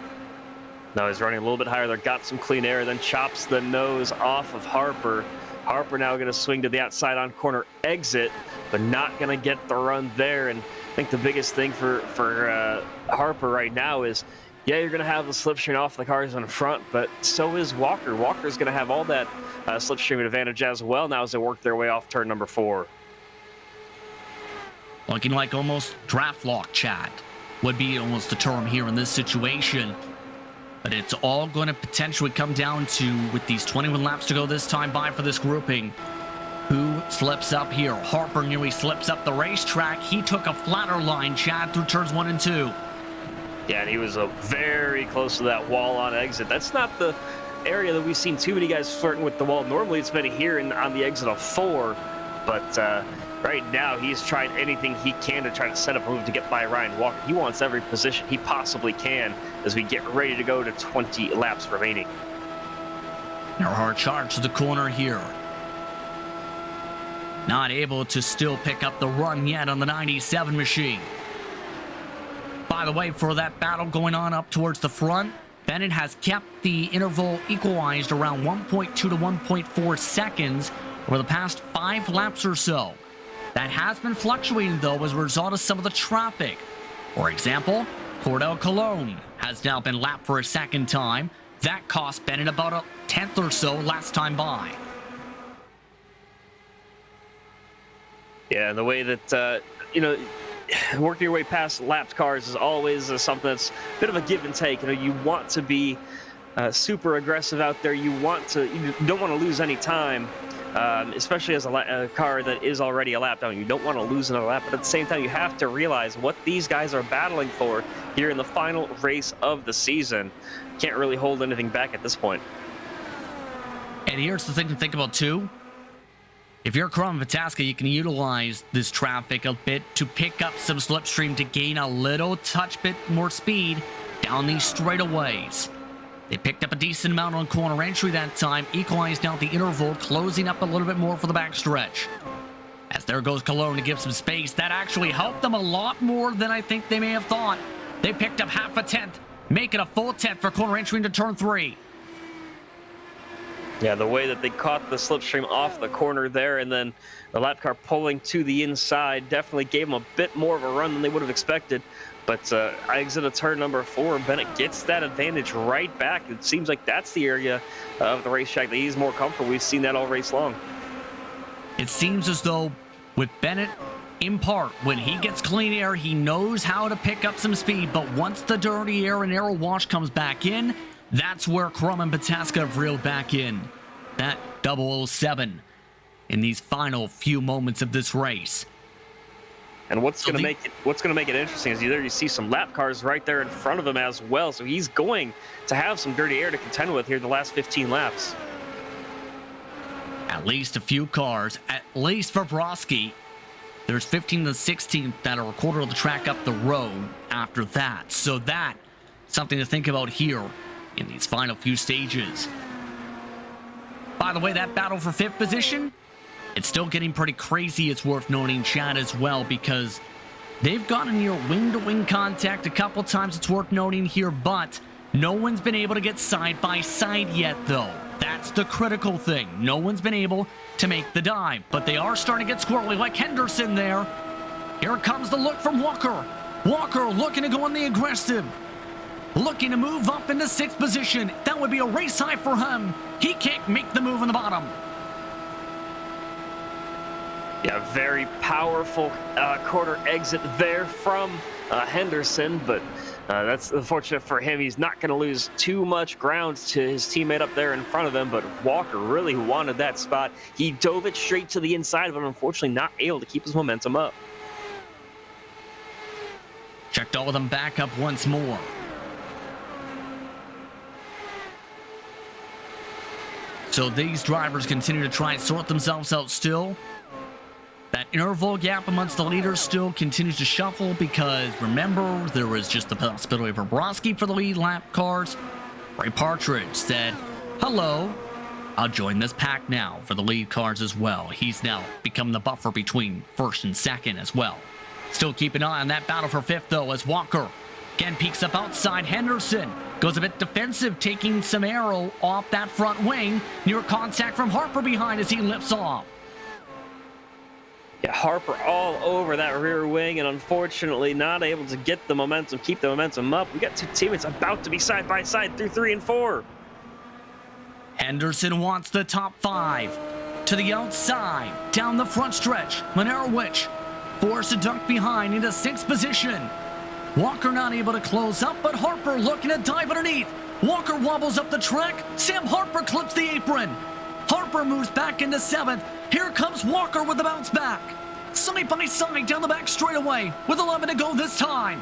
No, he's running a little bit higher there, got some clean air, then chops the nose off of Harper. Harper now going to swing to the outside on corner exit, but not going to get the run there. And I think the biggest thing for Harper right now is, yeah, you're going to have the slipstream off the cars in front, but so is Walker. Walker's going to have all that slipstream advantage as well now as they work their way off turn number 4. Looking like almost draft lock, Chad, would be almost the term here in this situation. But it's all going to potentially come down to, with these 21 laps to go this time by for this grouping, who slips up here. Harper nearly slips up the racetrack. He took a flatter line, Chad, through turns 1 and 2. Yeah, and he was very close to that wall on exit. That's not the area that we've seen too many guys flirting with the wall. Normally it's been here on the exit of 4, but right now he's trying anything he can to try to set up a move to get by Ryan Walker. He wants every position he possibly can as we get ready to go to 20 laps remaining. Earnhardt charge to the corner here. Not able to still pick up the run yet on the 97 machine. By the way, for that battle going on up towards the front, Bennett has kept the interval equalized around 1.2 to 1.4 seconds over the past 5 laps or so. That has been fluctuating, though, as a result of some of the traffic. For example, Cordell Cologne has now been lapped for a second time. That cost Bennett about a 10th or so last time by. Yeah, and the way that, working your way past lapped cars is always something that's a bit of a give and take. You want to be super aggressive out there. You don't want to lose any time, especially as a car that is already a lap down. You don't want to lose another lap, but at the same time, you have to realize what these guys are battling for here in the final race of the season. Can't really hold anything back at this point. And here's the thing to think about, too. If you're Crum and Pataska, you can utilize this traffic a bit to pick up some slipstream to gain a little touch bit more speed down these straightaways. They picked up a decent amount on corner entry that time, equalized out the interval, closing up a little bit more for the backstretch. As there goes Cologne to give some space. That actually helped them a lot more than I think they may have thought. They picked up half a tenth, making a full tenth for corner entry into turn 3. Yeah, the way that they caught the slipstream off the corner there and then the lap car pulling to the inside definitely gave them a bit more of a run than they would have expected. But I exit a turn number 4. Bennett gets that advantage right back. It seems like that's the area of the racetrack that he's more comfortable. We've seen that all race long. It seems as though with Bennett, in part, when he gets clean air, he knows how to pick up some speed. But once the dirty air and aero wash comes back in, that's where Crum and Pataska have reeled back in. That 007 in these final few moments of this race. And what's going to make it interesting is you see some lap cars right there in front of him as well. So he's going to have some dirty air to contend with here the last 15 laps. At least a few cars, at least for Broski. There's 15 to 16 that are a quarter of the track up the road after that. So that's something to think about here in these final few stages. By the way, that battle for 5th position, it's still getting pretty crazy. It's worth noting, Chad, as well, because they've gotten near wing-to-wing contact a couple times. It's worth noting here, but No one's been able to get side by side yet, though. That's the critical thing. No one's been able to make the dive, but they are starting to get squirrely like Henderson there. Here comes the look from Walker. Walker looking to go on the aggressive. Looking to move up into 6th position. That would be a race high for him. He can't make the move on the bottom. Yeah, very powerful quarter exit there from Henderson, but that's unfortunate for him. He's not going to lose too much ground to his teammate up there in front of him, but Walker really wanted that spot. He dove it straight to the inside, but unfortunately not able to keep his momentum up. Checked all of them back up once more. So these drivers continue to try and sort themselves out still. That interval gap amongst the leaders still continues to shuffle because, remember, there was just the possibility of Bobrovsky for the lead lap cars. Ray Partridge said, hello, I'll join this pack now for the lead cars as well. He's now become the buffer between 1st and 2nd as well. Still keep an eye on that battle for 5th, though, as Walker again peeks up outside. Henderson goes a bit defensive, taking some arrow off that front wing. Near contact from Harper behind as he lifts off. Yeah, Harper all over that rear wing, and unfortunately not able to get the momentum, keep the momentum up. We got two teammates about to be side by side through 3 and 4. Henderson wants the top 5. To the outside, down the front stretch. Monarowicz forced to duck behind into 6th position. Walker not able to close up, but Harper looking to dive underneath. Walker wobbles up the track. Sam Harper clips the apron. Harper moves back into 7th. Here comes Walker with the bounce back. Side by side down the back straightaway with 11 to go this time.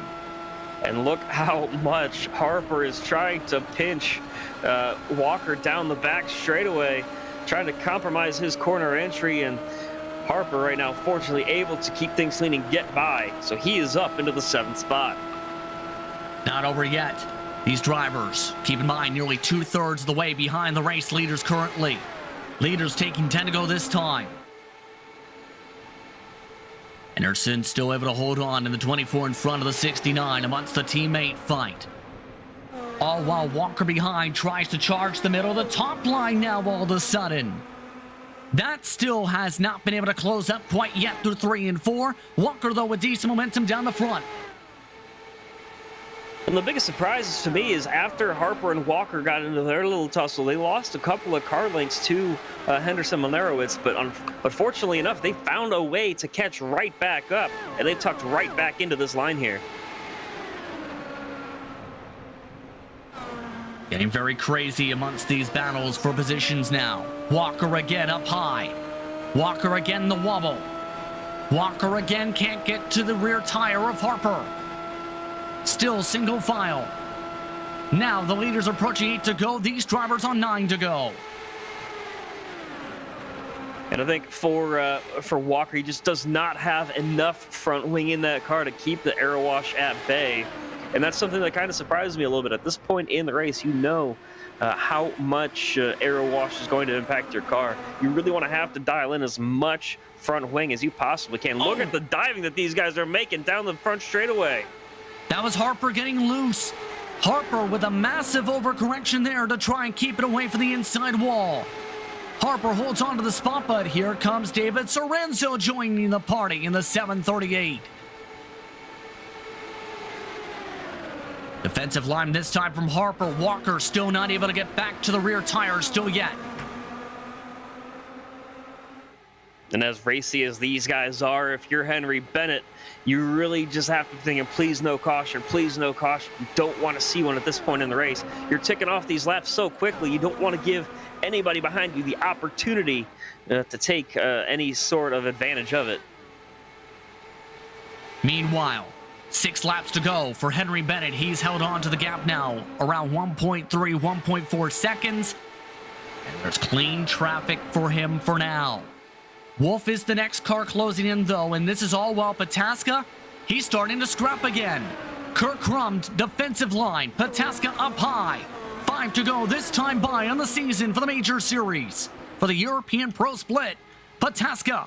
And look how much Harper is trying to pinch Walker down the back straightaway, trying to compromise his corner entry, and Harper right now fortunately able to keep things clean and get by, so he is up into the 7th spot. Not over yet. These drivers, keep in mind, nearly 2/3 of the way behind the race leaders currently. Leaders taking 10 to go this time. Henderson still able to hold on in the 24 in front of the 69 amongst the teammate fight. All while Walker behind tries to charge the middle of the top line now all of a sudden. That still has not been able to close up quite yet through 3 and 4. Walker, though, with decent momentum down the front. And the biggest surprise to me is after Harper and Walker got into their little tussle, they lost a couple of car lengths to Henderson Monarowicz, but fortunately enough, they found a way to catch right back up, and they tucked right back into this line here. Getting very crazy amongst these battles for positions now. Walker again up high. Walker again the wobble. Walker again can't get to the rear tire of Harper. Still single file. Now the leaders approaching 8 to go. These drivers on 9 to go. And I think for Walker, he just does not have enough front wing in that car to keep the aero wash at bay. And that's something that kind of surprises me a little bit. At this point in the race, you know how much aero wash is going to impact your car. You really want to have to dial in as much front wing as you possibly can. Look at the diving that these guys are making down the front straightaway. That was Harper getting loose. Harper with a massive overcorrection there to try and keep it away from the inside wall. Harper holds on to the spot, but here comes David Serranzo joining the party in the 738. Defensive line this time from Harper. Walker still not able to get back to the rear tire still yet. And as racy as these guys are, if you're Henry Bennett, you really just have to be thinking, please no caution, please no caution. You don't want to see one at this point in the race. You're ticking off these laps so quickly, you don't want to give anybody behind you the opportunity to take any sort of advantage of it. Meanwhile, 6 laps to go for Henry Bennett. He's held on to the gap now around 1.3, 1.4 seconds. And there's clean traffic for him for now. Wolf is the next car closing in, though, and this is all while Pataska, he's starting to scrap again. Kirk Crumb, defensive line. Pataska up high. 5 to go this time by on the season for the Major Series. For the European Pro Split, Pataska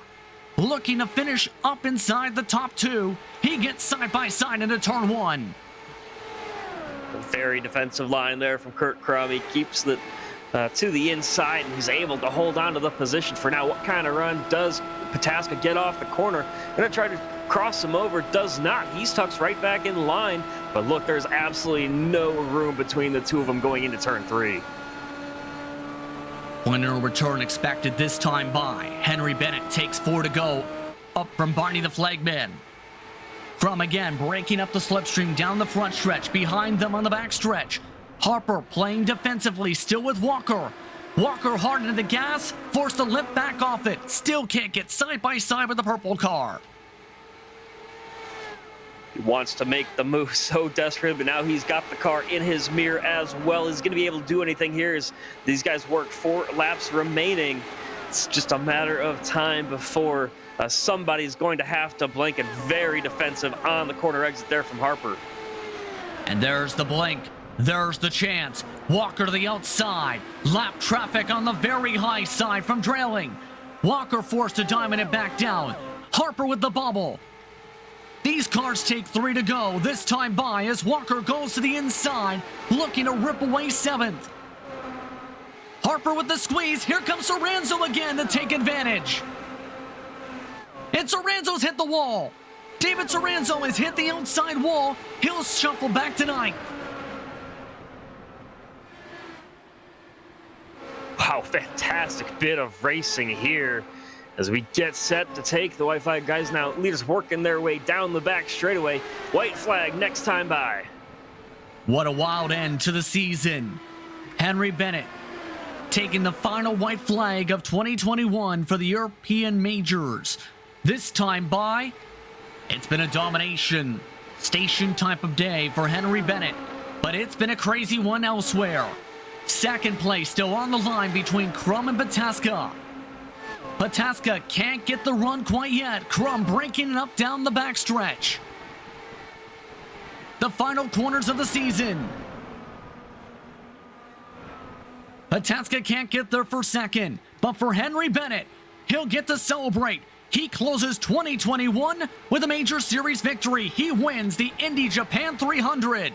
looking to finish up inside the top 2. He gets side by side into turn 1. Very defensive line there from Kurt Crum. He keeps the to the inside, and he's able to hold on to the position for now. What kind of run does Pataska get off the corner? Gonna try to cross him over, does not. He's tucks right back in line, but look, there's absolutely no room between the two of them going into turn 3. Point of return expected this time by Henry Bennett. Takes 4 to go, up from Barney the flagman. Crum again breaking up the slipstream down the front stretch, behind them on the back stretch. Harper playing defensively, still with Walker. Walker hard into the gas, forced to lift back off it. Still can't get side by side with the purple car. He wants to make the move so desperate, but now he's got the car in his mirror as well. Is going to be able to do anything here as these guys work 4 laps remaining. It's just a matter of time before somebody's going to have to blink, and very defensive on the corner exit there from Harper. And there's the blink. There's the chance. Walker to the outside. Lap traffic on the very high side from trailing. Walker forced to diamond it back down. Harper with the bubble. These cars take 3 to go. This time by as Walker goes to the inside, looking to rip away 7th. Harper with the squeeze. Here comes Serranzo again to take advantage. And Serranzo's hit the wall. David Serranzo has hit the outside wall. He'll shuffle back to 9th. Wow, fantastic bit of racing here as we get set to take the white flag. Guys now, leaders working their way down the back straightaway. White flag next time by. What a wild end to the season. Henry Bennett taking the final white flag of 2021 for the European Majors. This time by, it's been a domination station type of day for Henry Bennett, but it's been a crazy one elsewhere. Second place still on the line between Crum and Pataska. Pataska can't get the run quite yet. Crum breaking it up down the backstretch. The final corners of the season. Pataska can't get there for second, but for Henry Bennett, he'll get to celebrate. He closes 2021 with a major series victory. He wins the Indy Japan 300.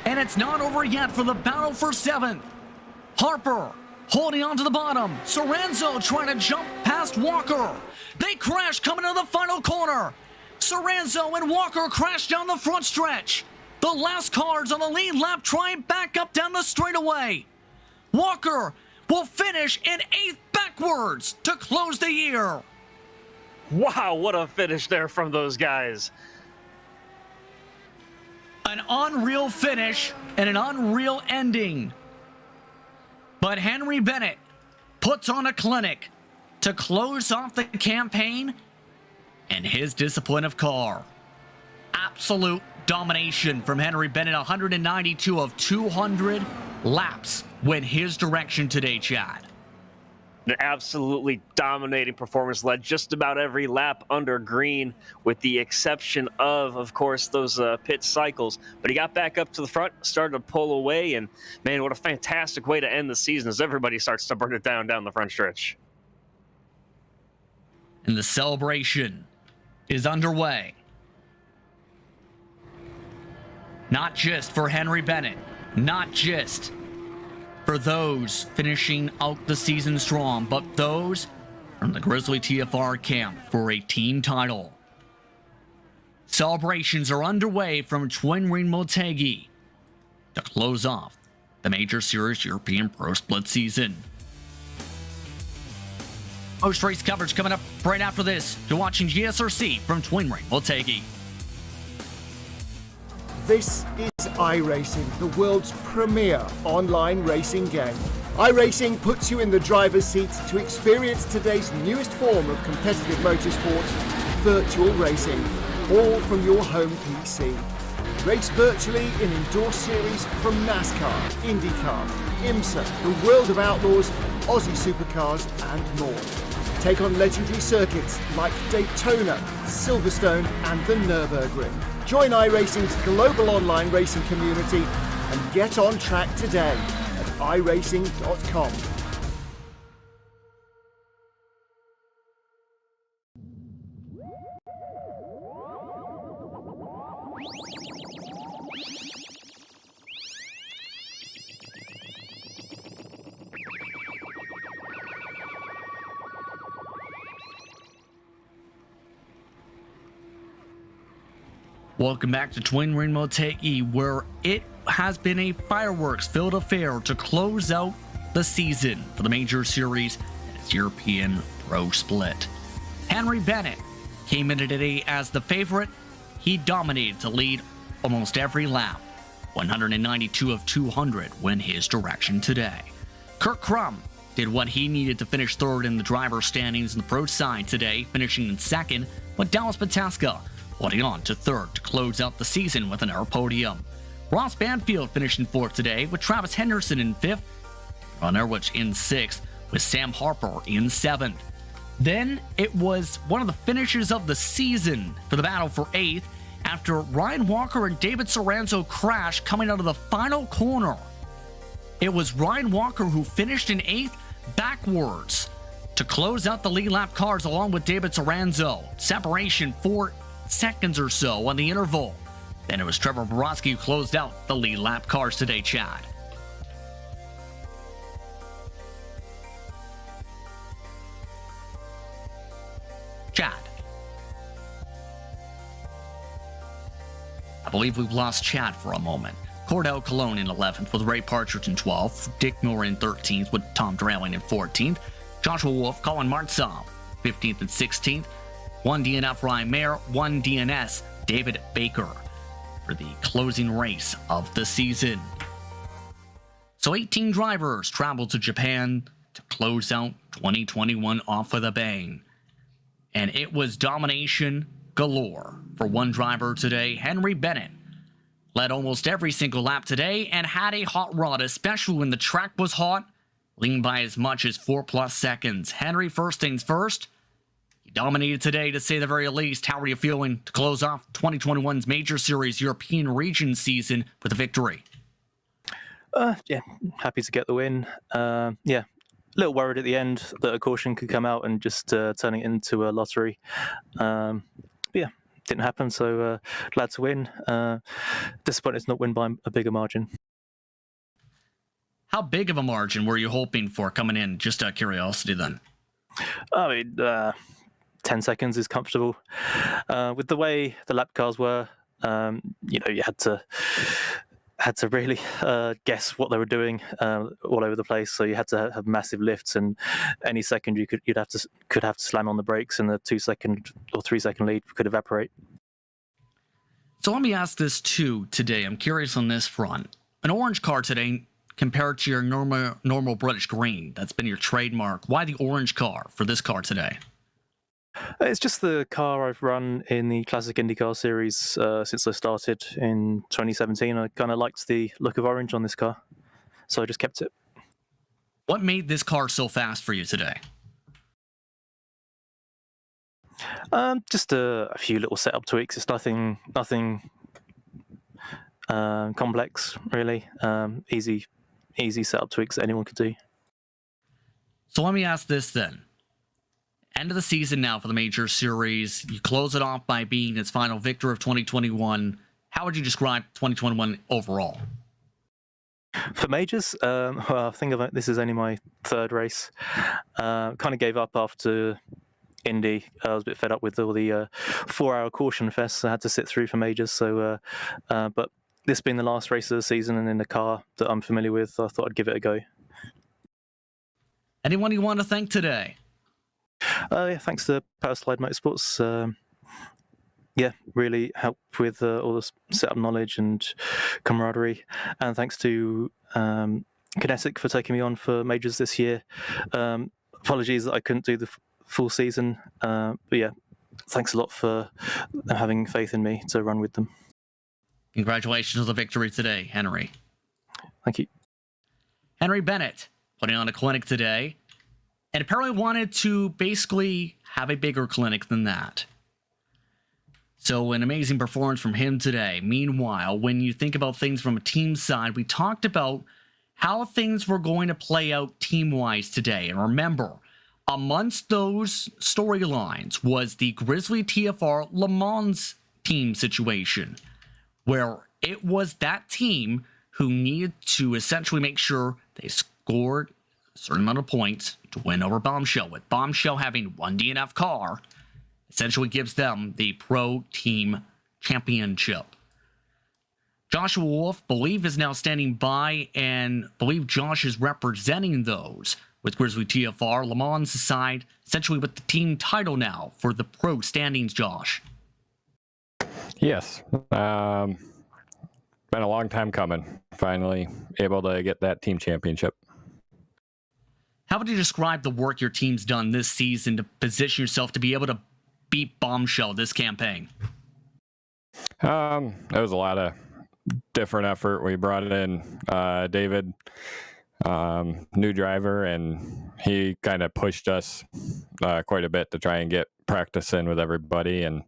And it's not over yet for the battle for 7th. Harper holding on to the bottom. Serranzo trying to jump past Walker. They crash coming into the final corner. Serranzo and Walker crash down the front stretch. The last cars on the lead lap trying back up down the straightaway. Walker will finish in 8th backwards to close the year. Wow, what a finish there from those guys. An unreal finish and an unreal ending. But Henry Bennett puts on a clinic to close off the campaign and his discipline of car. Absolute domination from Henry Bennett. 192 of 200 laps went his direction today, Chad. An absolutely dominating performance, led just about every lap under green, with the exception of course, those pit cycles. But he got back up to the front, started to pull away, and man, what a fantastic way to end the season as everybody starts to burn it down the front stretch. And the celebration is underway. Not just for Henry Bennett, not just for those finishing out the season strong, but those from the Grizzly TFR camp for a team title. Celebrations are underway from Twin Ring Motegi to close off the Major Series European Pro Split season. Post-race coverage coming up right after this. You're watching GSRC from Twin Ring Motegi. This is iRacing, the world's premier online racing game. iRacing puts you in the driver's seat to experience today's newest form of competitive motorsport, virtual racing, all from your home PC. Race virtually in indoor series from NASCAR, IndyCar, IMSA, the World of Outlaws, Aussie Supercars and more. Take on legendary circuits like Daytona, Silverstone and the Nürburgring. Join iRacing's global online racing community and get on track today at iRacing.com. Welcome back to Twin Ring Motegi, where it has been a fireworks-filled affair to close out the season for the Major Series and its European Pro Split. Henry Bennett came in today as the favorite. He dominated to lead almost every lap. 192 of 200 went his direction today. Kirk Crum did what he needed to finish third in the driver standings on the pro side today, finishing in second, but Dallas Pataska holding on to third to close out the season with another podium. Ross Banfield finished in fourth today, with Travis Henderson in fifth, Ron Erwich in sixth, with Sam Harper in seventh. Then it was one of the finishes of the season for the battle for eighth after Ryan Walker and David Serranzo crashed coming out of the final corner. It was Ryan Walker who finished in eighth backwards to close out the lead lap cars along with David Serranzo. Separation 4 seconds or so on the interval. Then it was Trevor Borowski who closed out the lead lap cars today, Chad. I believe we've lost Chad for a moment. Cordell Cologne in 11th with Ray Partridge in 12th, Dick Moore in 13th with Tom Drayling in 14th, Joshua Wolf, Colin Martzal 15th and 16th, 1 DNF Ryan Mayer, 1 DNS David Baker for the closing race of the season. So 18 drivers traveled to Japan to close out 2021 off with a bang. And it was domination galore for one driver today. Henry Bennett led almost every single lap today and had a hot rod, especially when the track was hot, leaned by as much as 4+ seconds. Henry, first things first, he dominated today to say the very least. How are you feeling to close off 2021's Major Series European Region season with a victory? Yeah, happy to get the win. Yeah, a little worried at the end that a caution could come out and just turn it into a lottery. Yeah, didn't happen, so glad to win. Disappointed to not win by a bigger margin. How big of a margin were you hoping for coming in? Just out of curiosity then. I mean, 10 seconds is comfortable. With the way the lap cars were, you had to really guess what they were doing all over the place. So you had to have massive lifts, and any second you could have to slam on the brakes, and the 2-second or 3-second lead could evaporate. So let me ask this too today. I'm curious on this front. An orange car today compared to your normal British green. That's been your trademark. Why the orange car for this car today? It's just the car I've run in the Classic IndyCar series since I started in 2017. I kind of liked the look of orange on this car, so I just kept it. What made this car so fast for you today? Just a few little setup tweaks. It's nothing complex, really. Easy setup tweaks that anyone could do. So let me ask this then. End of the season now for the Major Series. You close it off by being its final victor of 2021. How would you describe 2021 overall? For majors, well, I think this is only my third race. Kind of gave up after Indy. I was a bit fed up with all the 4-hour caution fests I had to sit through for majors. So, but this being the last race of the season and in a car that I'm familiar with, I thought I'd give it a go. Anyone you want to thank today? Yeah, thanks to Pataska Motorsports. Yeah, really helped with all the setup knowledge and camaraderie. And thanks to Kinetic for taking me on for majors this year. Apologies that I couldn't do the full season. But yeah, thanks a lot for having faith in me to run with them. Congratulations on the victory today, Henry. Thank you. Henry Bennett putting on a clinic today, and apparently wanted to basically have a bigger clinic than that. So an amazing performance from him today. Meanwhile, when you think about things from a team side, we talked about how things were going to play out team-wise today. And remember, amongst those storylines was the Grizzly TFR Le Mans team situation, where it was that team who needed to essentially make sure they scored a certain amount of points to win over Bombshell, with Bombshell having one DNF car, essentially gives them the pro team Championship. Joshua Wolf, believe, is now standing by, and believe Josh is representing those with Grizzly TFR, Le Mans side, essentially with the team title now for the pro standings, Josh. Yes. Been a long time coming. Finally able to get that team championship. How would you describe the work your team's done this season to position yourself to be able to beat Bombshell this campaign? It was a lot of different effort. We brought in David, new driver, and he kind of pushed us quite a bit to try and get practice in with everybody, and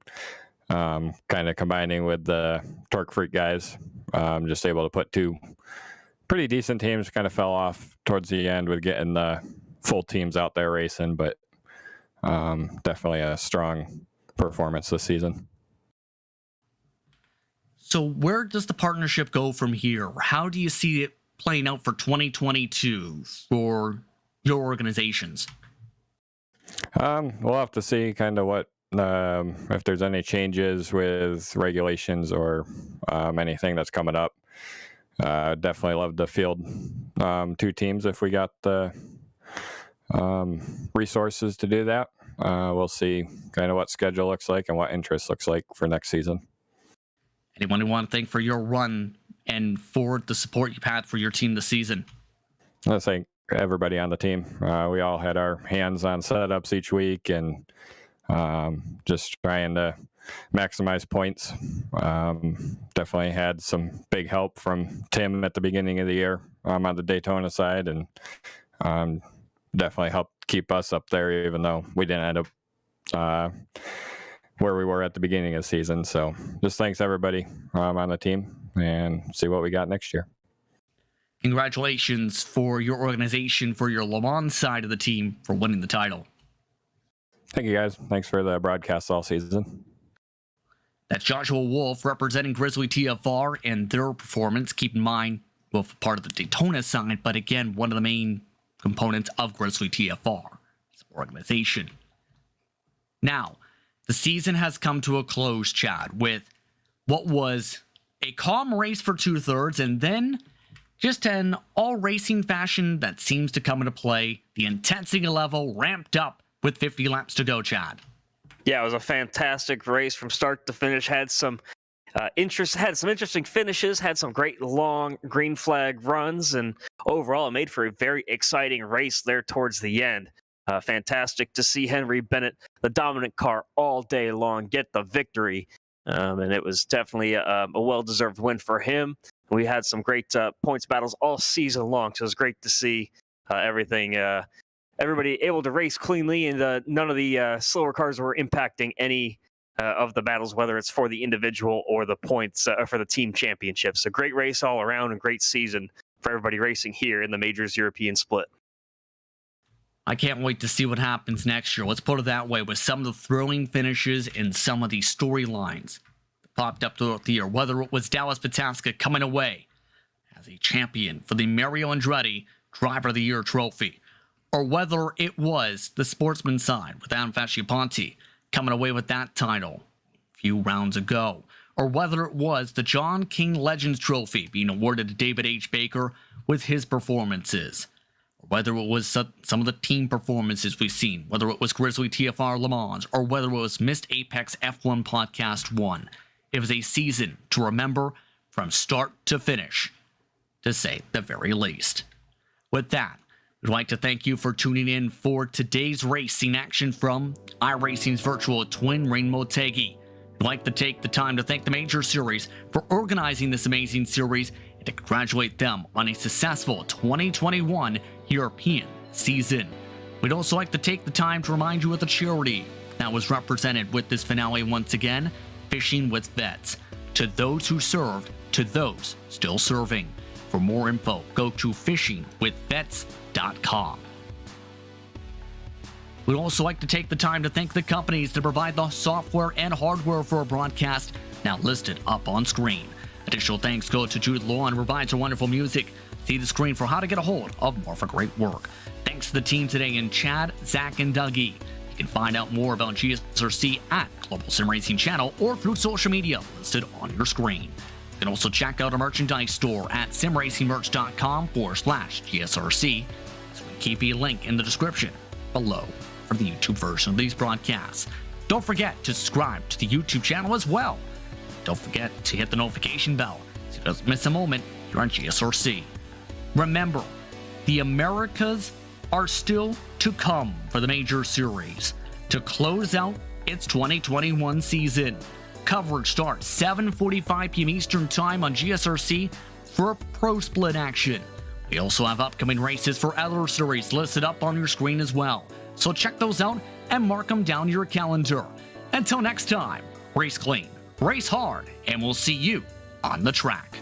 kind of combining with the Torque Freak guys, just able to put two pretty decent teams. Kind of fell off towards the end with getting the full teams out there racing, but definitely a strong performance this season. So where does the partnership go from here? How do you see it playing out for 2022 for your organizations? We'll have to see kind of what if there's any changes with regulations or anything that's coming up. Definitely love to field two teams if we got the resources to do that. We'll see kind of what schedule looks like and what interest looks like for next season. Anyone you want to thank for your run and for the support you've had for your team this season? I thank everybody on the team. We all had our hands on setups each week and just trying to maximize points. Definitely had some big help from Tim at the beginning of the year on the Daytona side, and definitely helped keep us up there, even though we didn't end up where we were at the beginning of the season. So just thanks everybody on the team, and see what we got next year. Congratulations for your organization, for your Le Mans side of the team, for winning the title. Thank you, guys. Thanks for the broadcast all season. That's Joshua Wolf representing Grizzly TFR and their performance. Keep in mind, Wolf part of the Daytona side, but again, one of the main components of Grizzly TFR, this organization. Now, the season has come to a close, Chad, with what was a calm race for 2/3, and then just an all-racing fashion that seems to come into play. The intensity level ramped up with 50 laps to go, Chad. Yeah, it was a fantastic race from start to finish. Had some interesting finishes, had some great long green flag runs, and overall it made for a very exciting race there towards the end. Fantastic to see Henry Bennett, the dominant car, all day long get the victory, and it was definitely a well-deserved win for him. We had some great points battles all season long, so it was great to see everybody able to race cleanly, and none of the slower cars were impacting any of the battles, whether it's for the individual or the points for the team championship. So great race all around and great season for everybody racing here in the Majors European Split. I can't wait to see what happens next year. Let's put it that way, with some of the thrilling finishes and some of the storylines that popped up throughout the year, whether it was Dallas Pataska coming away as a champion for the Mario Andretti Driver of the Year trophy, or whether it was the sportsman side with Adam Fasciaponte coming away with that title a few rounds ago, or whether it was the John King Legends Trophy being awarded to David H. Baker with his performances, or whether it was some of the team performances we've seen, whether it was Grizzly TFR Le Mans, or whether it was Missed Apex F1 Podcast 1. It was a season to remember from start to finish, to say the very least. With that, we'd like to thank you for tuning in for today's racing action from iRacing's virtual Twin Ring Motegi. We'd like to take the time to thank the Major Series for organizing this amazing series and to congratulate them on a successful 2021 European season. We'd also like to take the time to remind you of the charity that was represented with this finale once again, Fishing with Vets. To those who served, to those still serving. For more info, go to fishingwithvets.com. We'd also like to take the time to thank the companies that provide the software and hardware for our broadcast, now listed up on screen. Additional thanks go to Jude Law, who provides our wonderful music. See the screen for how to get a hold of more of our great work. Thanks to the team today in Chad, Zach, and Dougie. You You can find out more about GSRC at Global Sim Racing Channel or through social media listed on your screen. You can also check out our merchandise store at simracingmerch.com/GSRC. So we keep a link in the description below for the YouTube version of these broadcasts. Don't forget to subscribe to the YouTube channel as well. Don't forget to hit the notification bell so you don't miss a moment here on GSRC. Remember, the Americas are still to come for the Major Series to close out its 2021 season. Coverage starts 7:45 p.m. Eastern Time on GSRC for Pro Split action. We also have upcoming races for other series listed up on your screen as well, so check those out and mark them down your calendar. Until next time, race clean, race hard, and we'll see you on the track.